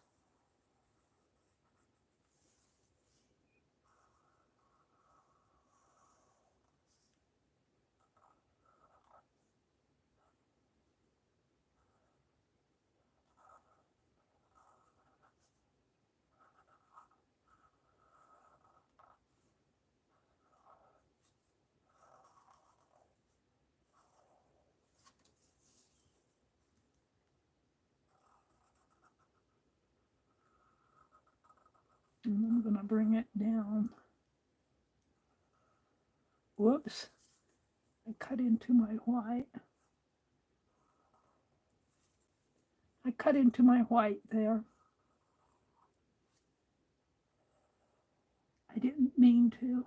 And I'm going to bring it down. Whoops. I cut into my white. I cut into my white there. I didn't mean to.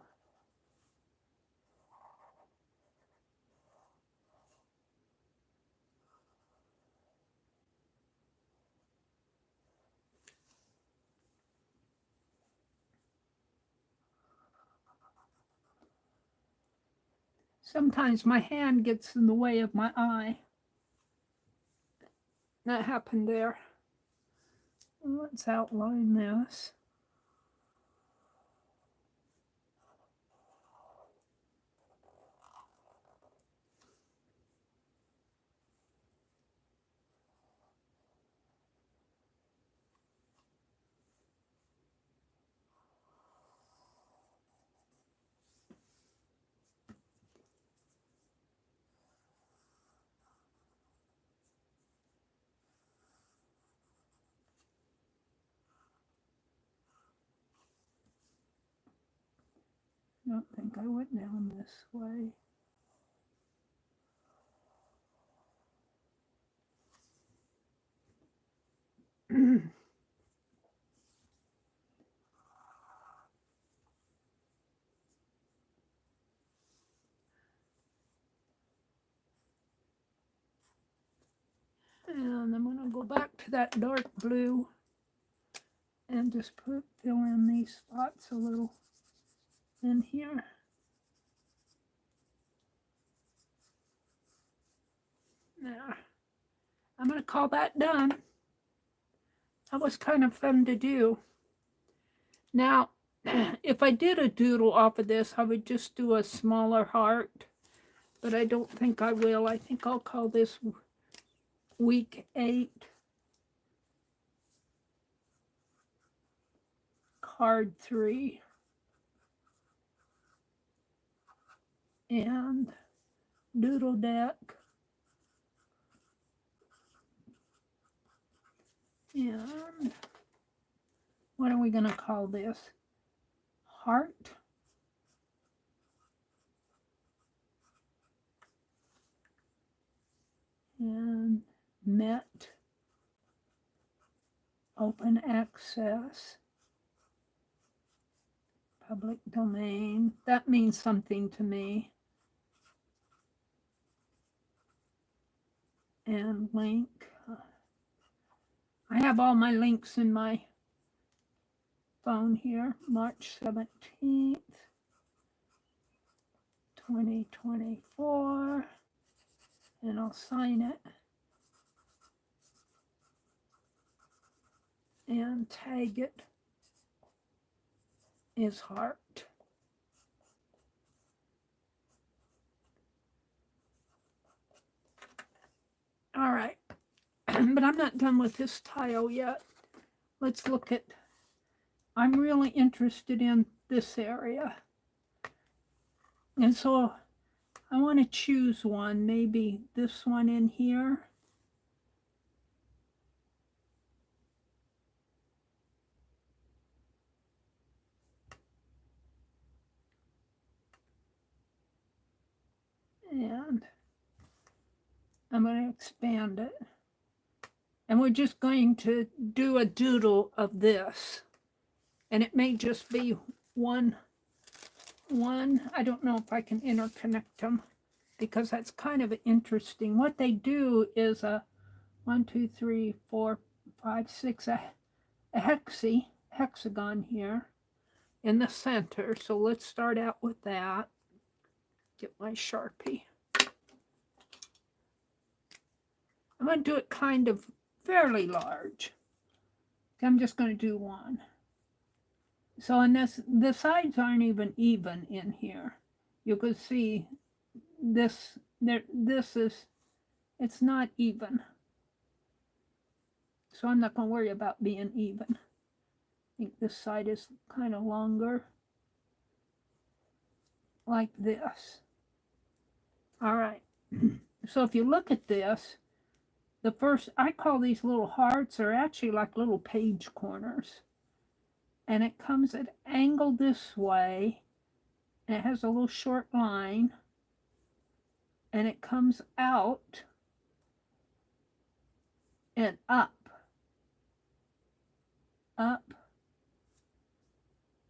Sometimes my hand gets in the way of my eye. That happened there. Let's outline this. I don't think I went down this way. And I'm going to go back to that dark blue and just fill in these spots a little in here. There. I'm going to call that done. That was kind of fun to do. Now, if I did a doodle off of this, I would just do a smaller heart, but I don't think I will. I think I'll call this week 8. Card 3. And doodle deck. And what are we going to call this? Heart. And Met. Open access. Public domain. That means something to me. And link. I have all my links in my phone here. March 17th, 2024. And I'll sign it. And tag it is heart. All right, but I'm not done with this tile yet. Let's look at, I'm really interested in this area. And so I want to choose one, maybe this one in here. And I'm going to expand it. And we're just going to do a doodle of this. And it may just be one. I don't know if I can interconnect them because that's kind of interesting. What they do is a 1, 2, 3, 4, 5, 6, a hexagon here in the center. So let's start out with that. Get my Sharpie. I'm going to do it kind of fairly large. I'm just going to do one. So in this, the sides aren't even in here. You can see this there. This is, it's not even. So I'm not going to worry about being even. I think this side is kind of longer, like this. All right. So if you look at this, the first, I call these little hearts, are actually like little page corners. And it comes at an angle this way. And it has a little short line. And it comes out and up. Up.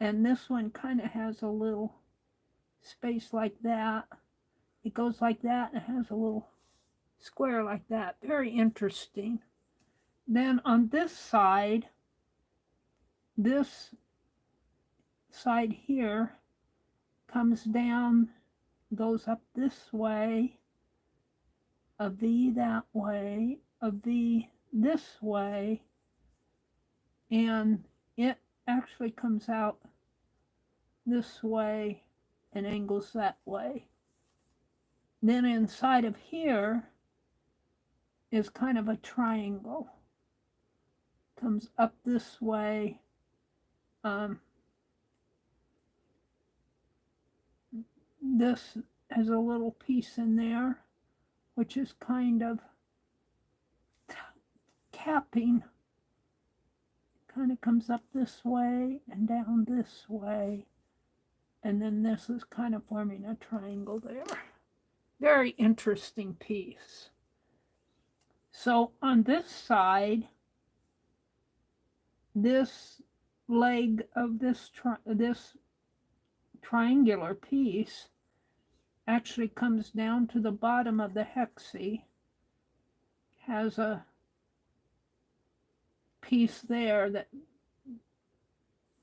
And this one kind of has a little space like that. It goes like that and it has a little square like that. Very interesting. Then on this side here comes down, goes up this way, a V that way, a V this way, and it actually comes out this way and angles that way. Then inside of here is kind of a triangle. Comes up this way. This has a little piece in there, which is kind of capping. Kind of comes up this way and down this way. And then this is kind of forming a triangle there. Very interesting piece. So on this side, this leg of this triangular piece actually comes down to the bottom of the hexie, has a piece there that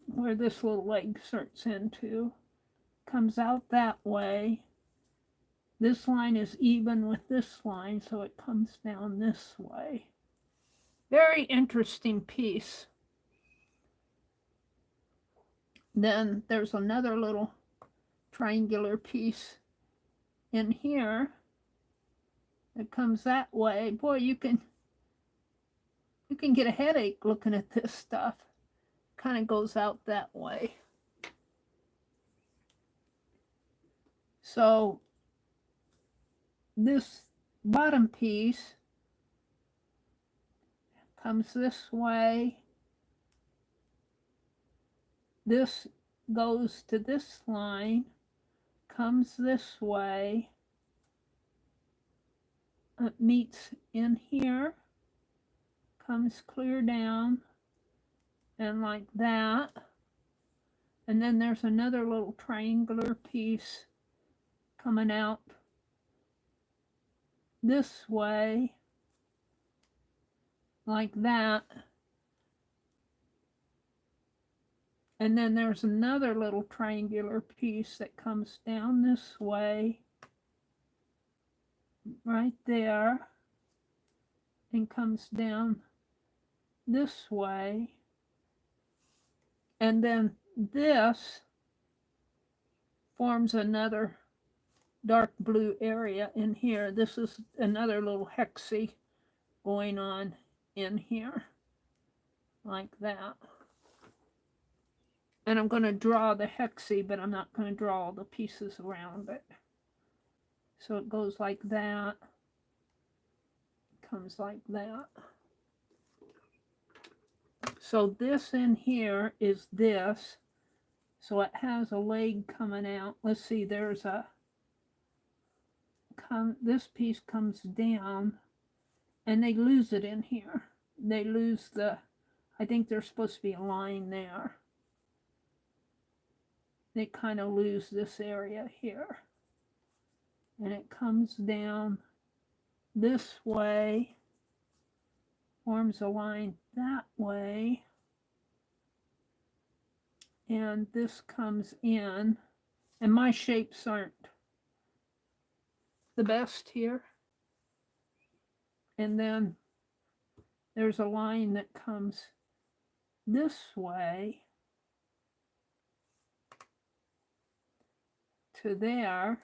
where this little leg starts into, comes out that way. This line is even with this line, so it comes down this way. Very interesting piece. Then there's another little triangular piece in here that comes that way. Boy, you can get a headache looking at this stuff. Kind of goes out that way. So this bottom piece comes this way. This goes to this line, comes this way, it meets in here, comes clear down, and like that. And then there's another little triangular piece coming out this way, like that. And then there's another little triangular piece that comes down this way, right there, and comes down this way. And then this forms another dark blue area in here. This is another little hexie going on in here, like that. And I'm going to draw the hexie, but I'm not going to draw all the pieces around it. So it goes like that, comes like that. So this in here is this. So it has a leg coming out. Let's see, there's a, this piece comes down, and they lose it in here. They lose the, I think there's supposed to be a line there. They kind of lose this area here. And it comes down this way, forms a line that way, and this comes in, and my shapes aren't the best here. And then there's a line that comes this way to there,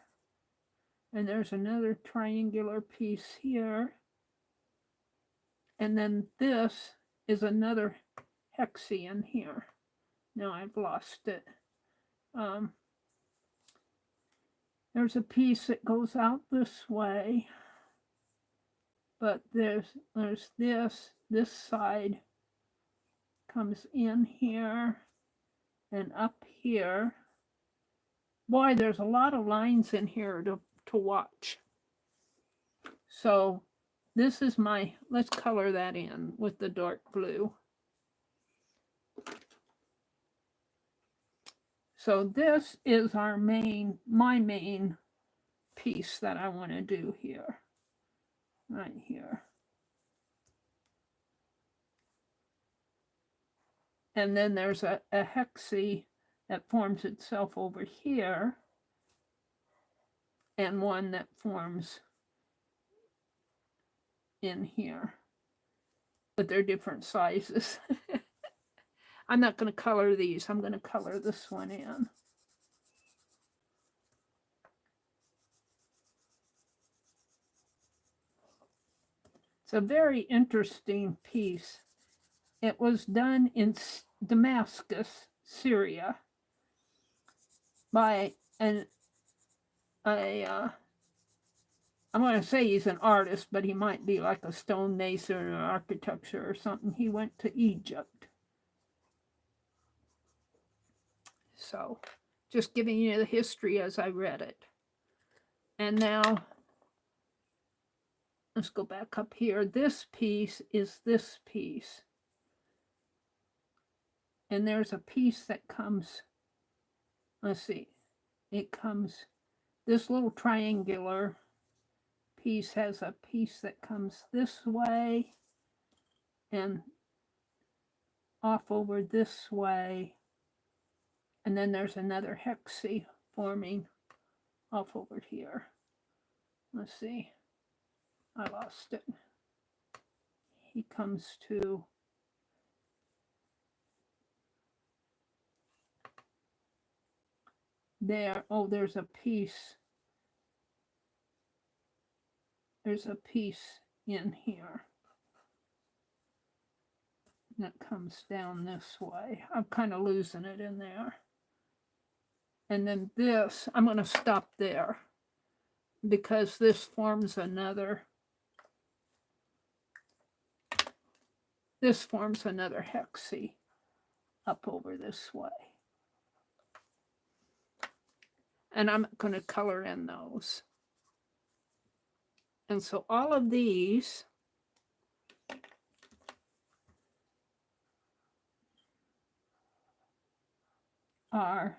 and there's another triangular piece here, and then this is another hexie in here. Now I've lost it. There's a piece that goes out this way, but there's this side comes in here and up here. Boy, there's a lot of lines in here to watch. So this is my, let's color that in with the dark blue. So this is our my main piece that I want to do here, right here. And then there's a hexie that forms itself over here, and one that forms in here, but they're different sizes. I'm not going to color these. I'm going to color this one in. It's a very interesting piece. It was done in Damascus, Syria, by I'm going to say he's an artist, but he might be like a stonemason or architecture or something. He went to Egypt. So Just giving you the history as I read it. And now, let's go back up here. This piece is this piece. And there's a piece that comes, let's see, it comes, this little triangular piece has a piece that comes this way and off over this way. And then there's another hexie forming off over here. Let's see. I lost it. He comes to there. Oh, there's a piece. There's a piece in here that comes down this way. I'm kind of losing it in there. And then this, I'm going to stop there because this forms another. This forms another hexie up over this way. And I'm going to color in those. And so all of these are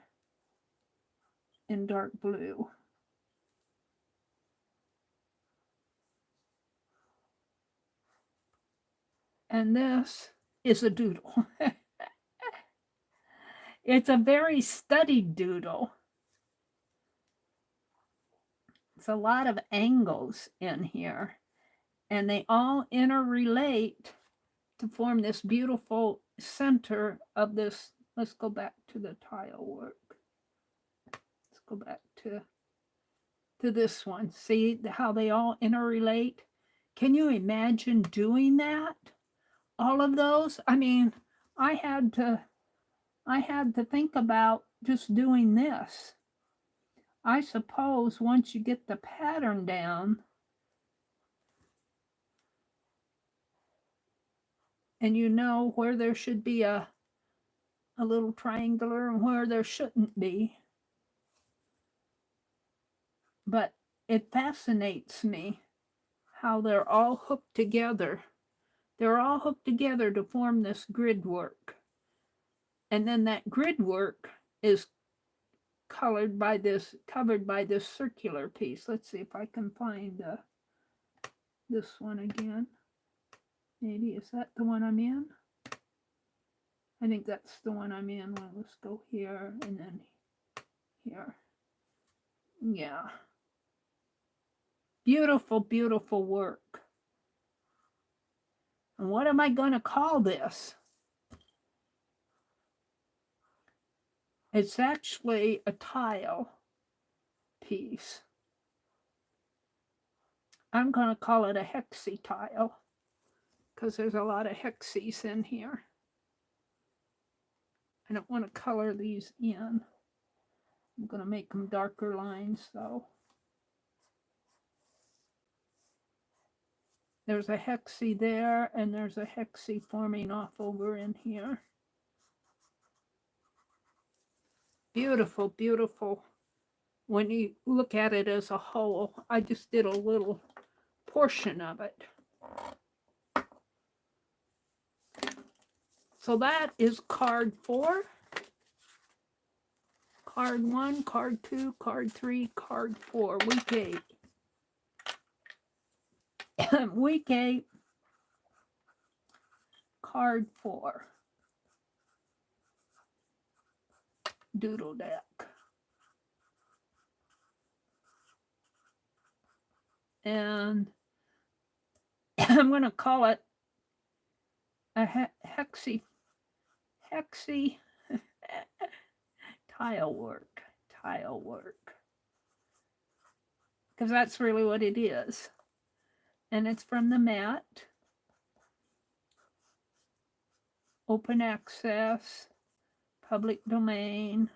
in dark blue. And this is a doodle. It's a very studied doodle. It's a lot of angles in here. And they all interrelate to form this beautiful center of this. Let's go back to the tile work. Let's go back to this one. See how they all interrelate? Can you imagine doing that? All of those? I mean, I had to think about just doing this. I suppose once you get the pattern down and you know where there should be a little triangular and where there shouldn't be. But it fascinates me how they're all hooked together. They're all hooked together to form this grid work. And then that grid work is covered by this circular piece. Let's see if I can find this one again. Maybe, is that the one I'm in? I think that's the one I'm in. Well, let's go here and then here. Yeah. Beautiful, beautiful work. And what am I going to call this? It's actually a tile piece. I'm going to call it a hexie tile because there's a lot of hexies in here. I don't want to color these in. I'm going to make them darker lines though. There's a hexie there and there's a hexie forming off over in here. Beautiful, beautiful. When you look at it as a whole, I just did a little portion of it. So that is card 4, card 1, card 2, card 3, card 4, week 8. Week 8, card 4. Doodle deck. And I'm going to call it a hexie tile work. Because that's really what it is. And it's from the mat. Open access, public domain.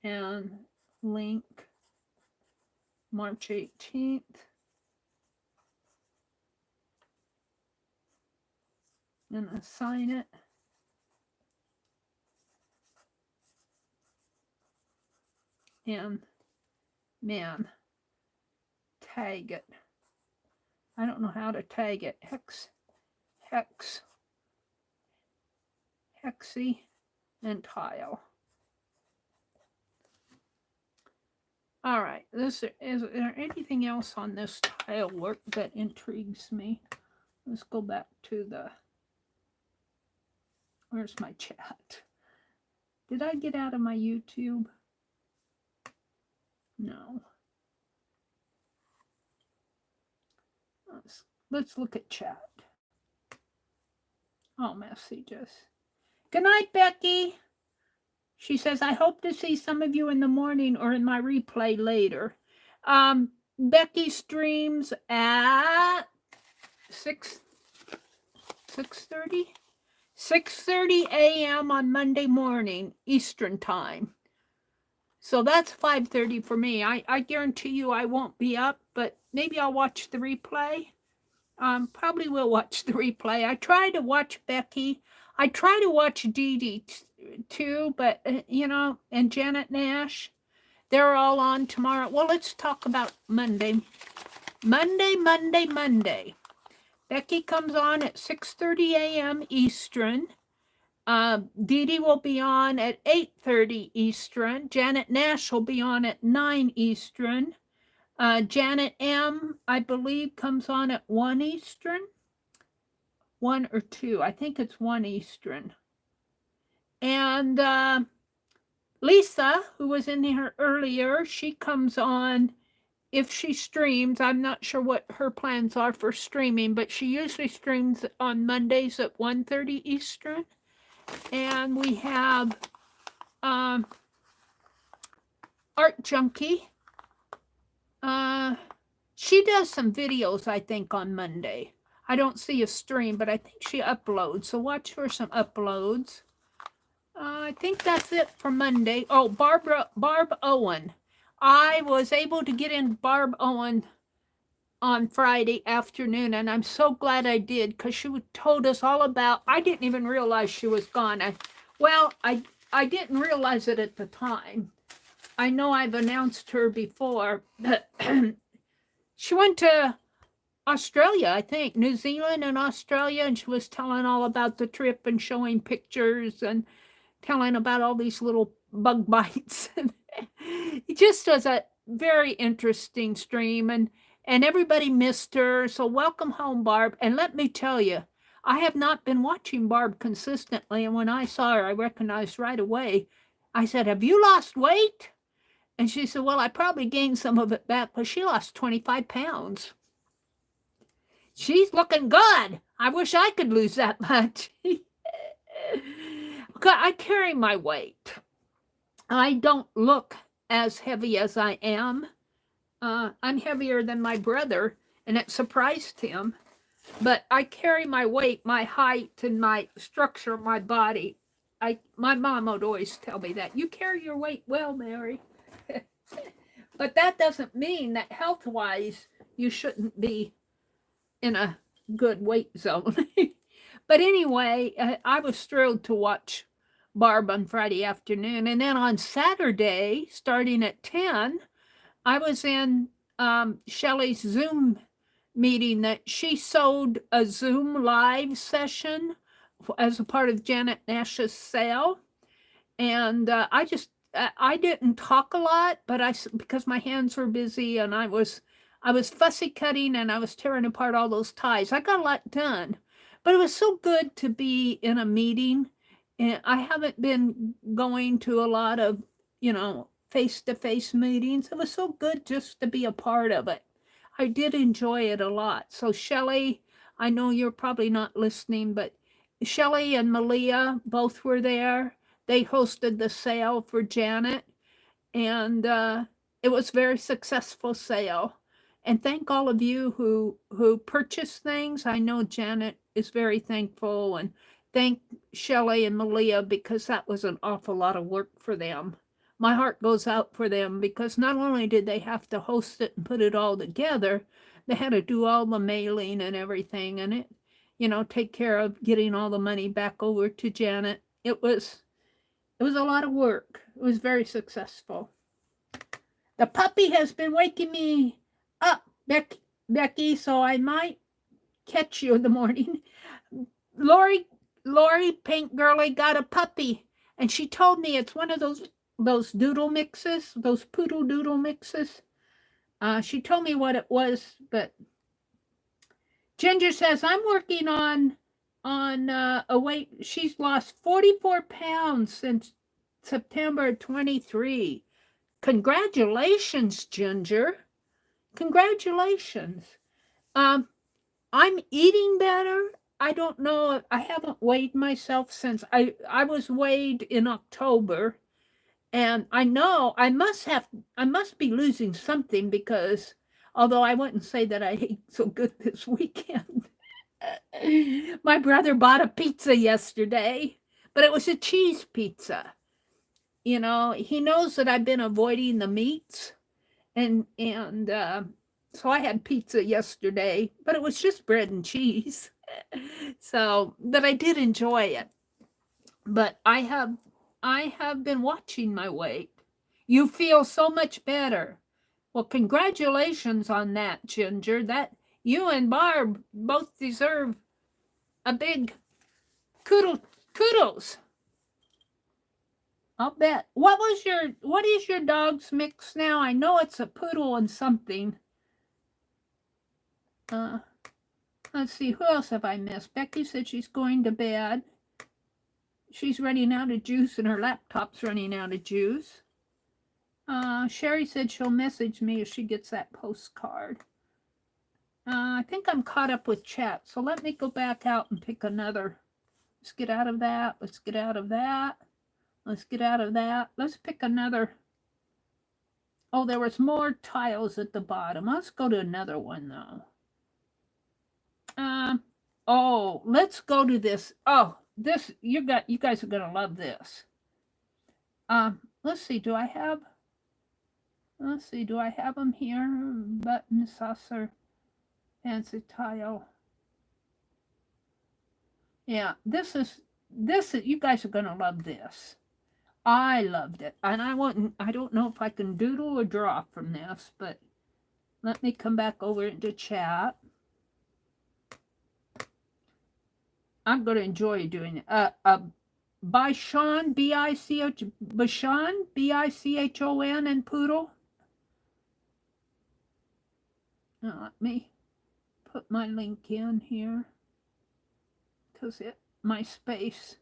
And link March 18th. and assign it. And man, tag it. I don't know how to tag it. Hexy, and tile. All right. Is there anything else on this tile work that intrigues me? Let's go back to the. Where's my chat? Did I get out of my YouTube? No. Let's look at chat. Oh, messages. Good night, Becky. She says, I hope to see some of you in the morning or in my replay later. Becky streams at 6:30 a.m. on Monday morning, Eastern time. So that's 5:30 for me. I guarantee you I won't be up, but maybe I'll watch the replay. Probably will watch the replay. I try to watch Becky. I try to watch Dee Dee too, but, you know, and Janet Nash. They're all on tomorrow. Well, let's talk about Monday. Monday. Becky comes on at 6:30 a.m. Eastern. Dee Dee will be on at 8:30 Eastern. Janet Nash will be on at 9 Eastern. Janet M, I believe, comes on at 1 Eastern. 1 or 2. I think it's 1 Eastern. And Lisa, who was in here earlier, she comes on if she streams. I'm not sure what her plans are for streaming, but she usually streams on Mondays at 1:30 Eastern. And we have Art Junkie. She does some videos, I think, on Monday. I don't see a stream, but I think she uploads. So watch for some uploads. I think that's it for Monday. Oh, Barb Owen. I was able to get in Barb Owen on Friday afternoon, and I'm so glad I did, because she told us all about, I didn't even realize she was gone. I didn't realize it at the time. I know I've announced her before, but she went to Australia, I think, New Zealand and Australia, and she was telling all about the trip and showing pictures and telling about all these little bug bites. It just was a very interesting stream, and everybody missed her. So welcome home, Barb. And let me tell you, I have not been watching Barb consistently, and when I saw her, I recognized right away. I said, have you lost weight? And she said, well, I probably gained some of it back, but she lost 25 pounds. She's looking good. I wish I could lose that much. I carry my weight. I don't look as heavy as I am. I'm heavier than my brother, and it surprised him. But I carry my weight, my height, and my structure of my body. My mom would always tell me that. You carry your weight well, Meri. But that doesn't mean that health-wise you shouldn't be in a good weight zone. But anyway, I was thrilled to watch Barb on Friday afternoon. And then on Saturday, starting at 10, I was in Shelley's Zoom meeting that she sold a Zoom live session as a part of Janet Nash's sale. And I didn't talk a lot, but because my hands were busy and I was fussy cutting and I was tearing apart all those ties. I got a lot done, but it was so good to be in a meeting. And I haven't been going to a lot of, face-to-face meetings. It was so good just to be a part of it. I did enjoy it a lot. So Shelley, I know you're probably not listening, but Shelley and Malia both were there. They hosted the sale for Janet, and it was a very successful sale. And thank all of you who purchased things. I know Janet is very thankful, and thank Shelley and Malia, because that was an awful lot of work for them. My heart goes out for them, because not only did they have to host it and put it all together, they had to do all the mailing and everything, and you know, take care of getting all the money back over to Janet. It was a lot of work. It was very successful. The puppy has been waking me up, Becky, so I might catch you in the morning. Lori, Pink Girlie got a puppy, and she told me it's one of those doodle mixes, those poodle doodle mixes. She told me what it was, but Ginger says I'm working on a weight. She's lost 44 pounds since September 23. Congratulations, Ginger. Congratulations. I'm eating better. I don't know. I haven't weighed myself since I was weighed in October, and I know I must be losing something, because although I wouldn't say that I ate so good this weekend. My brother bought a pizza yesterday, but it was a cheese pizza. You know, he knows that I've been avoiding the meats, and so I had pizza yesterday, but it was just bread and cheese. So, but I did enjoy it. But I have been watching my weight. You feel so much better. Well, congratulations on that, Ginger. That you and Barb both deserve a big kudos. I'll bet. What is your dog's mix now? I know it's a poodle and something. Let's see, who else have I missed? Becky said she's going to bed. She's running out of juice, and her laptop's running out of juice. Sherry said she'll message me if she gets that postcard. I think I'm caught up with chat, so let me go back out and pick another. Let's get out of that. Let's get out of that. Let's get out of that. Let's pick another. Oh, there was more tiles at the bottom. Let's go to another one, though. Oh, let's go to this. Oh, this, you guys are gonna love this. Let's see, do I have them here? Button, saucer, fancy tile. Yeah, this is, you guys are gonna love this. I loved it, and I don't know if I can doodle or draw from this, but let me come back over into chat. I'm going to enjoy doing it. Bichon, Bichon, Bichon, and Poodle. Now, let me put my link in here, because my space,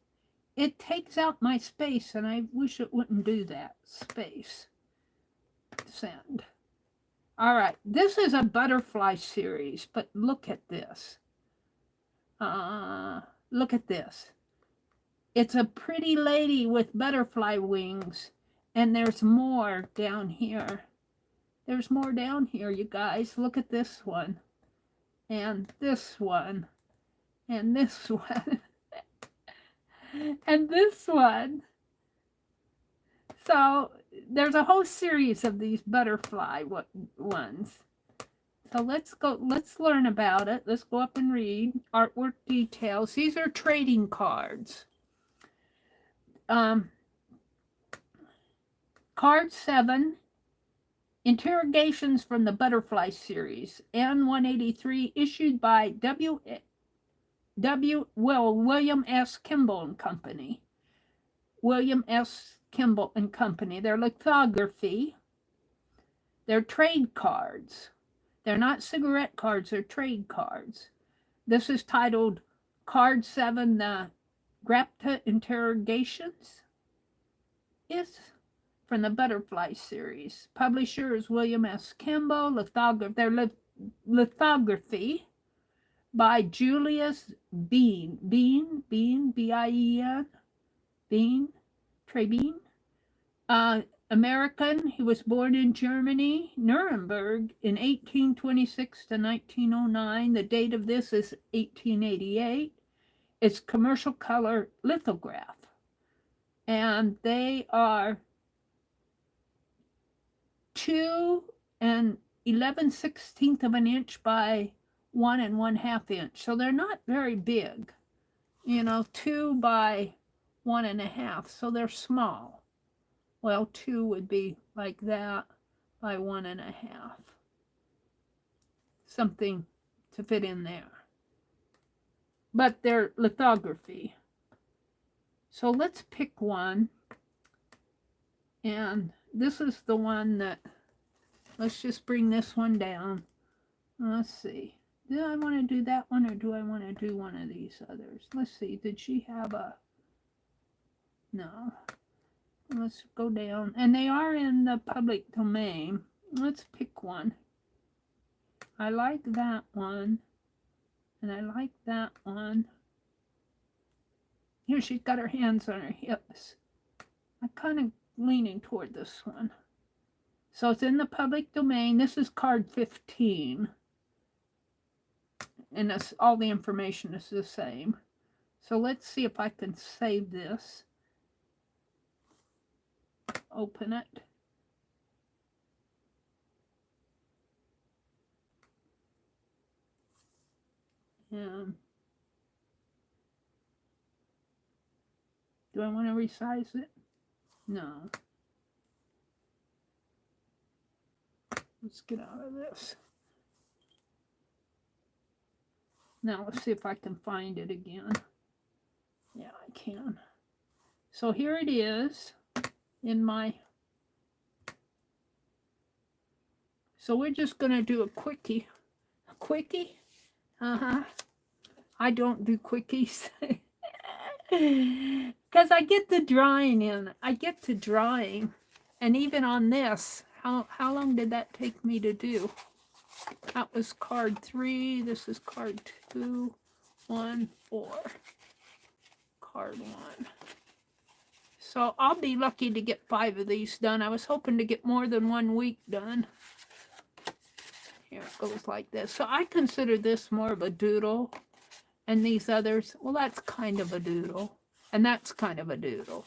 it takes out my space, and I wish it wouldn't do that. Space. Send. All right, this is a butterfly series, but look at this. Look at this. It's a pretty lady with butterfly wings, and there's more down here. There's more down here, you guys. Look at this one, and this one, and this one, and this one. So there's a whole series of these butterfly ones. So let's learn about it. Let's go up and read. Artwork details. These are trading cards. Card 7, Interrogations from the Butterfly Series, N183, issued by William S. Kimball and Company. William S. Kimball and Company. They're lithography. They're trade cards. They're not cigarette cards, they're trade cards. This is titled Card 7, the Grapta Interrogations. Is from the Butterfly Series. Publisher is William S. Kimball. They're lithography by Julius Bean. B-I-E-N. Bean. Trey Bean. American. He was born in Germany, Nuremberg, in 1826 to 1909. The date of this is 1888. It's commercial color lithograph. And they are 2 11/16 of an inch by 1 1/2 inch. So they're not very big, you know, 2 by 1 1/2. So they're small. Well, 2 would be like that by 1 1/2. Something to fit in there. But they're lithography. So let's pick one. And this is the one that, let's just bring this one down. Let's see. Do I want to do that one or do I want to do one of these others? Let's see. Did she have a... No. Let's go down. And they are in the public domain. Let's pick one. I like that one. And I like that one. Here she's got her hands on her hips. I'm kind of leaning toward this one. So it's in the public domain. This is card 15. And this, all the information is the same. So let's see if I can save this. Open it. And do I want to resize it? No. Let's get out of this. Now let's see if I can find it again. Yeah, I can. So here it is in my... So we're just going to do a quickie. A quickie? Uh-huh. I don't do quickies. Because I get the drawing in. I get to drawing. And even on this, how long did that take me to do? That was card 3. This is card 2, 1, 4. Card 1. So I'll be lucky to get 5 of these done. I was hoping to get more than 1 week done. Here it goes like this. So I consider this more of a doodle. And these others, well, that's kind of a doodle. And that's kind of a doodle.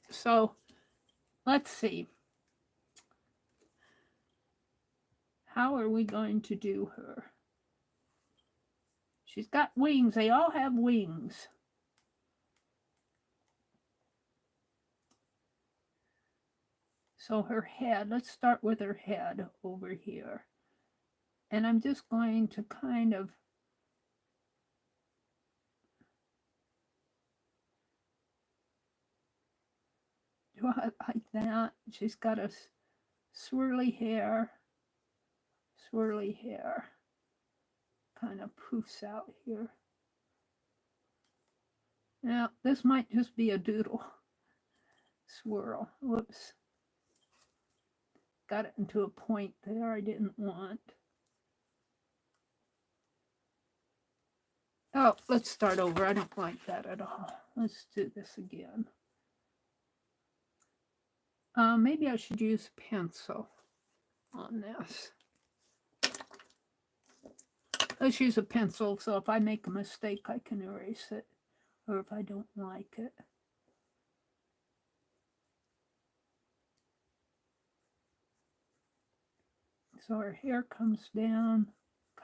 So let's see. How are we going to do her? She's got wings. They all have wings. So her head, let's start with her head over here. And I'm just going to kind of draw it like that. She's got a swirly hair. Swirly hair. Kind of poofs out here. Now, this might just be a doodle. Swirl. Whoops. Got it into a point there I didn't want. Oh, let's start over. I don't like that at all. Let's do this again. Maybe I should use pencil on this. Let's use a pencil, so if I make a mistake, I can erase it, or if I don't like it. So her hair comes down,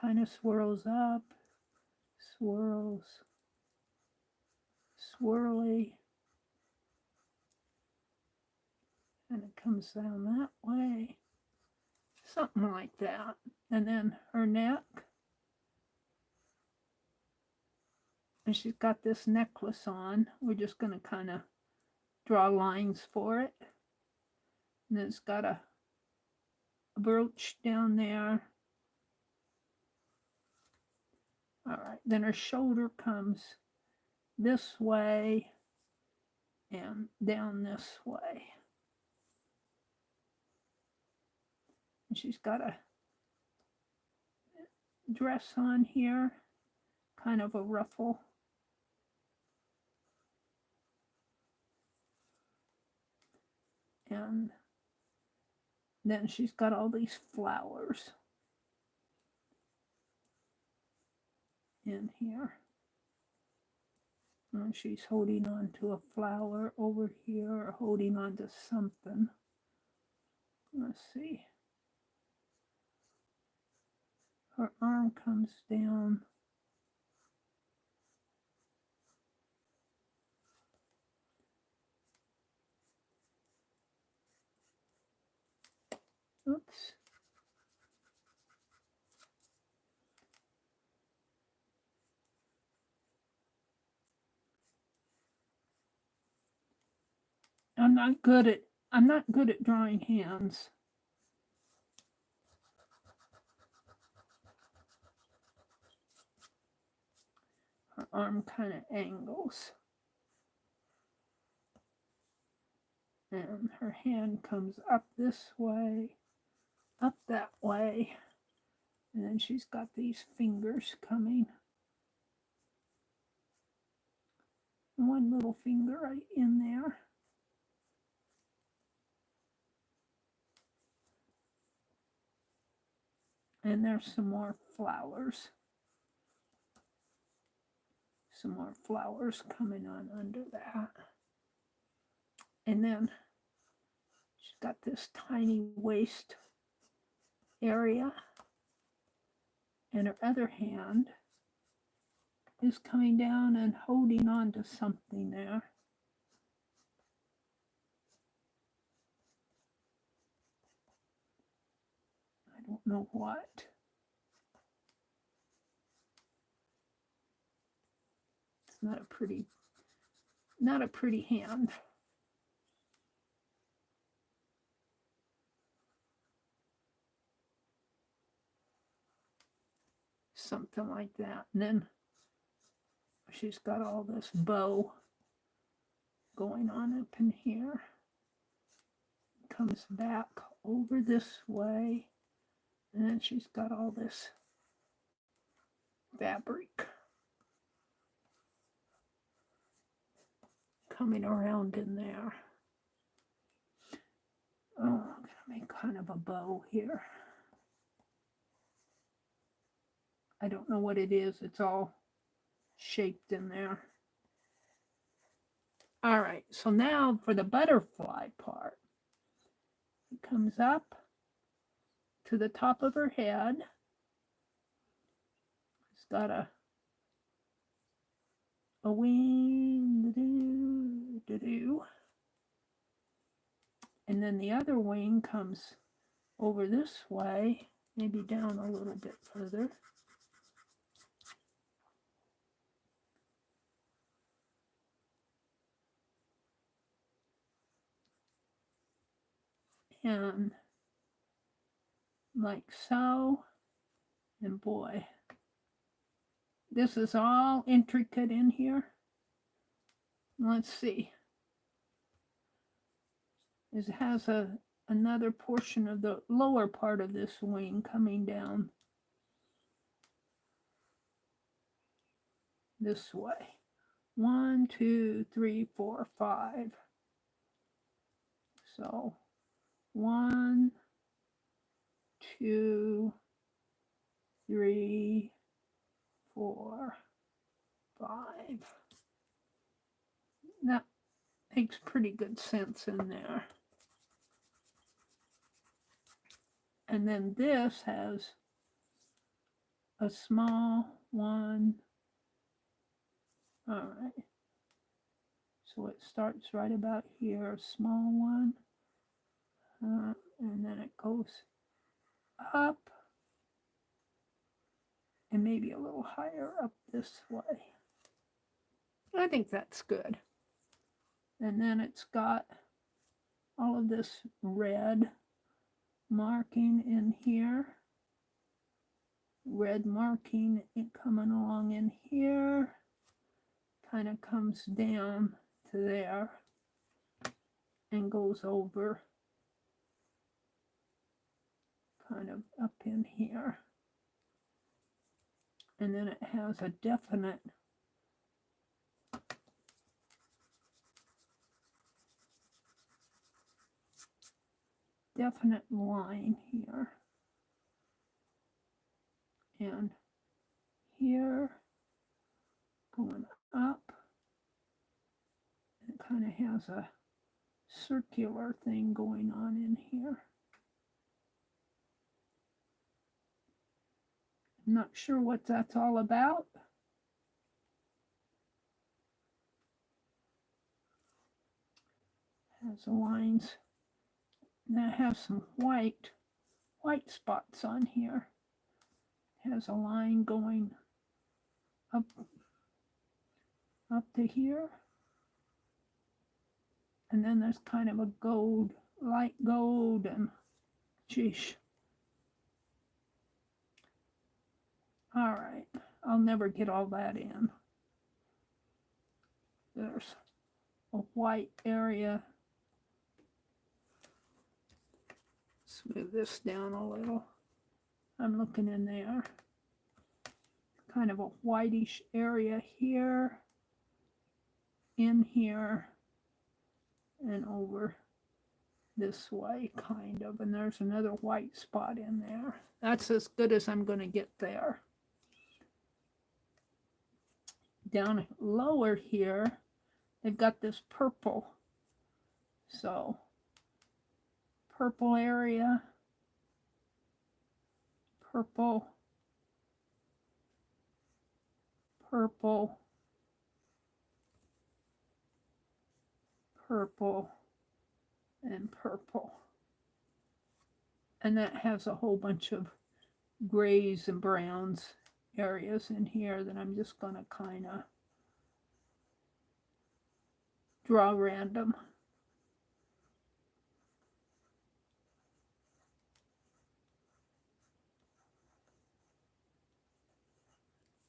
kind of swirls up, swirls, swirly, and it comes down that way, something like that. And then her neck, and she's got this necklace on. We're just going to kind of draw lines for it. And it's got a brooch down there. All right, then her shoulder comes this way and down this way. And she's got a dress on here, kind of a ruffle. And then she's got all these flowers in here. And she's holding on to a flower over here, or holding on to something. Let's see. Her arm comes down. Oops. I'm not good at drawing hands. Her arm kind of angles. And her hand comes up this way, up that way. And then she's got these fingers coming. One little finger right in there. And there's some more flowers. Some more flowers coming on under that. And then she's got this tiny waist area. And her other hand is coming down and holding on to something there. I don't know what. It's not a pretty hand. Something like that. And then she's got all this bow going on up in here. Comes back over this way. And then she's got all this fabric coming around in there. Oh, I'm going to make kind of a bow here. I don't know what it is. It's all shaped in there. All right, so now for the butterfly part. It comes up to the top of her head. It's got a wing, and then the other wing comes over this way, maybe down a little bit further. And like so, and boy, this is all intricate in here. Let's see. It has another portion of the lower part of this wing coming down this way. 1, 2, 3, 4, 5. So 1, 2, 3, 4, 5. That makes pretty good sense in there. And then this has a small one. All right. So it starts right about here, a small one. And then it goes up. And maybe a little higher up this way. I think that's good. And then it's got all of this red marking in here. Red marking coming along in here. Kind of comes down to there and goes over kind of up in here. And then it has a definite line here. And here, going up, it kind of has a circular thing going on in here. I'm not sure what that's all about. Has the lines. And I have some white spots on here. Has a line going up to here. And then there's kind of a gold, light gold, and geesh. All right, I'll never get all that in. There's a white area. Smooth this down a little. I'm looking in there. Kind of a whitish area here, in here, and over this way, kind of. And there's another white spot in there. That's as good as I'm going to get there. Down lower here, they've got this purple. So, purple area, purple, purple, purple, and purple. And that has a whole bunch of grays and browns areas in here that I'm just going to kind of draw random.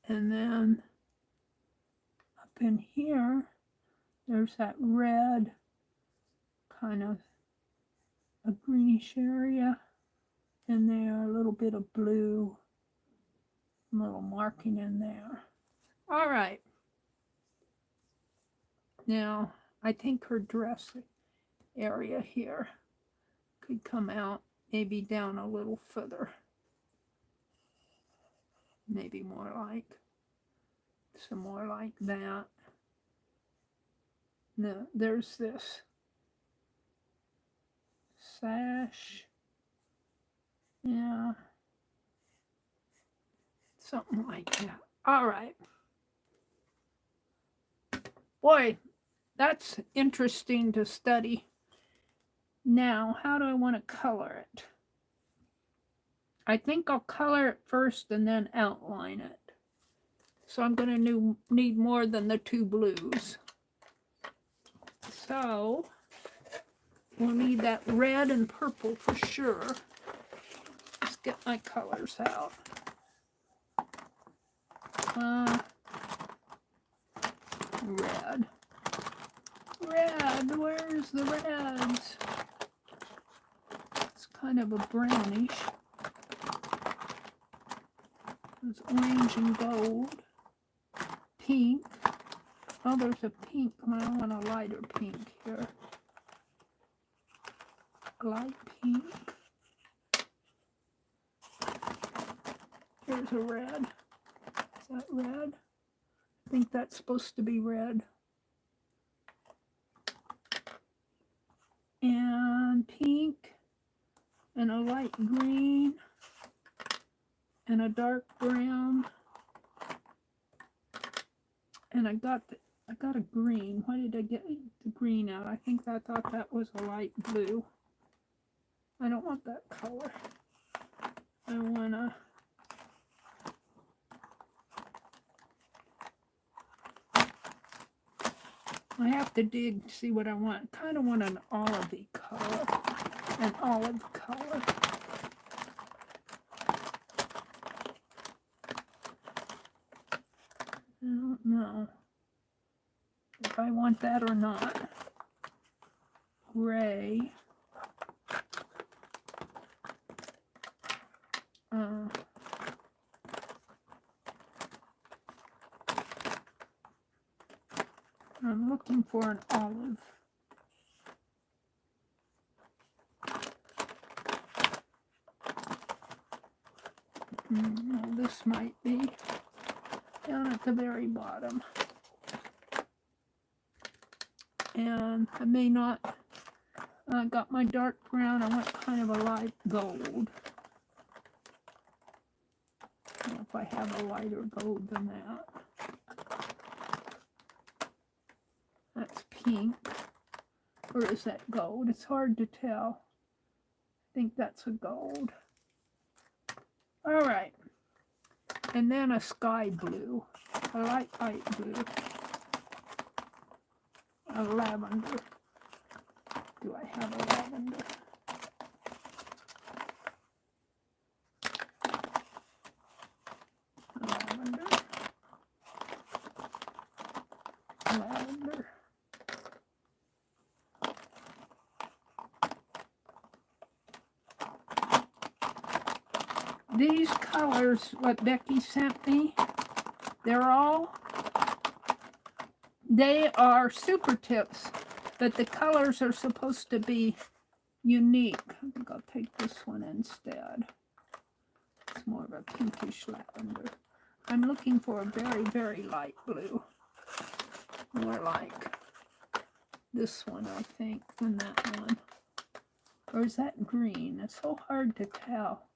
And then up in here, there's that red, kind of a greenish area in there, a little bit of blue, a little marking in there. All right. Now, I think her dress area here could come out maybe down a little further. Maybe more like, some more like that. No, there's this sash. Yeah. Something like that. All right. Boy, that's interesting to study. Now, how do I want to color it? I think I'll color it first and then outline it. So I'm going to need more than the two blues. So we'll need that red and purple for sure. Let's get my colors out. Red. Red, where's the reds? It's kind of a brownish. There's orange and gold. Pink. Oh, there's a pink. I want a lighter pink here. Light pink. Here's a red. Is that red? I think that's supposed to be red. And pink. And a light green. And a dark brown. And I got a green. Why did I get the green out? I thought that was a light blue. I don't want that color. I wanna I have to dig to see what I want. I kind of want an olivey color. An olive color. I don't know if I want that or not. Gray. I'm looking for an olive. No, this might be down at the very bottom. And I may not, I got my dark brown, I want kind of a light gold. I don't know if I have a lighter gold than that. That's pink. Or is that gold? It's hard to tell. I think that's a gold. All right. And then a sky blue. A light blue. A lavender. Do I have a lavender? Lavender. Lavender. These colors, what Becky sent me, they are super tips, but the colors are supposed to be unique. I think I'll take this one instead. It's more of a pinkish lavender. I'm looking for a very, very light blue. More like this one, I think, than that one. Or is that green? It's so hard to tell.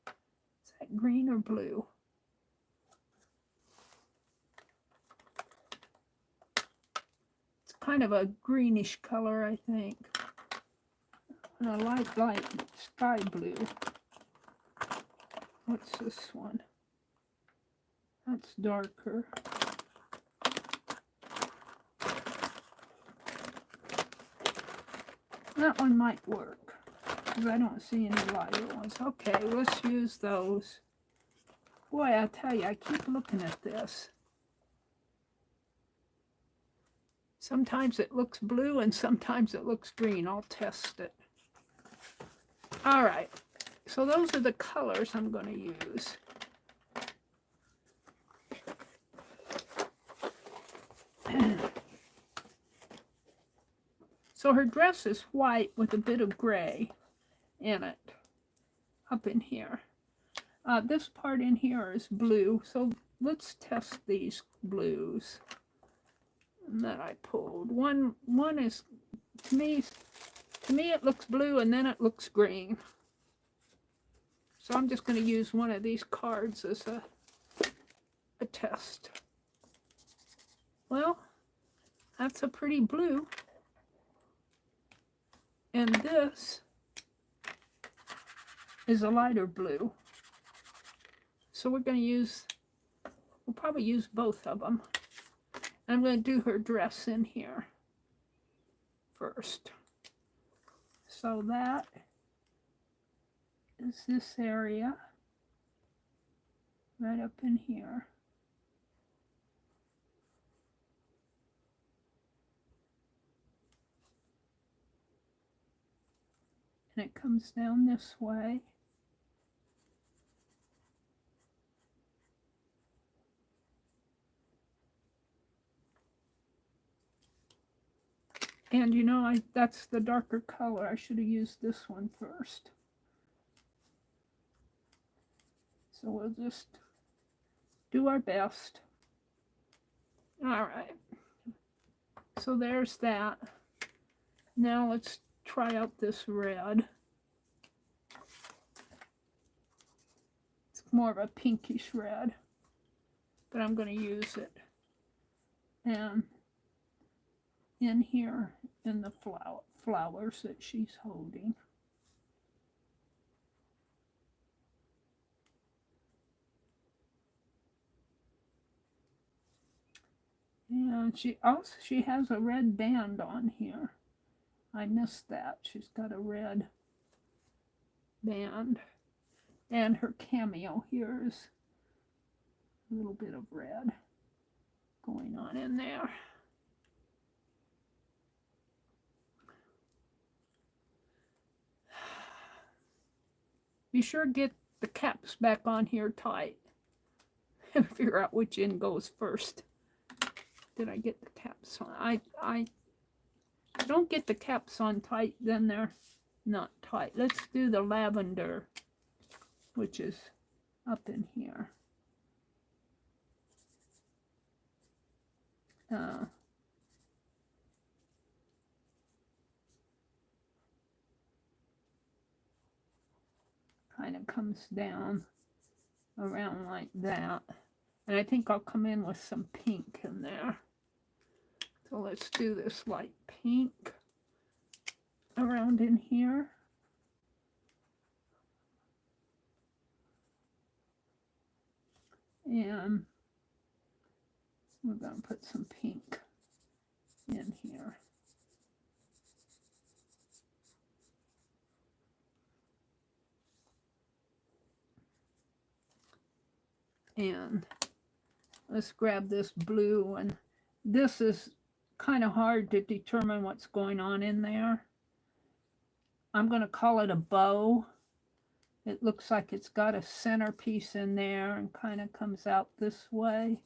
Is that green or blue? It's kind of a greenish color, I think. And a light sky blue. What's this one? That's darker. That one might work, because I don't see any lighter ones. Okay, let's use those. Boy, I tell you, I keep looking at this. Sometimes it looks blue and sometimes it looks green. I'll test it. All right, so those are the colors I'm going to use. So her dress is white with a bit of gray in it, up in here. This part in here is blue, so let's test these blues that I pulled. One is, to me it looks blue and then it looks green. So I'm just going to use one of these cards as a test. Well, that's a pretty blue. And this is a lighter blue. So we're going to we'll probably use both of them. I'm going to do her dress in here first. So that is this area right up in here. And it comes down this way. And you know, that's the darker color. I should have used this one first. So we'll just do our best. All right. So there's that. Now let's try out this red. It's more of a pinkish red, but I'm going to use it. And in here, in the flowers that she's holding. And she has a red band on here. I missed that. She's got a red band. And her cameo here is a little bit of red going on in there. Be sure to get the caps back on here tight and figure out which end goes first. Did I get the caps on? I don't get the caps on tight, then they're not tight. Let's do the lavender, which is up in here. Kind of comes down around like that. And I think I'll come in with some pink in there. So let's do this light pink around in here. And we're going to put some pink in here. And let's grab this blue, and this is kind of hard to determine what's going on in there. I'm going to call it a bow. It looks like it's got a centerpiece in there and kind of comes out this way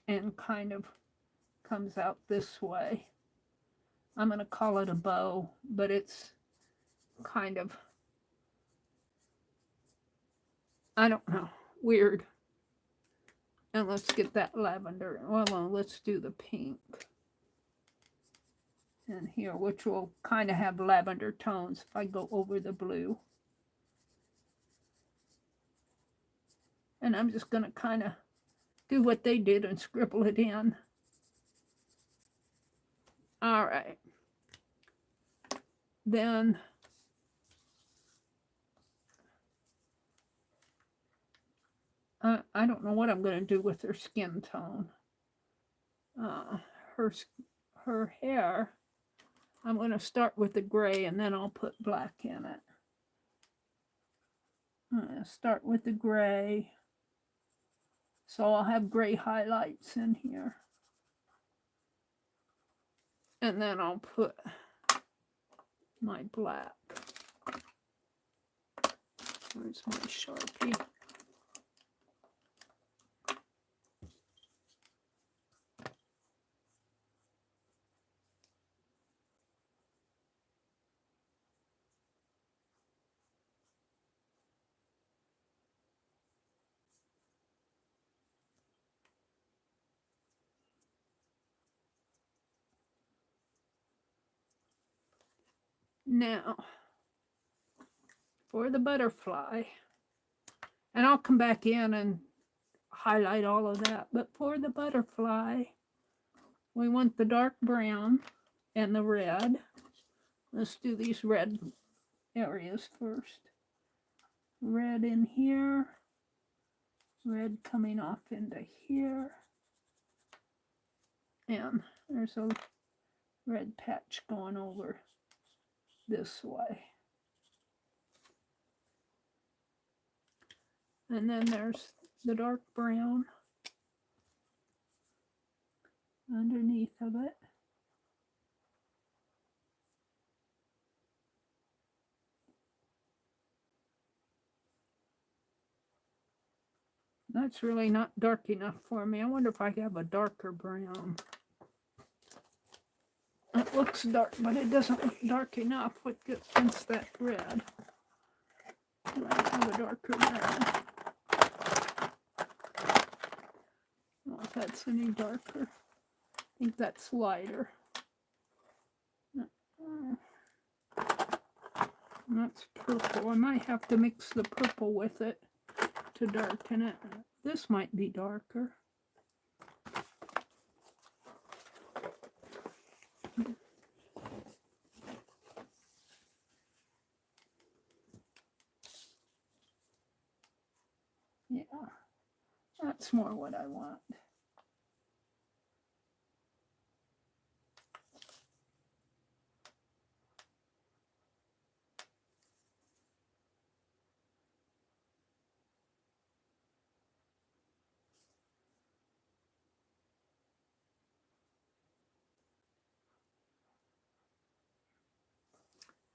and kind of comes out this way. I'm going to call it a bow, but it's kind of, I don't know, weird. And let's get that lavender. Well, let's do the pink in here, which will kind of have lavender tones if I go over the blue. And I'm just going to kind of do what they did and scribble it in. All right. Then I don't know what I'm going to do with her skin tone. Her hair, I'm going to start with the gray and then I'll put black in it. I'm going to start with the gray. So I'll have gray highlights in here. And then I'll put my black. Where's my Sharpie? Now, for the butterfly, and I'll come back in and highlight all of that, but for the butterfly, we want the dark brown and the red. Let's do these red areas first. Red in here, red coming off into here, and there's a red patch going over this way. And then there's the dark brown underneath of it. That's really not dark enough for me. I wonder if I have a darker brown. It looks dark, but it doesn't look dark enough against that red. I have a darker brown. I don't know if that's any darker. I think that's lighter. That's purple. I might have to mix the purple with it to darken it. This might be darker. Yeah, that's more what I want.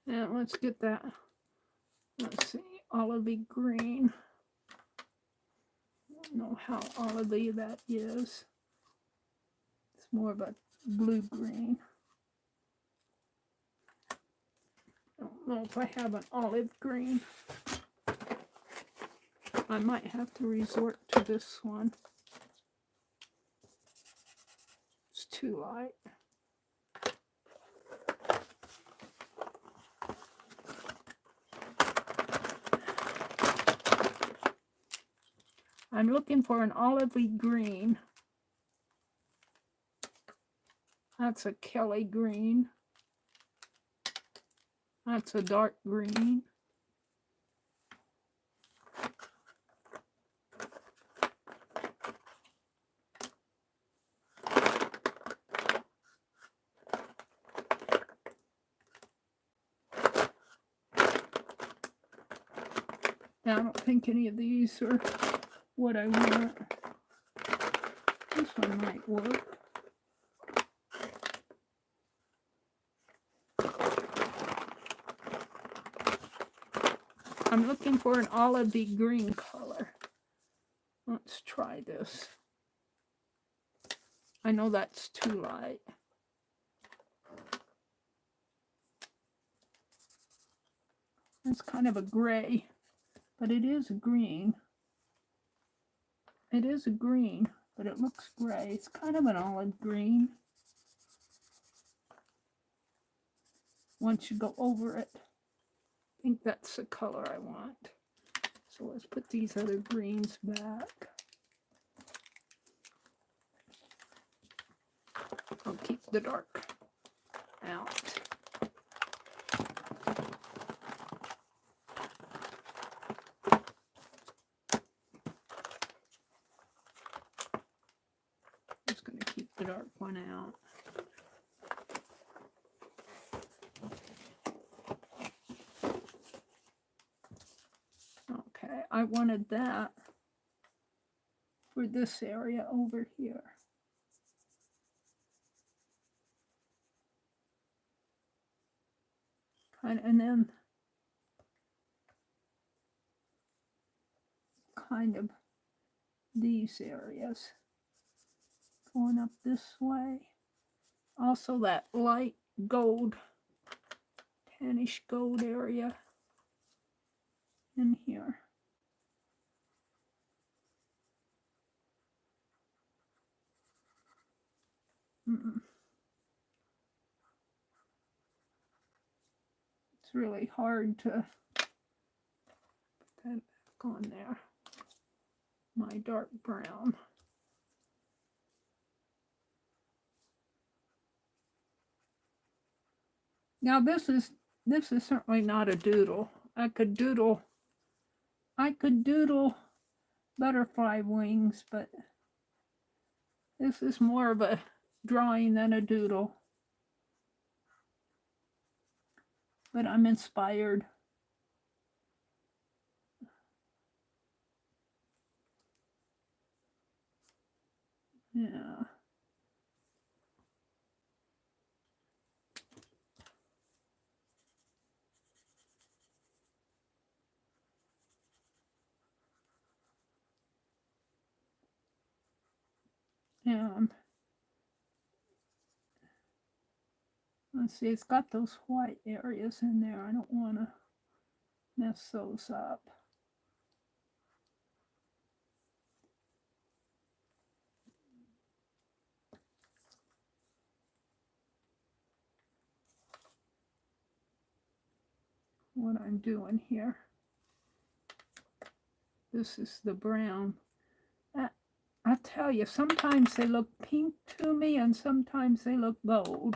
And let's get that, let's see, olivey green. I don't know how olivey that is. It's more of a blue-green. I don't know if I have an olive green. I might have to resort to this one. It's too light. I'm looking for an olivey green. That's a Kelly green. That's a dark green. Now, I don't think any of these are what I want. This one might work. I'm looking for an olivey green color. Let's try this. I know that's too light. It's kind of a gray, but it is green. It is a green, but it looks gray. It's kind of an olive green. Once you go over it, I think that's the color I want. So let's put these other greens back. I'll keep the dark out. Just going to keep the dark one out. Okay, I wanted that for this area over here. And then kind of these areas going up this way. Also that light gold, tannish gold area in here. It's really hard to put that back on there. My dark brown. Now this is certainly not a doodle. I could doodle butterfly wings, but this is more of a drawing than a doodle. But I'm inspired. Yeah. Let's see, it's got those white areas in there. I don't want to mess those up. What I'm doing here. This is the brown. I tell you, sometimes they look pink to me and sometimes they look gold.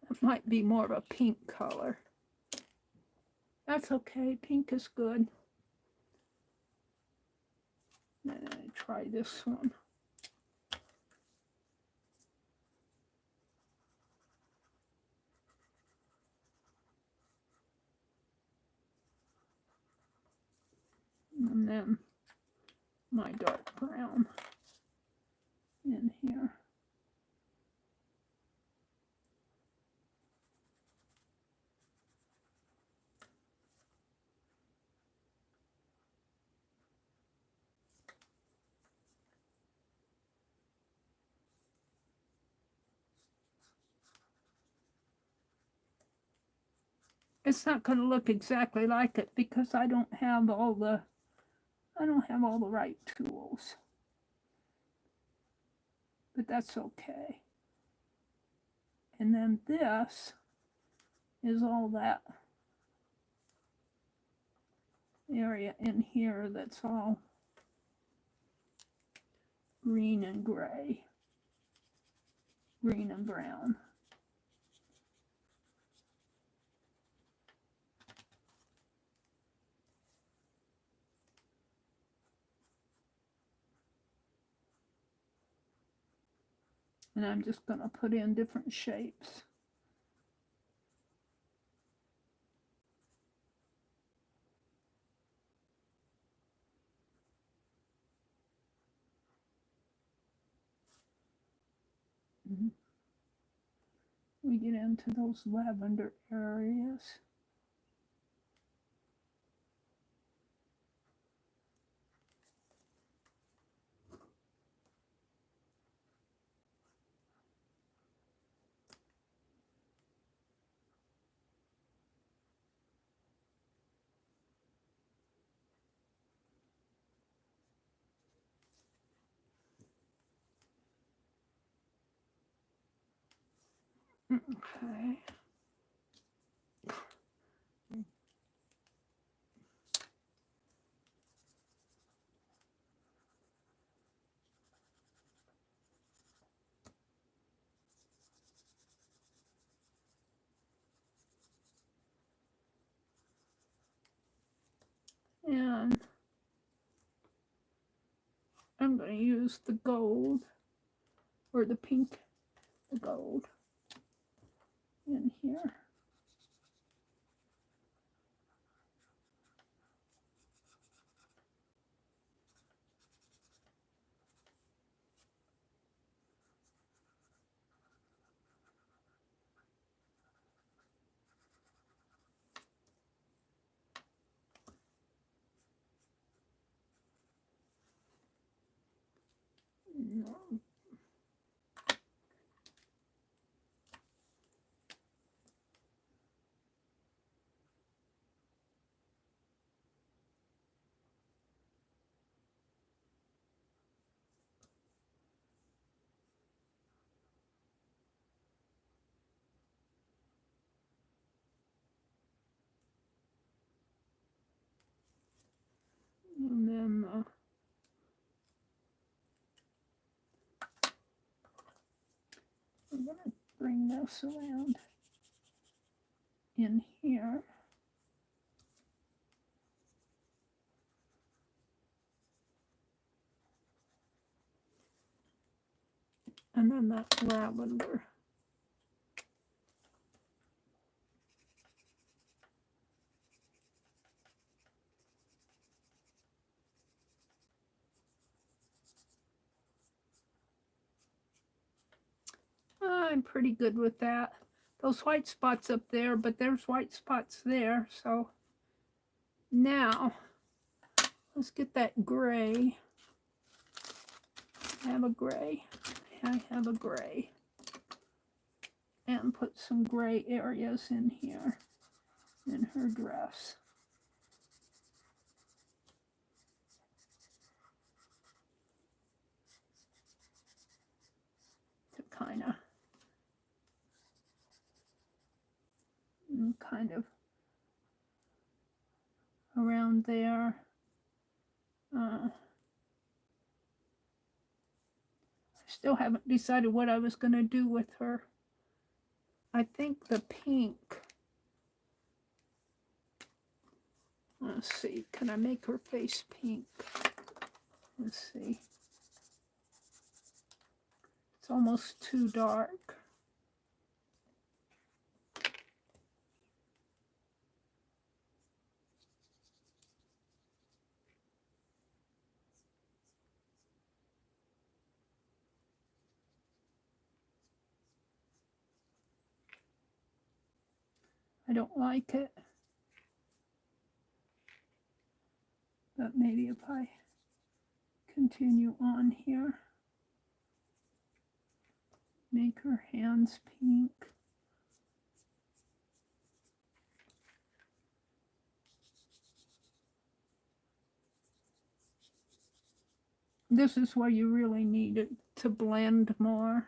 It might be more of a pink color. That's okay, pink is good. Then I try this one. And then my dark brown in here. It's not going to look exactly like it because I don't have all the right tools. But that's okay. And then this is all that area in here that's all green and gray, green and brown. And I'm just going to put in different shapes. We get into those lavender areas. Okay. And I'm going to use the gold, or the pink, the gold in here. And then I'm going to bring this around in here. And then that lavender. I'm pretty good with that. Those white spots up there, but there's white spots there. So now let's get that gray. I have a gray. I have a gray. And put some gray areas in here in her dress. To kind of around there. I still haven't decided what I was going to do with her. I think the pink. Let's see, can I make her face pink? Let's see. It's almost too dark. I don't like it. But maybe if I continue on here, make her hands pink. This is where you really need it to blend more.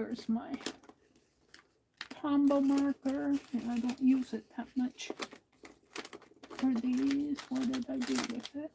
Where's my combo marker? And I don't use it that much for these. What did I do with it?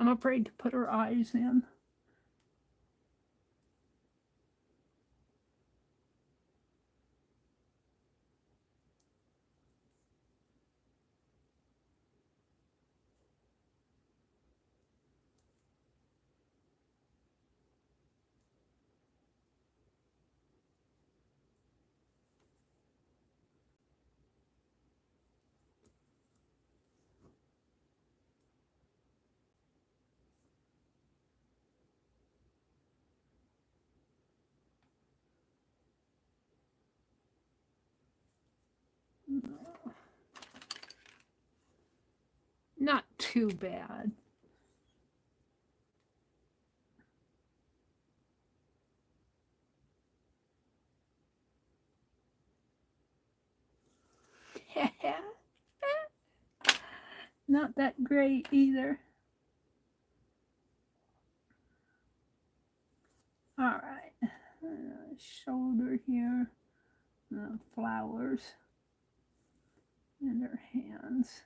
I'm afraid to put her eyes in. Not too bad. Not that great either. All right, shoulder here, flowers, and her hands.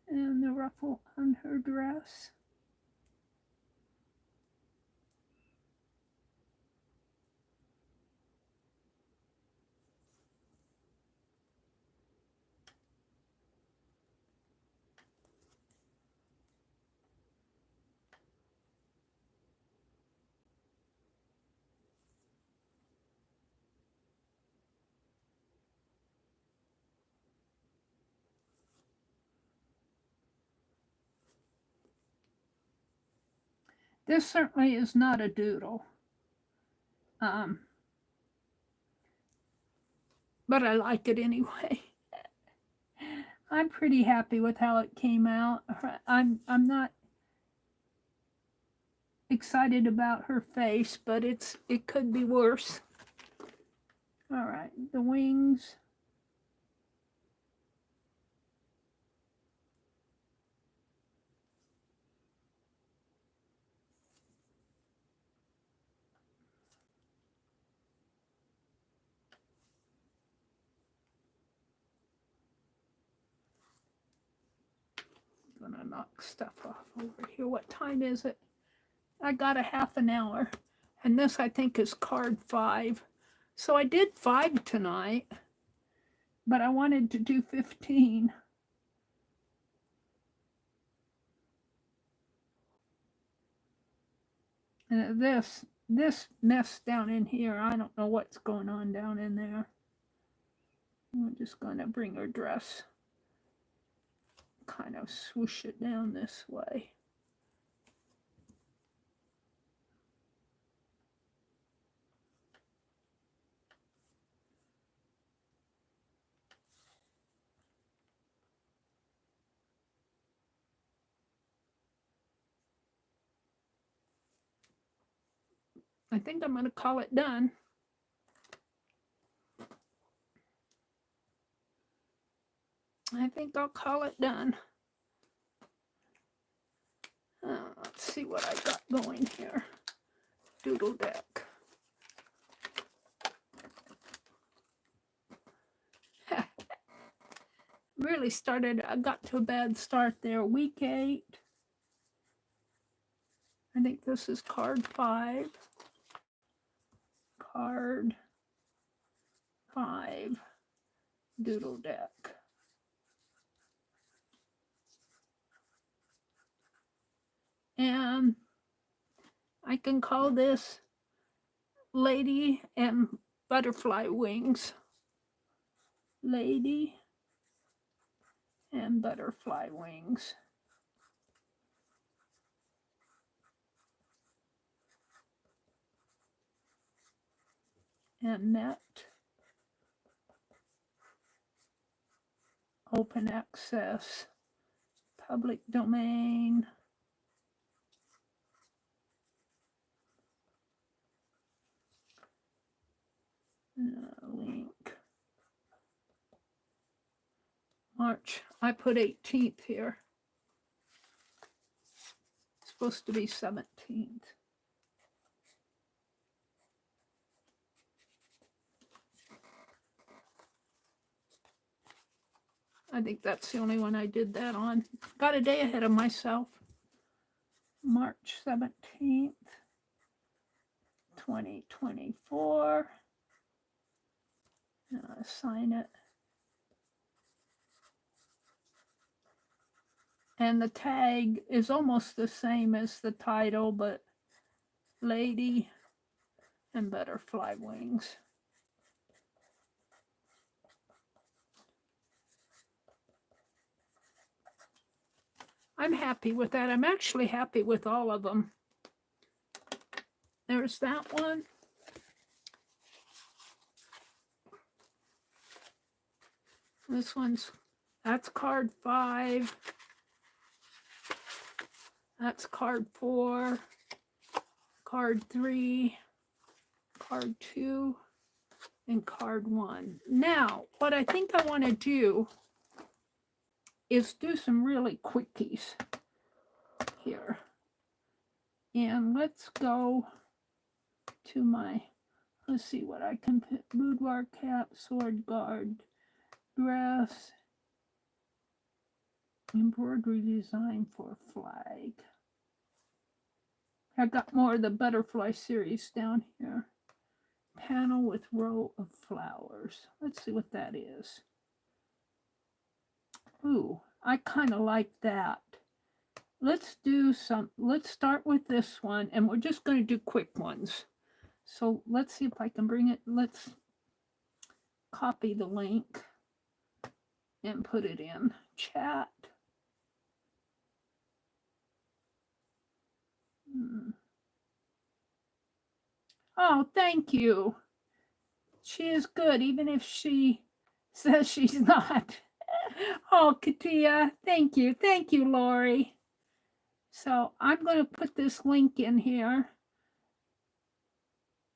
And the ruffle on her dress. This certainly is not a doodle. But I like it anyway. I'm pretty happy with how it came out. I'm not excited about her face, but it could be worse. All right, the wings. I'm gonna knock stuff off over here. What time is it? I got a half an hour, and this I think is card 5. So I did 5 tonight, but I wanted to do 15. And this mess down in here, I don't know what's going on down in there. I'm just going to bring her dress, kind of swoosh it down this way. I think I'm going to call it done. I think I'll call it done. Let's see what I got going here. Doodle deck. Really started, I got to a bad start there. Week 8. I think this is card 5. Card doodle deck. And I can call this Lady and Butterfly Wings. Lady and Butterfly Wings. And net. Open access. Public domain. Link. March. I put 18th here. It's supposed to be 17th. I think that's the only one I did that on. Got a day ahead of myself. March 17th, 2024. Sign it. And the tag is almost the same as the title, but Lady and Butterfly Wings. I'm happy with that. I'm actually happy with all of them. There's that one. This one's, that's card 5. That's card 4, card 3, card 2, and card 1. Now, what I think I want to do is do some really quickies here. And let's go to my, let's see what I can put. Boudoir cap, sword guard, dress, embroidery design for flag. I got more of the butterfly series down here. Panel with row of flowers. Let's see what that is. Ooh, I kind of like that. Let's do some, let's start with this one, and we're just going to do quick ones. So let's see if I can bring it. Let's copy the link and put it in chat. Oh, thank you. She is good, even if she says she's not. Oh, Katia, thank you. Thank you, Lori. So I'm going to put this link in here.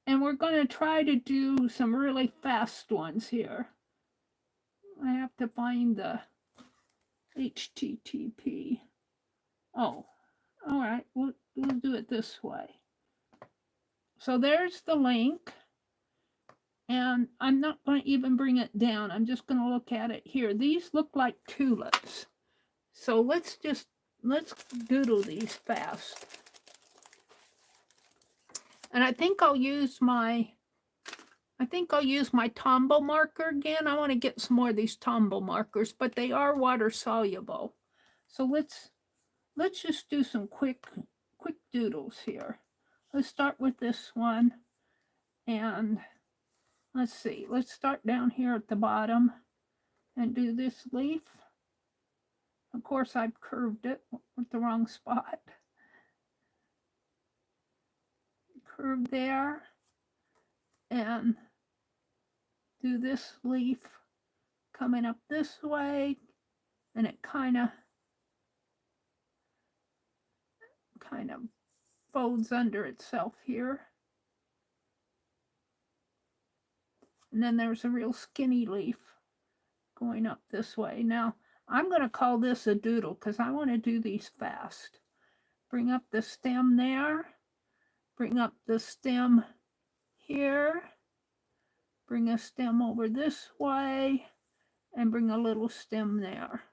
And we're going to try to do some really fast ones here. I have to find the HTTP. Oh, all right. We'll do it this way. So there's the link. And I'm not going to even bring it down. I'm just going to look at it here. These look like tulips. So let's doodle these fast. And I think I'll use my Tombow marker again. I want to get some more of these Tombow markers, but they are water soluble. So let's just do some quick doodles here. Let's start with this one. And let's see. Let's start down here at the bottom and do this leaf. Of course, I've curved it with the wrong spot. Curve there. And do this leaf coming up this way. And it kind of folds under itself here. And then there's a real skinny leaf going up this way. Now, I'm going to call this a doodle because I want to do these fast. Bring up the stem there. Bring up the stem here. Bring a stem over this way. And bring a little stem there.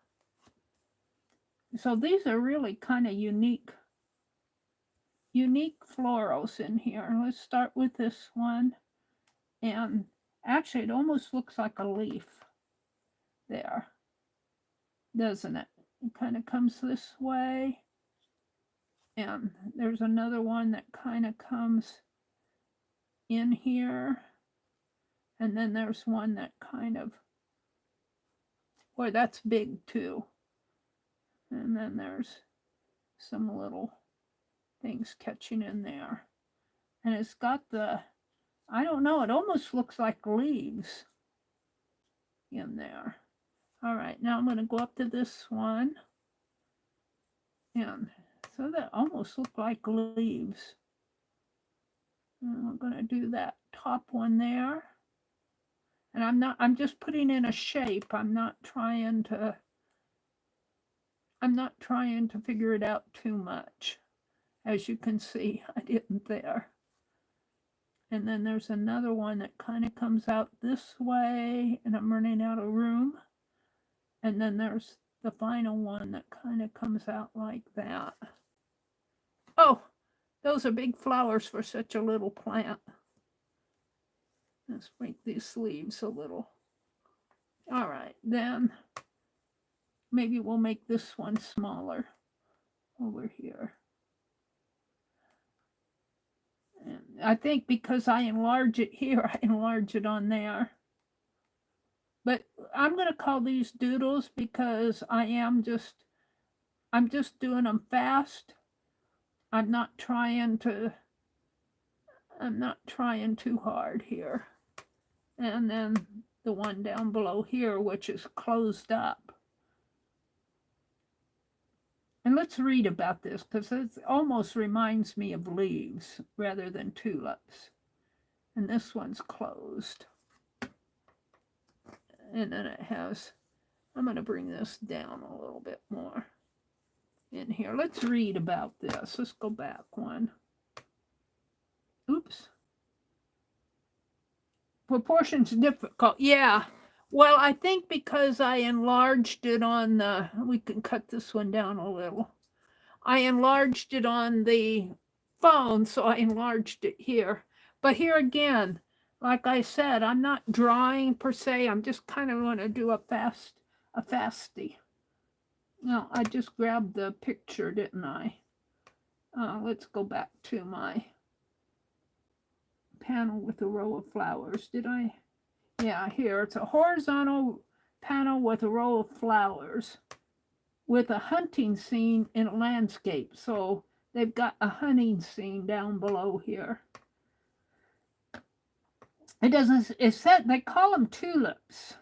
So these are really kind of unique florals in here. Let's start with this one. And actually, it almost looks like a leaf. there, doesn't it? It kind of comes this way. And there's another one that kind of comes in here. And then there's one that kind of, boy, that's big too. And then there's some little things catching in there. And it's got the, I don't know, it almost looks like leaves in there. All right, now I'm going to go up to this one. And so that almost look like leaves. And I'm going to do that top one there. And I'm just putting in a shape. I'm not trying to figure it out too much. As you can see, I didn't there. And then there's another one that kind of comes out this way, and I'm running out of room. And then there's the final one that kind of comes out like that. Oh, those are big flowers for such a little plant. Let's make these leaves a little. All right, then maybe we'll make this one smaller over here. And I think because I enlarge it here, I enlarge it on there. But I'm going to call these doodles because I'm just doing them fast. I'm not trying too hard here. And then the one down below here, which is closed up. And let's read about this because it almost reminds me of leaves rather than tulips. And this one's closed. And then it has, I'm going to bring this down a little bit more in here. Let's read about this. Let's go back one. Oops. Proportions difficult. Yeah. Well, I think because I enlarged it on the, we can cut this one down a little. I enlarged it on the phone, so I enlarged it here. But here again, like I said, I'm not drawing per se. I'm just kind of going to do a fasty. No, I just grabbed the picture, didn't I? Let's go back to my panel with a row of flowers. Did I? Yeah, here. It's a horizontal panel with a row of flowers with a hunting scene in a landscape. So they've got a hunting scene down below here. It said they call them tulips.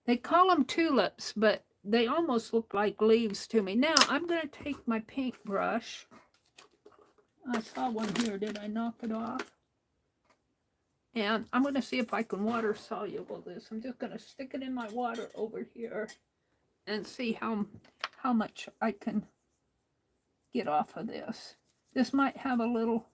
They call them tulips, but they almost look like leaves to me. Now I'm going to take my paintbrush. I saw one here. Did I knock it off? And I'm going to see if I can water soluble this. I'm just going to stick it in my water over here and see how much I can get off of this. This might have a little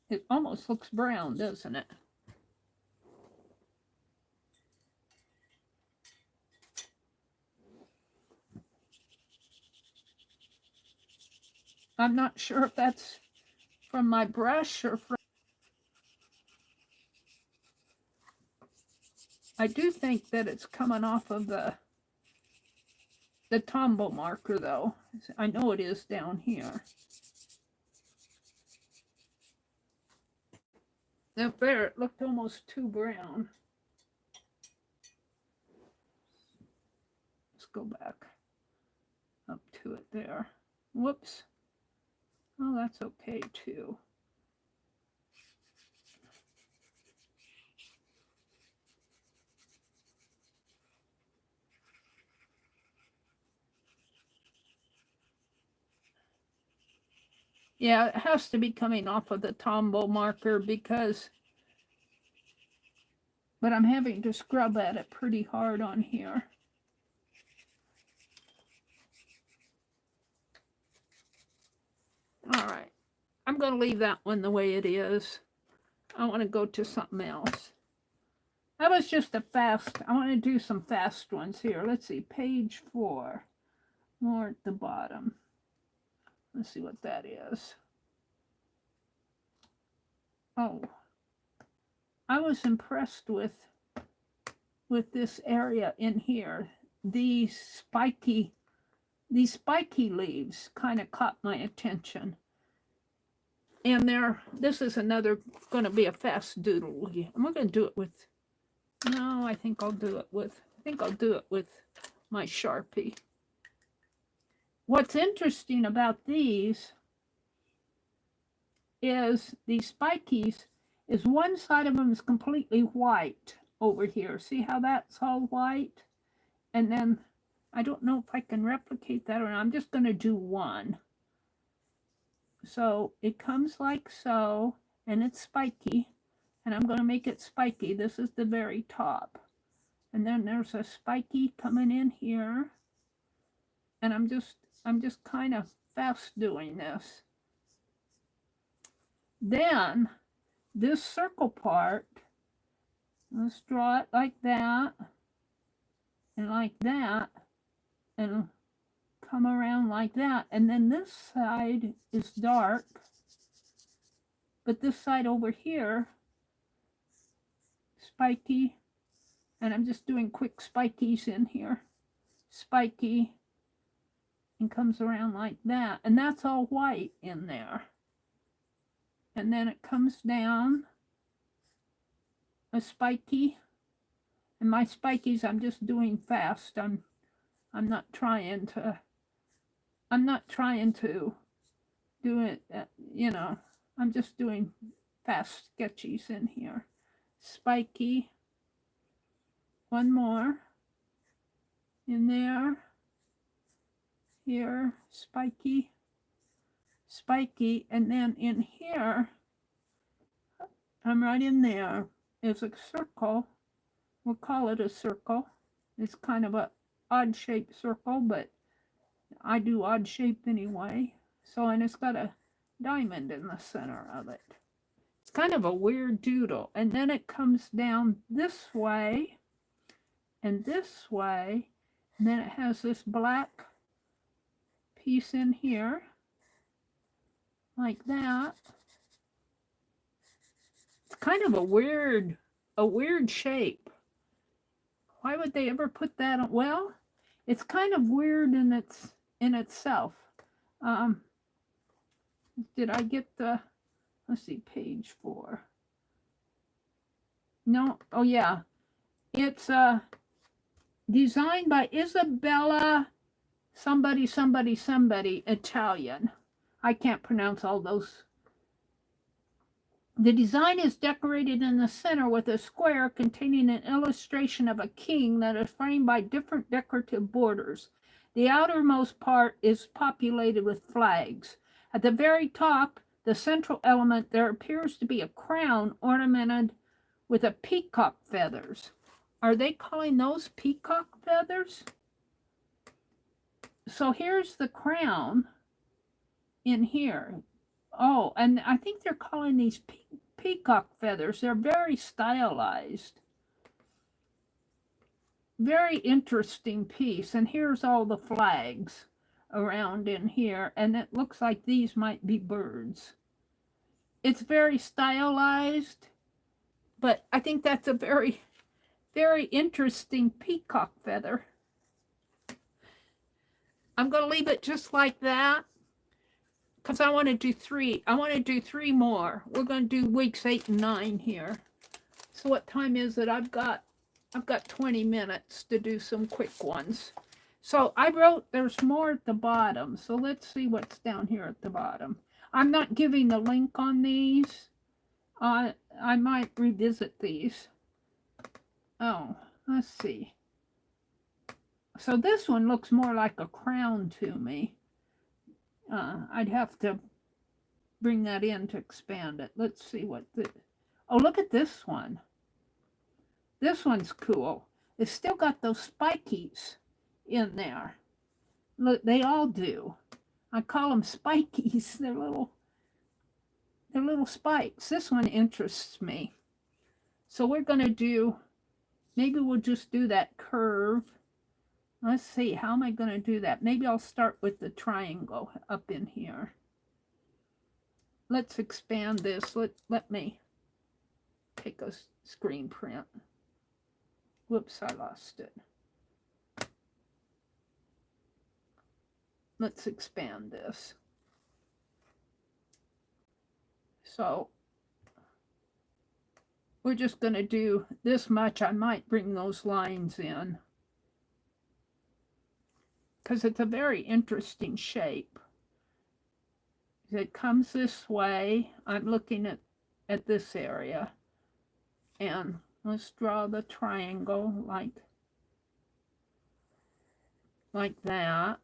it almost looks brown, doesn't it? I'm not sure if that's from my brush or from... I do think that it's coming off of the Tombow marker, though. I know it is down here. Up there, it looked almost too brown. Let's go back up to it there. Whoops. Oh, that's okay, too. Yeah, it has to be coming off of the Tombow marker because, but I'm having to scrub at it pretty hard on here. All right, I'm going to leave that one the way it is. I want to go to something else. That was just a fast, I want to do some fast ones here. Let's see, page 4, more at the bottom. Let's see what that is. Oh, I was impressed with this area in here. These spiky leaves kind of caught my attention. And this is another going to be a fast doodle. I'm going to do it with, no, I think I'll do it with my Sharpie. What's interesting about these is these spikies is one side of them is completely white over here. See how that's all white? And then I don't know if I can replicate that or not. I'm just going to do one. So it comes like so, and it's spiky, and I'm going to make it spiky. This is the very top. And then there's a spiky coming in here. And I'm just kind of fast doing this. Then this circle part, let's draw it like that, and like that, and come around like that. And then this side is dark, but this side over here, spiky, and I'm just doing quick spikies in here. Spiky, and comes around like that. And that's all white in there. And then it comes down, a spiky, and my spikies I'm just doing fast. I'm not trying to do it, you know, I'm just doing fast sketches in here. Spiky, one more in there, here, spiky, spiky, and then in here, I'm right in there, is a circle. We'll call it a circle. It's kind of a odd shaped circle, but I do odd shape anyway. So, and it's got a diamond in the center of it. It's kind of a weird doodle. And then it comes down this way and this way. And then it has this black piece in here, like that. It's kind of a weird shape. Why would they ever put that on? Well, it's kind of weird in itself. Did I get the, let's see, page 4. No, oh yeah. It's designed by Isabella somebody Italian. I can't pronounce all those. The design is decorated in the center with a square containing an illustration of a king that is framed by different decorative borders. The outermost part is populated with flags. At the very top, the central element, there appears to be a crown ornamented with a peacock feathers. Are they calling those peacock feathers? So here's the crown in here. Oh, and I think they're calling these peacock feathers. They're very stylized. Very interesting piece. And here's all the flags around in here. And it looks like these might be birds. It's very stylized, but I think that's a very, very interesting peacock feather. I'm going to leave it just like that, because I want to do 3. I want to do 3 more. We're going to do weeks 8 and 9 here. So what time is it? I've got 20 minutes to do some quick ones. So I wrote there's more at the bottom. So let's see what's down here at the bottom. I'm not giving the link on these. I might revisit these. Oh, let's see. So this one looks more like a crown to me. I'd have to bring that in to expand it. Let's see what the... Oh, look at this one. This one's cool. It's still got those spikies in there. Look, they all do. I call them spikies. They're little spikes. This one interests me. So we're going to do, maybe we'll just do that curve Let's see, how am I going to do that? Maybe I'll start with the triangle up in here. Let's expand this. Let me take a screen print. Whoops, I lost it. Let's expand this. So we're just going to do this much. I might bring those lines in because it's a very interesting shape. It comes this way. I'm looking at this area. And let's draw the triangle like that.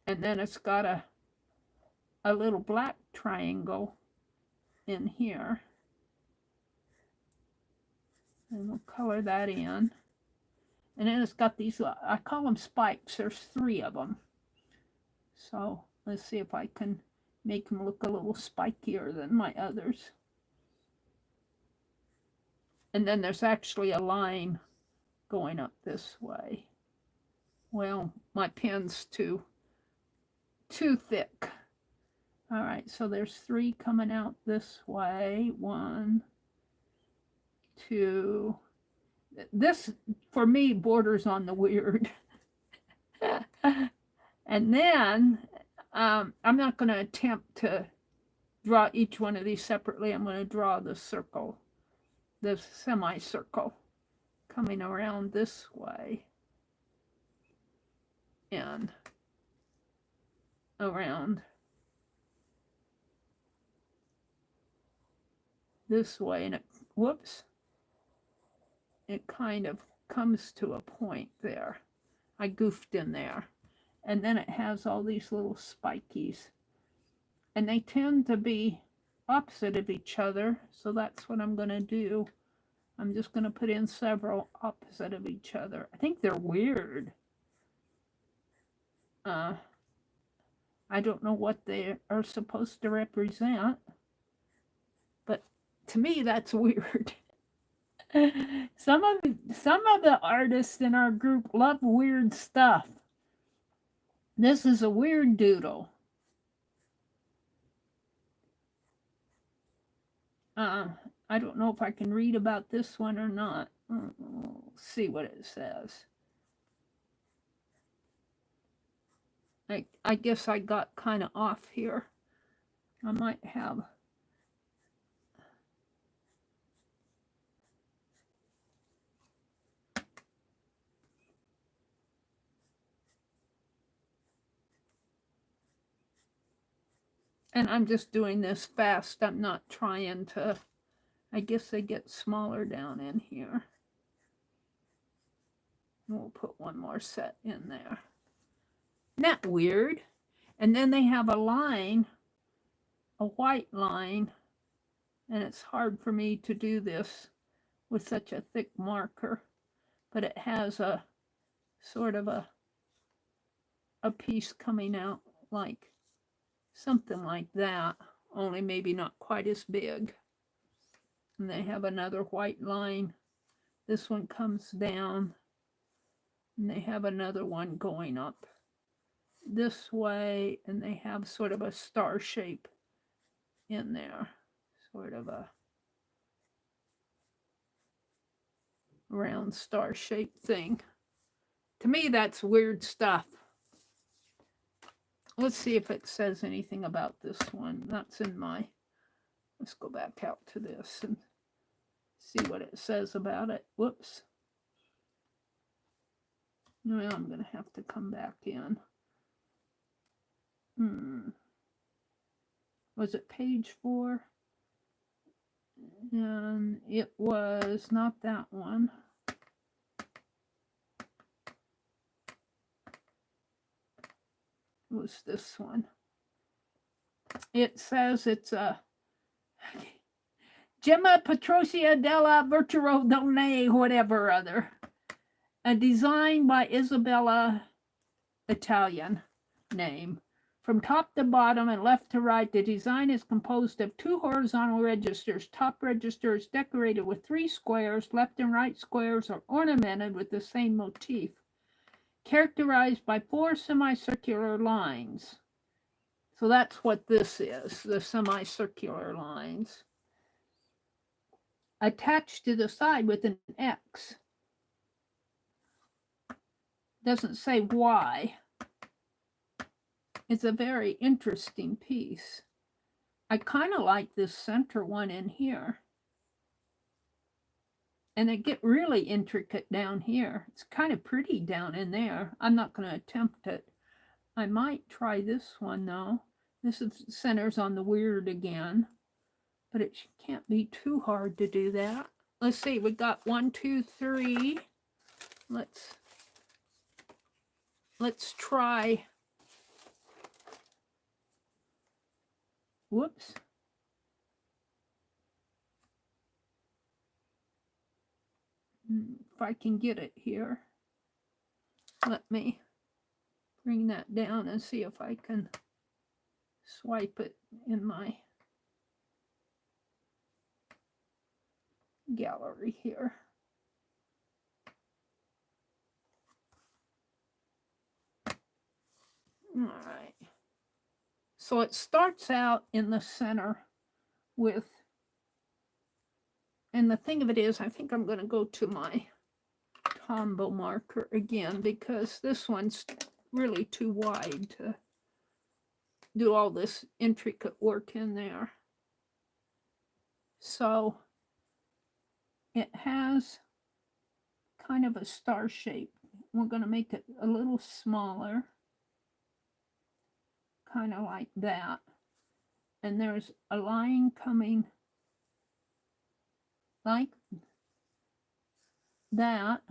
And then it's got a little black triangle in here. And we'll color that in. And then it's got these, I call them spikes. There's 3 of them. So let's see if I can make them look a little spikier than my others. And then there's actually a line going up this way. Well, my pen's too thick. All right, so there's 3 coming out this way. 1, 2. This, for me, borders on the weird. And then I'm not going to attempt to draw each one of these separately. I'm going to draw the circle, the semicircle coming around this way and around this way. And it, whoops, it kind of comes to a point there. I goofed in there. And then it has all these little spikies. And they tend to be opposite of each other. So that's what I'm going to do. I'm just going to put in several opposite of each other. I think they're weird. I don't know what they are supposed to represent. But to me, that's weird. Some of the artists in our group love weird stuff. This is a weird doodle. I don't know if I can read about this one or not. We'll see what it says. I guess I got kind of off here. I might have. And I'm just doing this fast. I'm not trying to, I guess they get smaller down in here. We'll put one more set in there. Isn't that weird? And then they have a line, a white line, and it's hard for me to do this with such a thick marker, but it has a sort of a piece coming out like something like that, only maybe not quite as big. And they have another white line. This one comes down, and they have another one going up this way, and they have sort of a star shape in there, sort of a round star shaped thing. To me, that's weird stuff. Let's see if it says anything about this one. That's in my, let's go back out to this and see what it says about it. Whoops. Well, I'm going to have to come back in. Was it page 4? And it was not that one. It was this one. It says it's a Gemma Petrosia della Verturo Donne, whatever other. A design by Isabella, Italian name, From top to bottom and left to right, the design is composed of 2 horizontal registers. Top register is decorated with 3 squares. Left and right squares are ornamented with the same motif, characterized by 4 semicircular lines. So that's what this is, the semicircular lines. Attached to the side with an X. Doesn't say why. It's a very interesting piece. I kind of like this center one in here. And they get really intricate down here. It's kind of pretty down in there. I'm not going to attempt it. I might try this one though. This is centers on the weird again. But it can't be too hard to do that. Let's see, we got 1, 2, 3. Let's try. Whoops. If I can get it here. Let me bring that down and see if I can swipe it in my gallery here. All right. So it starts out in the center with, and the thing of it is, I think I'm going to go to my Tombow marker again because this one's really too wide to do all this intricate work in there. So it has kind of a star shape. We're going to make it a little smaller, kind of like that. And there's a line coming like that,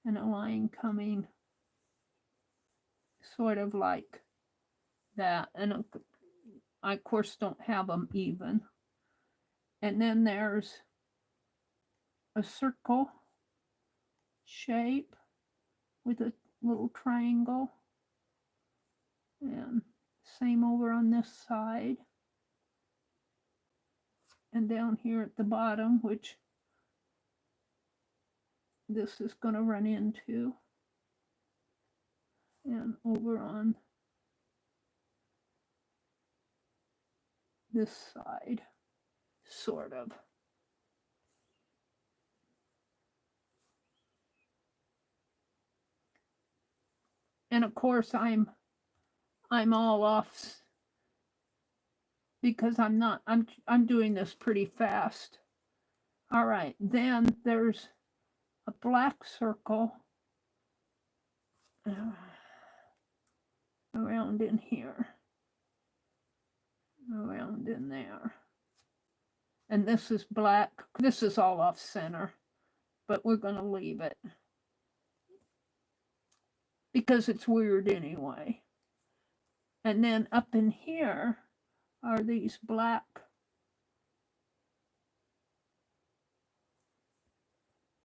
and a line coming sort of like that. And I, of course, don't have them even. And then there's a circle shape with a little triangle. And same over on this side. And down here at the bottom, which this is going to run into. And over on this side, sort of. And of course I'm all off because I'm doing this pretty fast. All right, then there's a black circle around in here, around in there. And this is black. This is all off center, but we're going to leave it because it's weird anyway. And then up in here are these black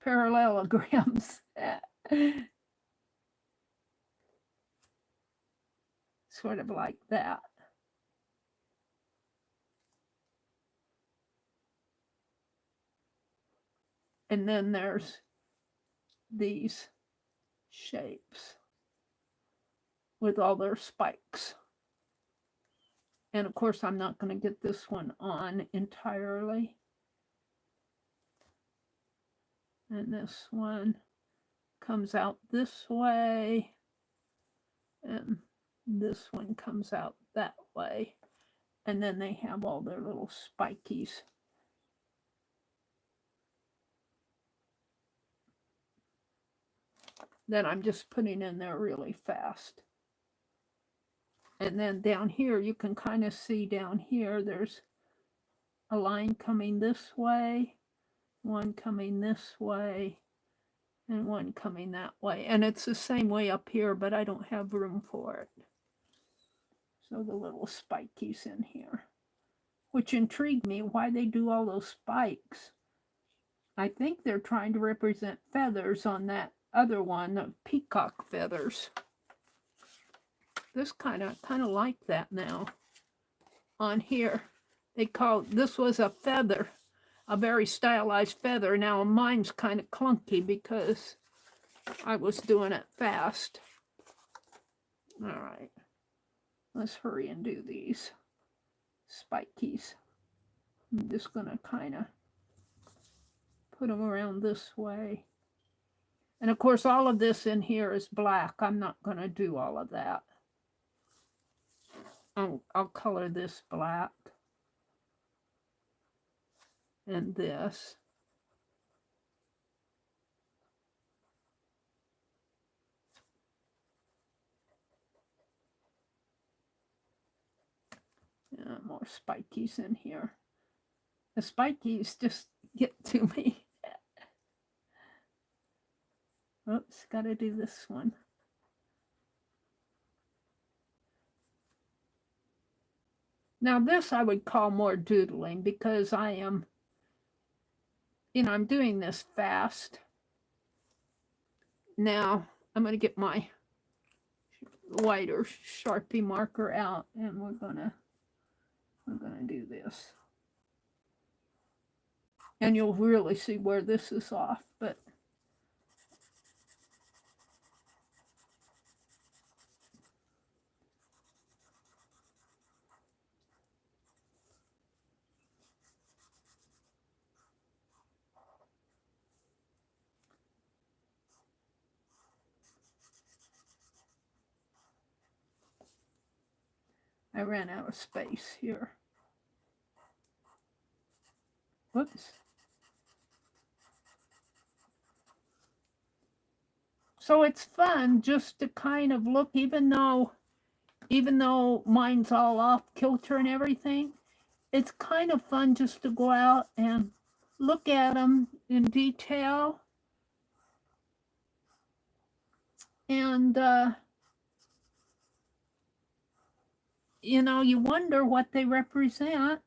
parallelograms. Sort of like that. And then there's these shapes with all their spikes. And of course, I'm not going to get this one on entirely. And this one comes out this way. And this one comes out that way. And then they have all their little spikies. That I'm just putting in there really fast. And then down here, you can kind of see down here, there's a line coming this way, one coming this way, and one coming that way. And it's the same way up here, but I don't have room for it. So the little spikies in here, which intrigued me why they do all those spikes. I think they're trying to represent feathers on that other one, of peacock feathers. This kind of like that now. On here, they call, this was a feather, a very stylized feather. Now mine's kind of clunky because I was doing it fast. All right, let's hurry and do these spikies. I'm just gonna kind of put them around this way. And of course, all of this in here is black. I'm not gonna do all of that. I'll color this black. And this. More spikies in here. The spikies just get to me. Oops, gotta do this one. Now this I would call more doodling because I am, I'm doing this fast. Now I'm gonna get my whiter Sharpie marker out and we're gonna do this. And you'll really see where this is off, but I ran out of space here. Whoops. So it's fun just to kind of look, even though mine's all off kilter and everything, it's kind of fun just to go out and look at them in detail. And, you wonder what they represent.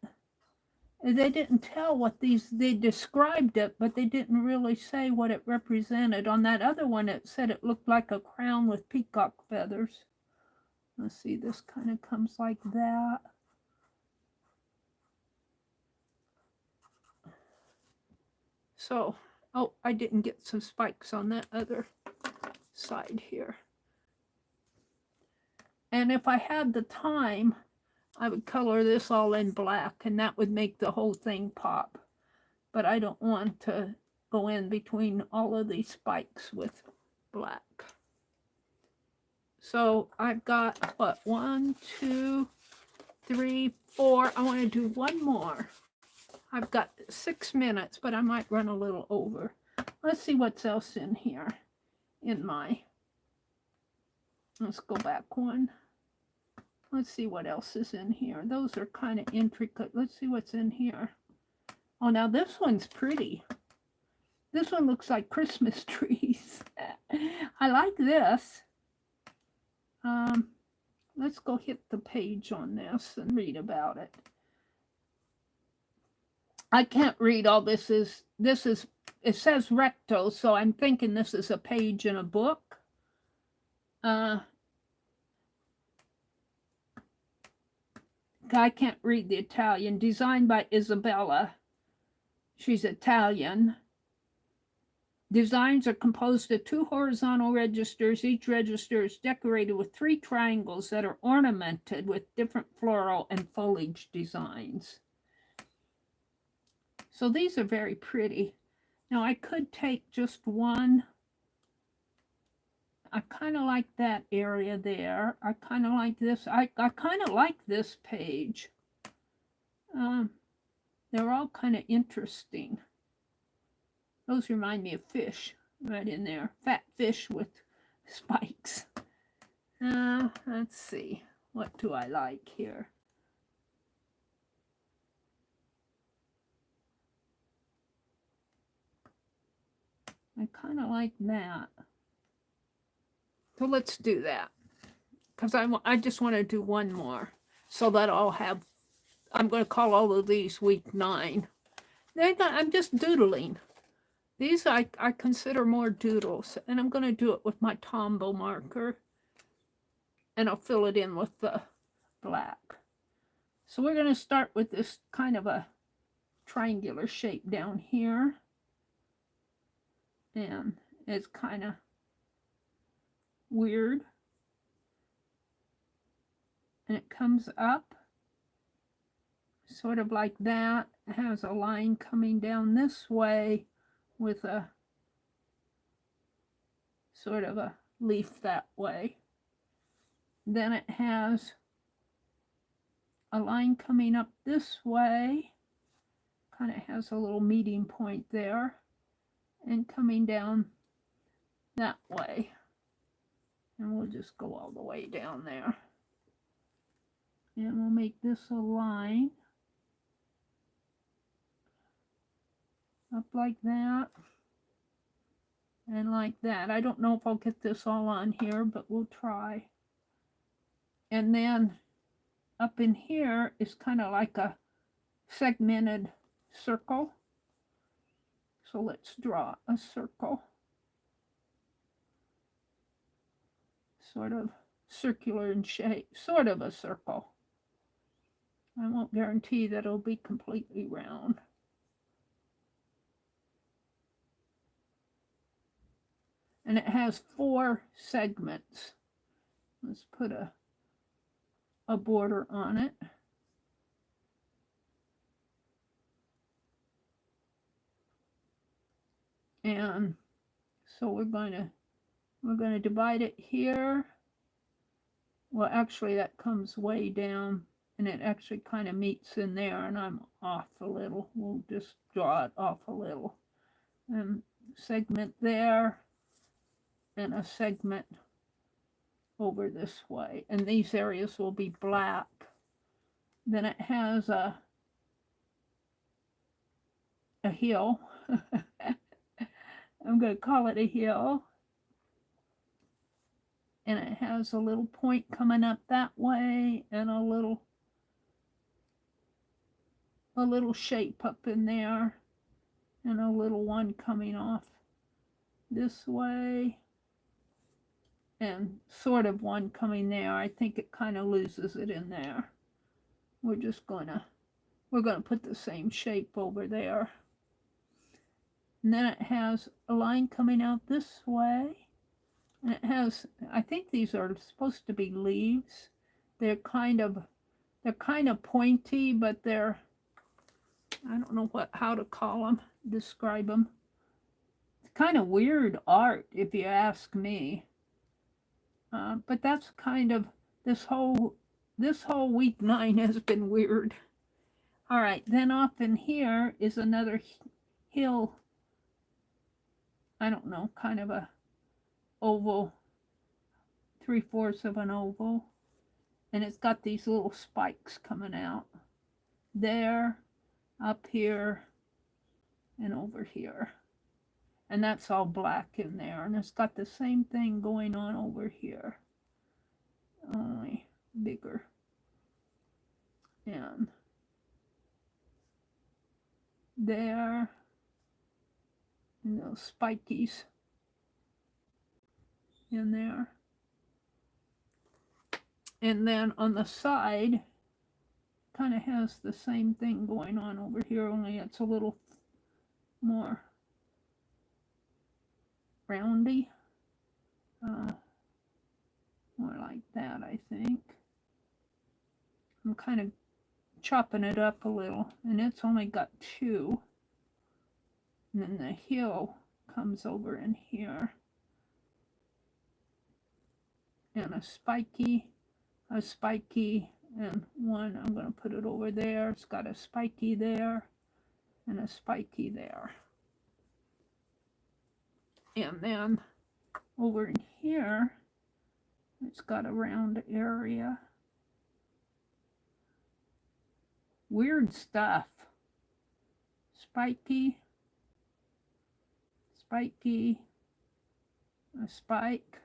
They didn't tell what they described it, but they didn't really say what it represented. On that other one, it said it looked like a crown with peacock feathers. Let's see, this kind of comes like that. So, oh, I didn't get some spikes on that other side here. And if I had the time, I would color this all in black and that would make the whole thing pop. But I don't want to go in between all of these spikes with black. So I've got, what, 1, 2, 3, 4. I want to do one more. I've got 6 minutes, but I might run a little over. Let's see what's else in here. Let's go back one. Let's see what else is in here. Those are kind of intricate. Let's see what's in here. Oh, now this one's pretty. This one looks like Christmas trees. I like this. Let's go hit the page on this and read about it. I can't read all this. It says recto, so I'm thinking this is a page in a book. I can't read the Italian. Designed by Isabella. She's Italian. Designs are composed of 2 horizontal registers. Each register is decorated with 3 triangles that are ornamented with different floral and foliage designs. So these are very pretty. Now I could take just one. I kind of like that area there. I kind of like this. I kind of like this page. They're all kind of interesting. Those remind me of fish right in there. Fat fish with spikes. Let's see. What do I like here? I kind of like that. So let's do that. Because I just want to do one more. So that I'll have, I'm going to call all of these week 9. I'm just doodling. These I consider more doodles. And I'm going to do it with my Tombow marker. and I'll fill it in with the black. So we're going to start with this kind of a triangular shape down here. And it's kind of weird. And it comes up sort of like that. It has a line coming down this way with a sort of a leaf that way. Then it has a line coming up this way, kind of has a little meeting point there, and coming down that way. And we'll just go all the way down there. And we'll make this a line up like that and like that. I don't know if I'll get this all on here, but we'll try. And then up in here is kind of like a segmented circle. So let's draw a circle. Sort of circular in shape, sort of a circle. I won't guarantee that it'll be completely round. And it has 4 segments. Let's put a border on it. And so we're going to divide it here. Well, actually that comes way down and it actually kind of meets in there, and I'm off a little. We'll just draw it off a little. And segment there and a segment over this way, and these areas will be black. Then it has a hill. I'm going to call it a hill. And it has a little point coming up that way and a little shape up in there, and a little one coming off this way, and sort of one coming there. I think it kind of loses it in there. We're gonna put the same shape over there. And then it has a line coming out this way. And it has, I think these are supposed to be leaves. They're kind of pointy, but they're, I don't know how to call them, describe them. It's kind of weird art, if you ask me. But that's kind of, this whole week 9 has been weird. All right, then off in here is another hill. I don't know, kind of a oval, 3/4 of an oval. And it's got these little spikes coming out. There, up here, and over here. And that's all black in there. And it's got the same thing going on over here, only bigger. And there, and those spikies in there. And then on the side, kind of has the same thing going on over here, only it's a little more roundy. More like that, I think. I'm kind of chopping it up a little, and it's only got 2. And then the hill comes over in here. And a spiky, and one, I'm going to put it over there. It's got a spiky there and a spiky there. And then over in here, it's got a round area. Weird stuff. Spiky, a spike.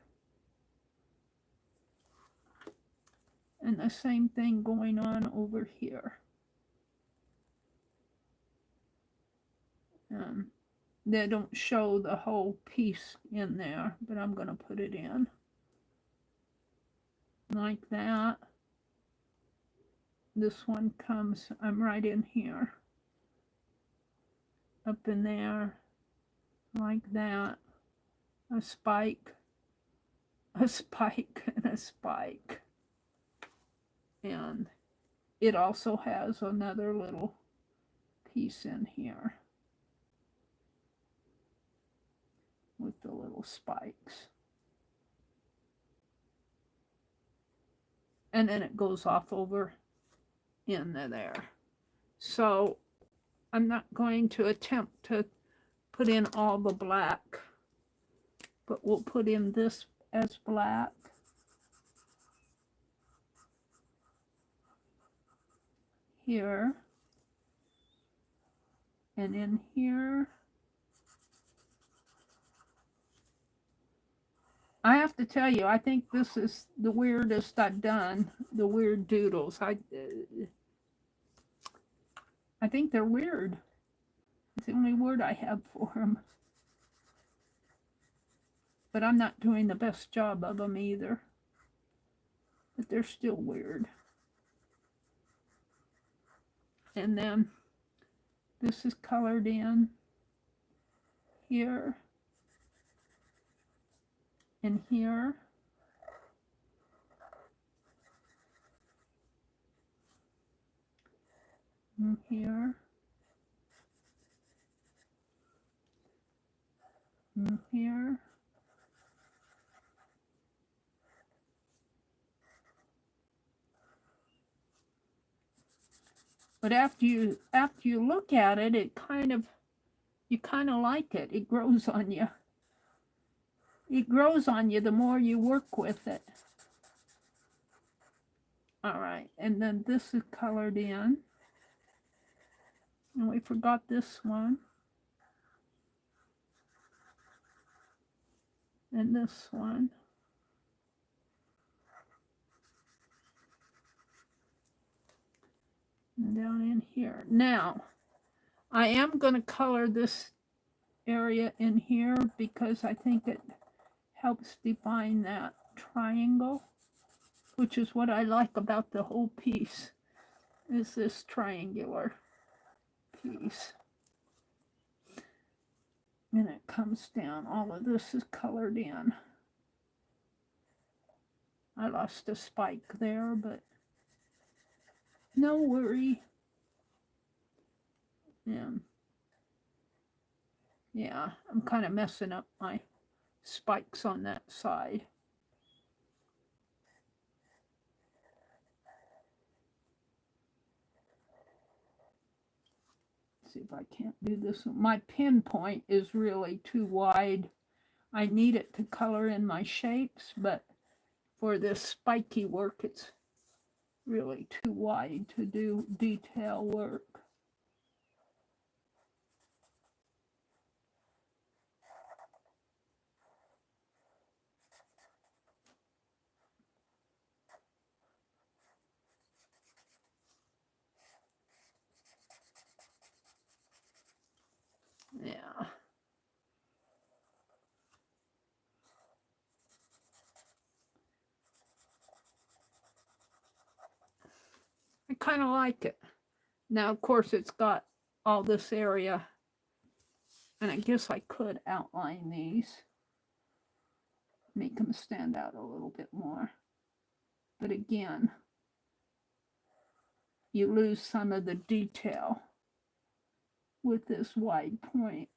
And the same thing going on over here. They don't show the whole piece in there, but I'm going to put it in. like that. This one comes, I'm right in here, up in there, like that. A spike, and a spike. And it also has another little piece in here with the little spikes. And then it goes off over into there. So I'm not going to attempt to put in all the black, but we'll put in this as black. Here. And in here. I have to tell you, I think this is the weirdest I've done, the weird doodles. I think they're weird. It's the only word I have for them. But I'm not doing the best job of them either. But they're still weird. And then this is colored in here and here. And here. And here. But after you look at it, you kind of like it. It grows on you. It grows on you the more you work with it. All right, and then this is colored in. And we forgot this one. And this one. And down in here. Now, I am going to color this area in here because I think it helps define that triangle, which is what I like about the whole piece, is this triangular piece. And it comes down. All of this is colored in. I lost a spike there, but no worry. Yeah, I'm kind of messing up my spikes on that side. See if I can't do this. My pinpoint is really too wide. I need it to color in my shapes, but for this spiky work, it's really too wide to do detail work. Yeah. I kind of like it. Now, of course, it's got all this area, and I guess I could outline these, make them stand out a little bit more. But again, you lose some of the detail with this wide point.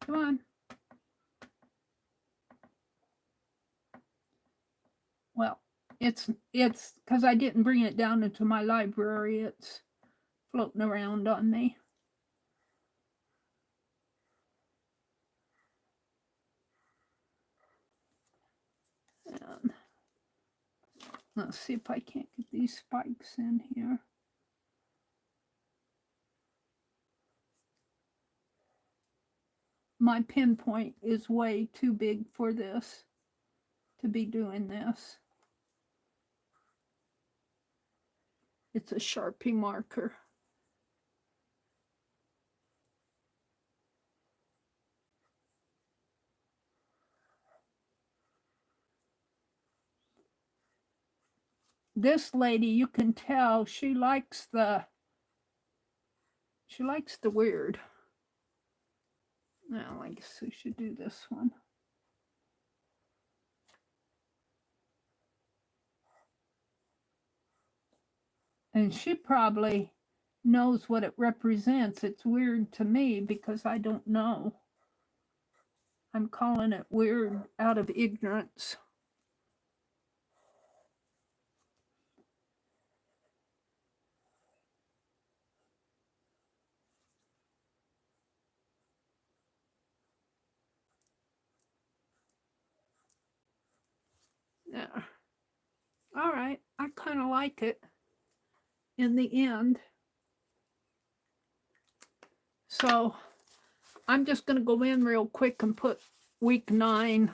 Come on. Well, it's because I didn't bring it down into my library. It's floating around on me. And let's see if I can't get these spikes in here. my pinpoint is way too big for this, to be doing this. It's a Sharpie marker. This lady, you can tell she likes the weird. Now I guess we should do this one. And she probably knows what it represents. It's weird to me because I don't know. I'm calling it weird out of ignorance. Yeah. All right. I kind of like it in the end. So I'm just going to go in real quick and put week 9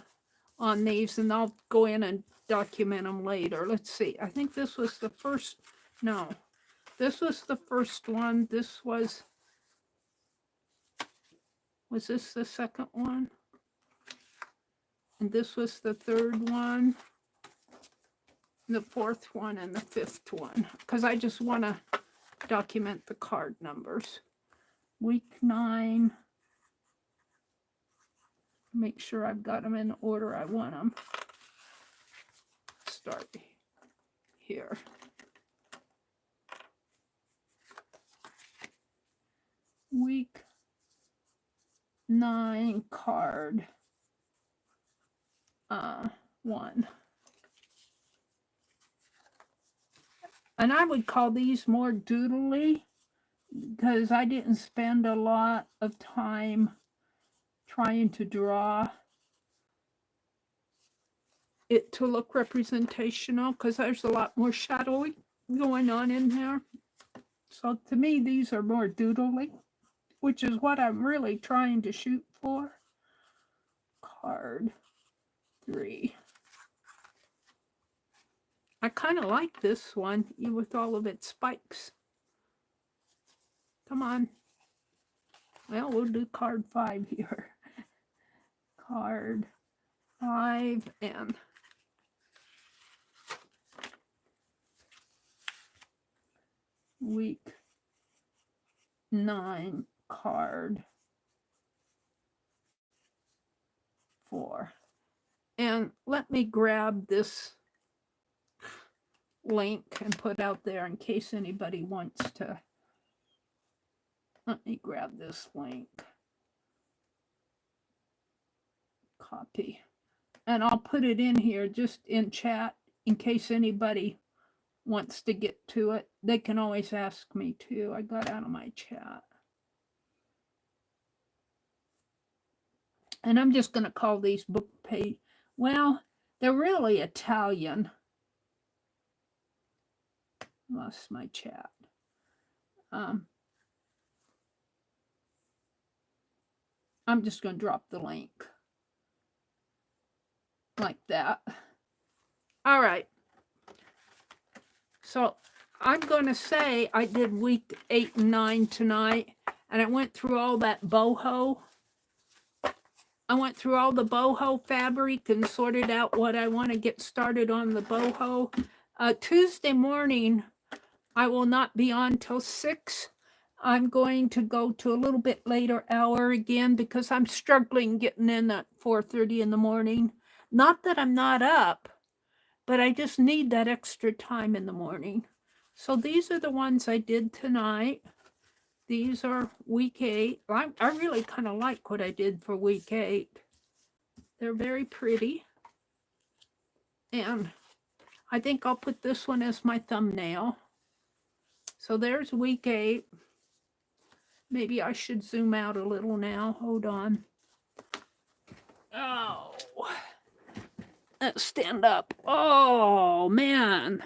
on these, and I'll go in and document them later. Let's see. I think this was the first. No, this was the first one. This was this the second one? And this was the third one, the fourth one, and the fifth one, because I just want to document the card numbers. Week 9. Make sure I've got them in the order I want them. Start here. Week 9 card 1. And I would call these more doodly because I didn't spend a lot of time trying to draw it to look representational because there's a lot more shadowing going on in there. So to me, these are more doodly, which is what I'm really trying to shoot for. Card 3. I kind of like this one, even with all of its spikes. Come on. Well, we'll do card 5 here. Card 5 and week 9 card 4. And let me grab this link and put out there in case anybody wants to. Let me grab this link. Copy. And I'll put it in here just in chat in case anybody wants to get to it. They can always ask me too. I got out of my chat. And I'm just going to call these book page. Well, they're really Italian. Lost my chat. I'm just going to drop the link like that. All right. So I'm going to say I did week 8 and 9 tonight, and I went through all that boho. I went through all the boho fabric and sorted out what I want to get started on the boho. Tuesday morning, I will not be on till 6. I'm going to go to a little bit later hour again because I'm struggling getting in at 4:30 in the morning. Not that I'm not up, but I just need that extra time in the morning. So these are the ones I did tonight. These are week 8. I really kind of like what I did for week 8. They're very pretty. And I think I'll put this one as my thumbnail. So there's week 8. Maybe I should zoom out a little now. Hold on. Oh, let's stand up. Oh, man.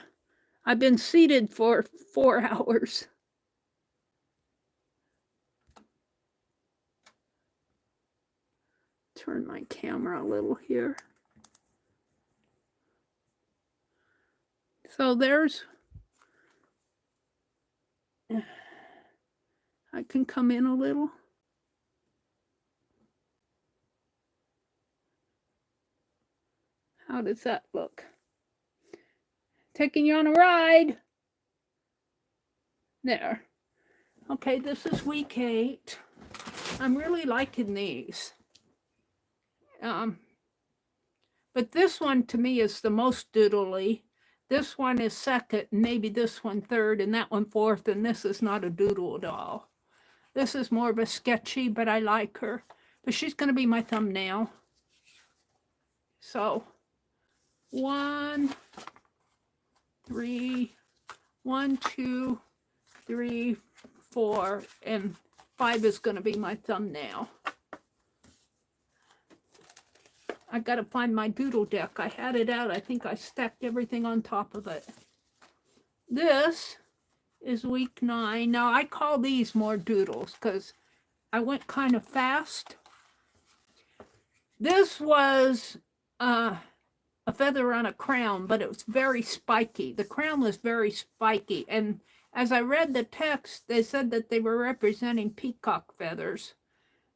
I've been seated for 4 hours. turn my camera a little here. So there's, I can come in a little. How does that look? Taking you on a ride. There. Okay, this is week 8. I'm really liking these. But this one to me is the most doodly. This one is second, maybe this one third, and that one fourth, and this is not a doodle at all. This is more of a sketchy, but I like her. But she's going to be my thumbnail. So, 1, 3, 1, 2, 3, 4, and 5 is going to be my thumbnail. I got to find my doodle deck. I had it out. I think I stacked everything on top of it. This is week 9. Now, I call these more doodles because I went kind of fast. This was a feather on a crown, but it was very spiky. The crown was very spiky. And as I read the text, they said that they were representing peacock feathers.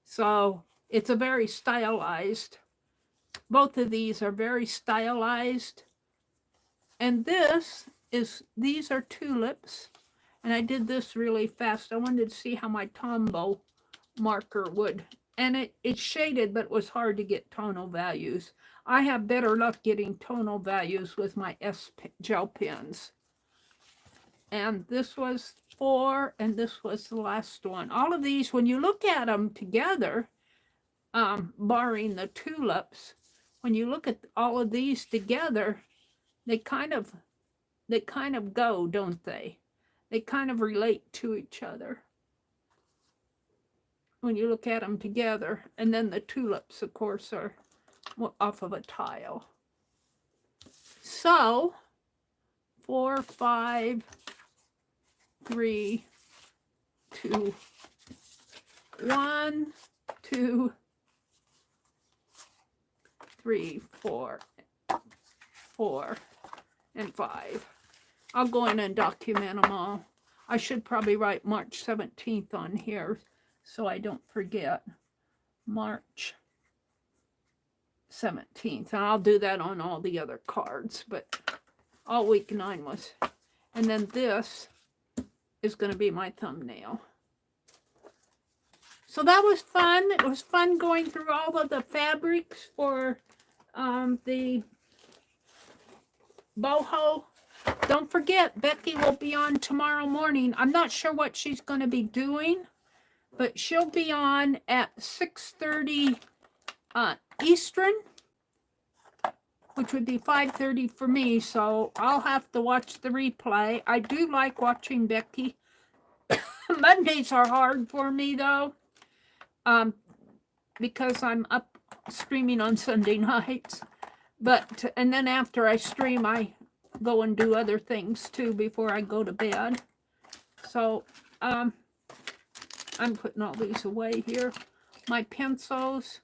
So it's a very stylized. Both of these are very stylized. And these are tulips. And I did this really fast. I wanted to see how my Tombow marker would. And it's shaded, but it was hard to get tonal values. I have better luck getting tonal values with my gel pens. And this was 4, and this was the last one. All of these, when you look at them together, barring the tulips, when you look at all of these together, they kind of go, don't they? They kind of relate to each other when you look at them together. And then the tulips, of course, are off of a tile. So 4, 5, 3, 2, 1, 2, 3, 4, 4, and 5. I'll go in and document them all. I should probably write March 17th on here so I don't forget. March 17th. And I'll do that on all the other cards, but all week 9 was. And then this is going to be my thumbnail. So that was fun. It was fun going through all of the fabrics for the boho. Don't forget, Becky will be on tomorrow morning. I'm not sure what she's going to be doing, but she'll be on at 6:30 Eastern, which would be 5:30 for me, so I'll have to watch the replay. I do like watching Becky. Mondays are hard for me, though, because I'm up streaming on Sunday nights. But, and then after I stream, I go and do other things, too, before I go to bed. So, I'm putting all these away here. My pencils.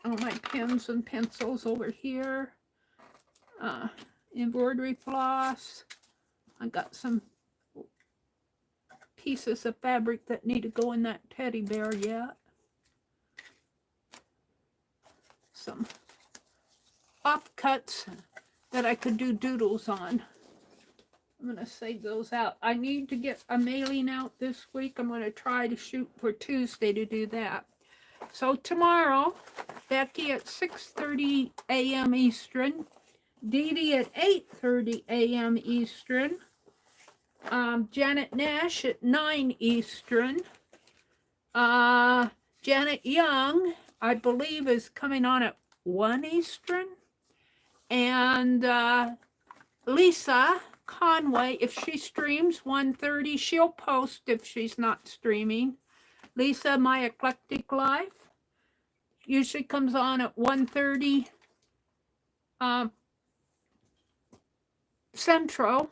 All my pens and pencils over here. Embroidery floss. I got some pieces of fabric that need to go in that teddy bear yet. Some offcuts that I could do doodles on. I'm going to save those out. I need to get a mailing out this week. I'm going to try to shoot for Tuesday to do that. So tomorrow, Becky at 6:30 a.m. Eastern, Dee Dee at 8:30 a.m. Eastern, Janet Nash at 9 Eastern, Janet Young, I believe, is coming on at 1 Eastern, and Lisa Conway, if she streams 1:30, she'll post if she's not streaming. Lisa, My Eclectic Life, usually comes on at 1:30 Central.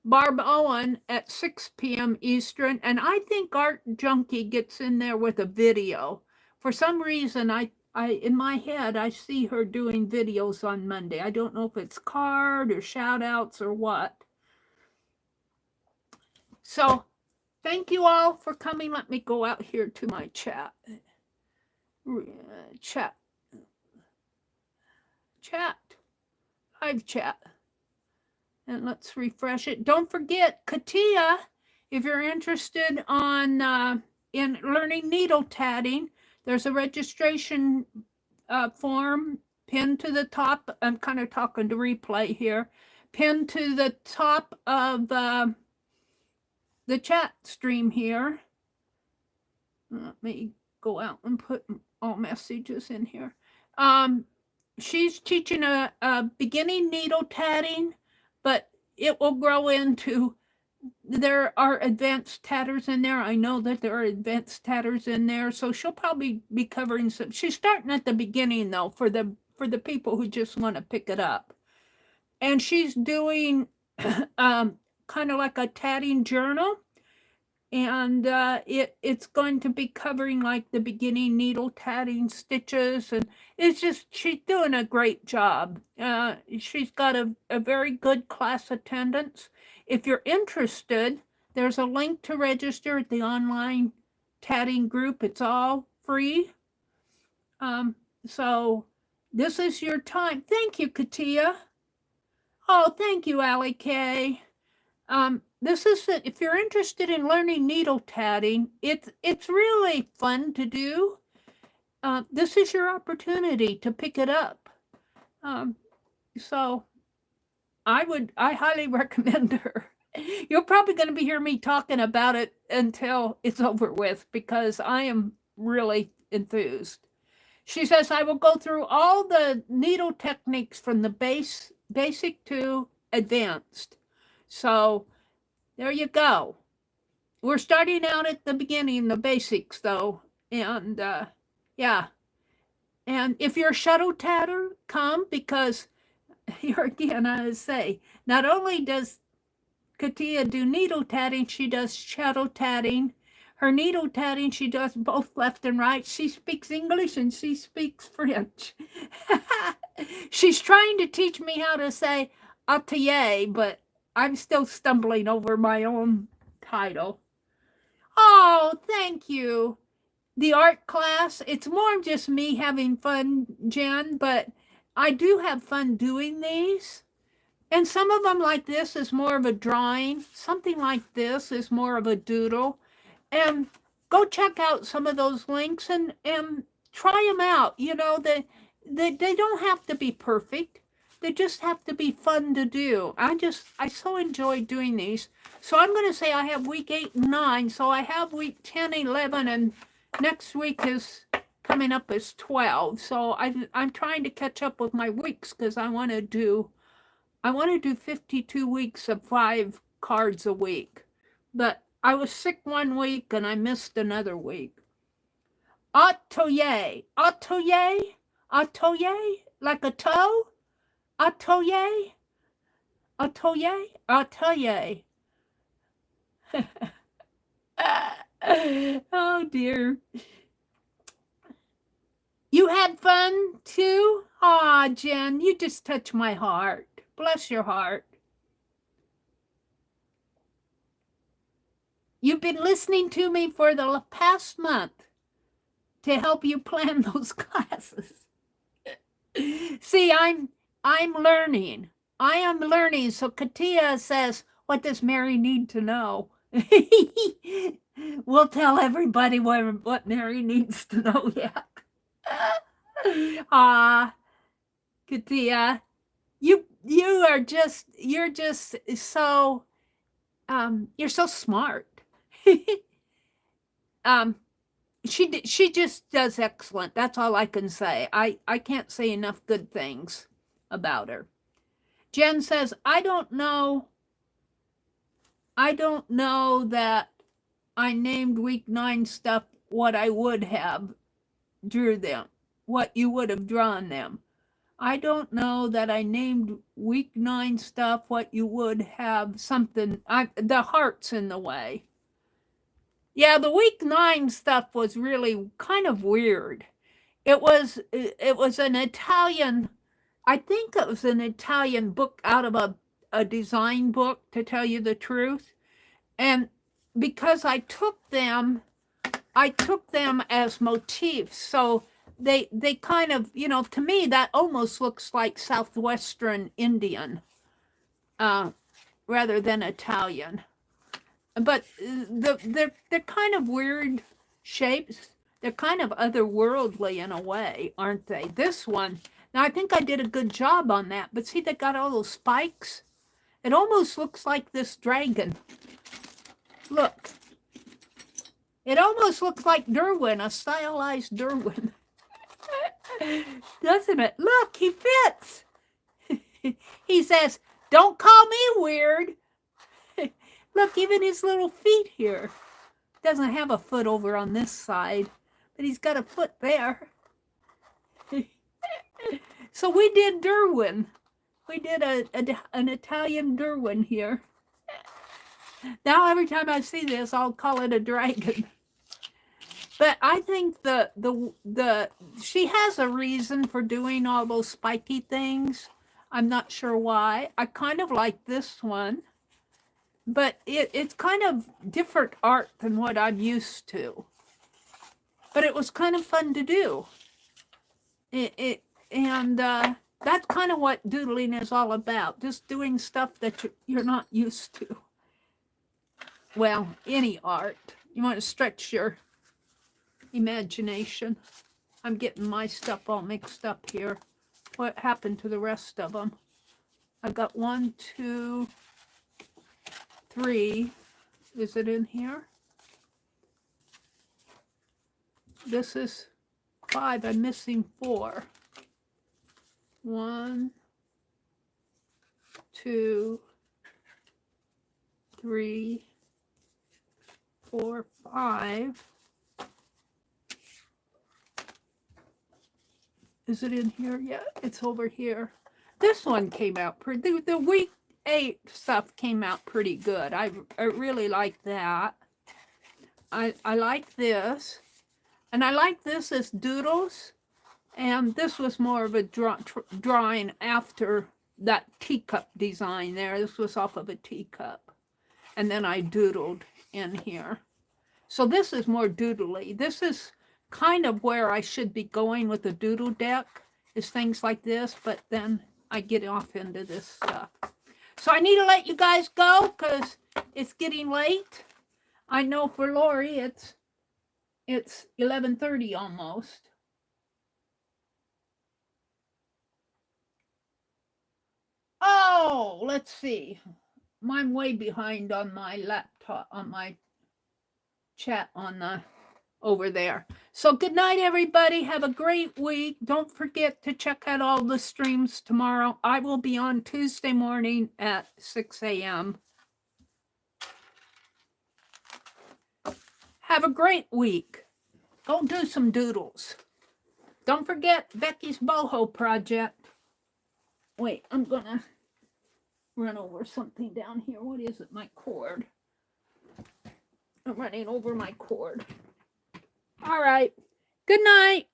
Barb Owen at 6 p.m. Eastern. And I think Art Junkie gets in there with a video For some reason, I in my head, I see her doing videos on Monday. I don't know if it's card or shout outs or what. So thank you all for coming. Let me go out here to my chat. Chat. Live chat. And let's refresh it. Don't forget, Katia, if you're interested in learning needle tatting, there's a registration form pinned to the top. I'm kind of talking to replay here. Pinned to the top of the chat stream here. Let me go out and put all messages in here. She's teaching a beginning needle tatting, but it will grow into, there are advanced tatters in there. I know that there are advanced tatters in there, so she'll probably be covering some. She's starting at the beginning though, for the people who just want to pick it up. And she's doing kind of like a tatting journal. And it's going to be covering like the beginning needle tatting stitches, and it's just, she's doing a great job. She's got a very good class attendance. If you're interested, there's a link to register at the online tatting group. It's all free. So this is your time. Thank you, Katia. Oh, thank you, Allie Kay. This is it. If you're interested in learning needle tatting, it's really fun to do. This is your opportunity to pick it up. So I highly recommend her. You're probably going to be hearing me talking about it until it's over with, because I am really enthused. She says, I will go through all the needle techniques from the basic to advanced. So there you go. We're starting out at the beginning, the basics though. And yeah. And if you're a shuttle tatter, come, because here again, I say, not only does Katia do needle tatting, she does shuttle tatting. Her needle tatting, she does both left and right. She speaks English and she speaks French. She's trying to teach me how to say atelier, but I'm still stumbling over my own title. Oh, thank you. The art class, it's more just me having fun, Jen, but I do have fun doing these. And some of them like this is more of a drawing. Something like this is more of a doodle. And go check out some of those links and try them out. You know, they don't have to be perfect. They just have to be fun to do. I so enjoy doing these. So I'm going to say I have week 8 and 9. So I have week 10, 11, and next week is coming up as 12. So I'm trying to catch up with my weeks, because I want to do 52 weeks of 5 cards a week. But I was sick one week and I missed another week. Atelier. Atelier? Atelier? Like a toe? Atelier? Atelier? Atelier. Oh dear. You had fun too? Aw, Jen, you just touch my heart. Bless your heart. You've been listening to me for the past month to help you plan those classes. See, I'm learning. I am learning. So Katia says, what does Meri need to know? We'll tell everybody what Meri needs to know yet. Katia, you're just so you're so smart. She just does excellent. That's all I can say. I can't say enough good things about her. Jen says, I don't know that I named week 9 stuff what I would have drew them, what you would have drawn them. I don't know that I named week 9 stuff what you would have something. The heart's in the way. Yeah, the week 9 stuff was really kind of weird. It was an Italian, I think it was an Italian book out of a design book, to tell you the truth. And because I took them as motifs. So they kind of, to me that almost looks like southwestern Indian, uh, rather than Italian. But they're kind of weird shapes. They're kind of otherworldly in a way, aren't they? This one, now I think I did a good job on that. But see, they got all those spikes. It almost looks like this dragon. Look, it almost looks like Derwin, a stylized Derwin. Doesn't it? Look, he fits. He says, "Don't call me weird." Look, even his little feet here. Doesn't have a foot over on this side, but he's got a foot there. So we did Derwin. We did an Italian Derwin here. Now every time I see this, I'll call it a dragon. But I think she has a reason for doing all those spiky things. I'm not sure why. I kind of like this one, but it's kind of different art than what I'm used to. But it was kind of fun to do. And that's kind of what doodling is all about. Just doing stuff that you're not used to. Well, any art. You want to stretch your imagination. I'm getting my stuff all mixed up here. What happened to the rest of them? I got 1, 2, 3. Is it in here? This is 5. I'm missing 4. 1, 2, 3, 4, 5. Is it in here yet? It's over here. This one came out pretty. The week 8 stuff came out pretty good. I really like that. I like this. And I like this as doodles. And this was more of a drawing after that teacup design there. This was off of a teacup. And then I doodled in here. So this is more doodly. This is kind of where I should be going with the doodle deck, is things like this, but then I get off into this stuff. So I need to let you guys go because it's getting late. I know for Lori it's 11:30 almost. Oh, let's see. I'm way behind on my laptop, on my chat on the over there. So good night, everybody. Have a great week. Don't forget to check out all the streams tomorrow. I will be on Tuesday morning at 6 a.m. Have a great week. Go do some doodles. Don't forget Becky's boho project. Wait, I'm gonna run over something down here. What is it? My cord. I'm running over my cord. All right. Good night.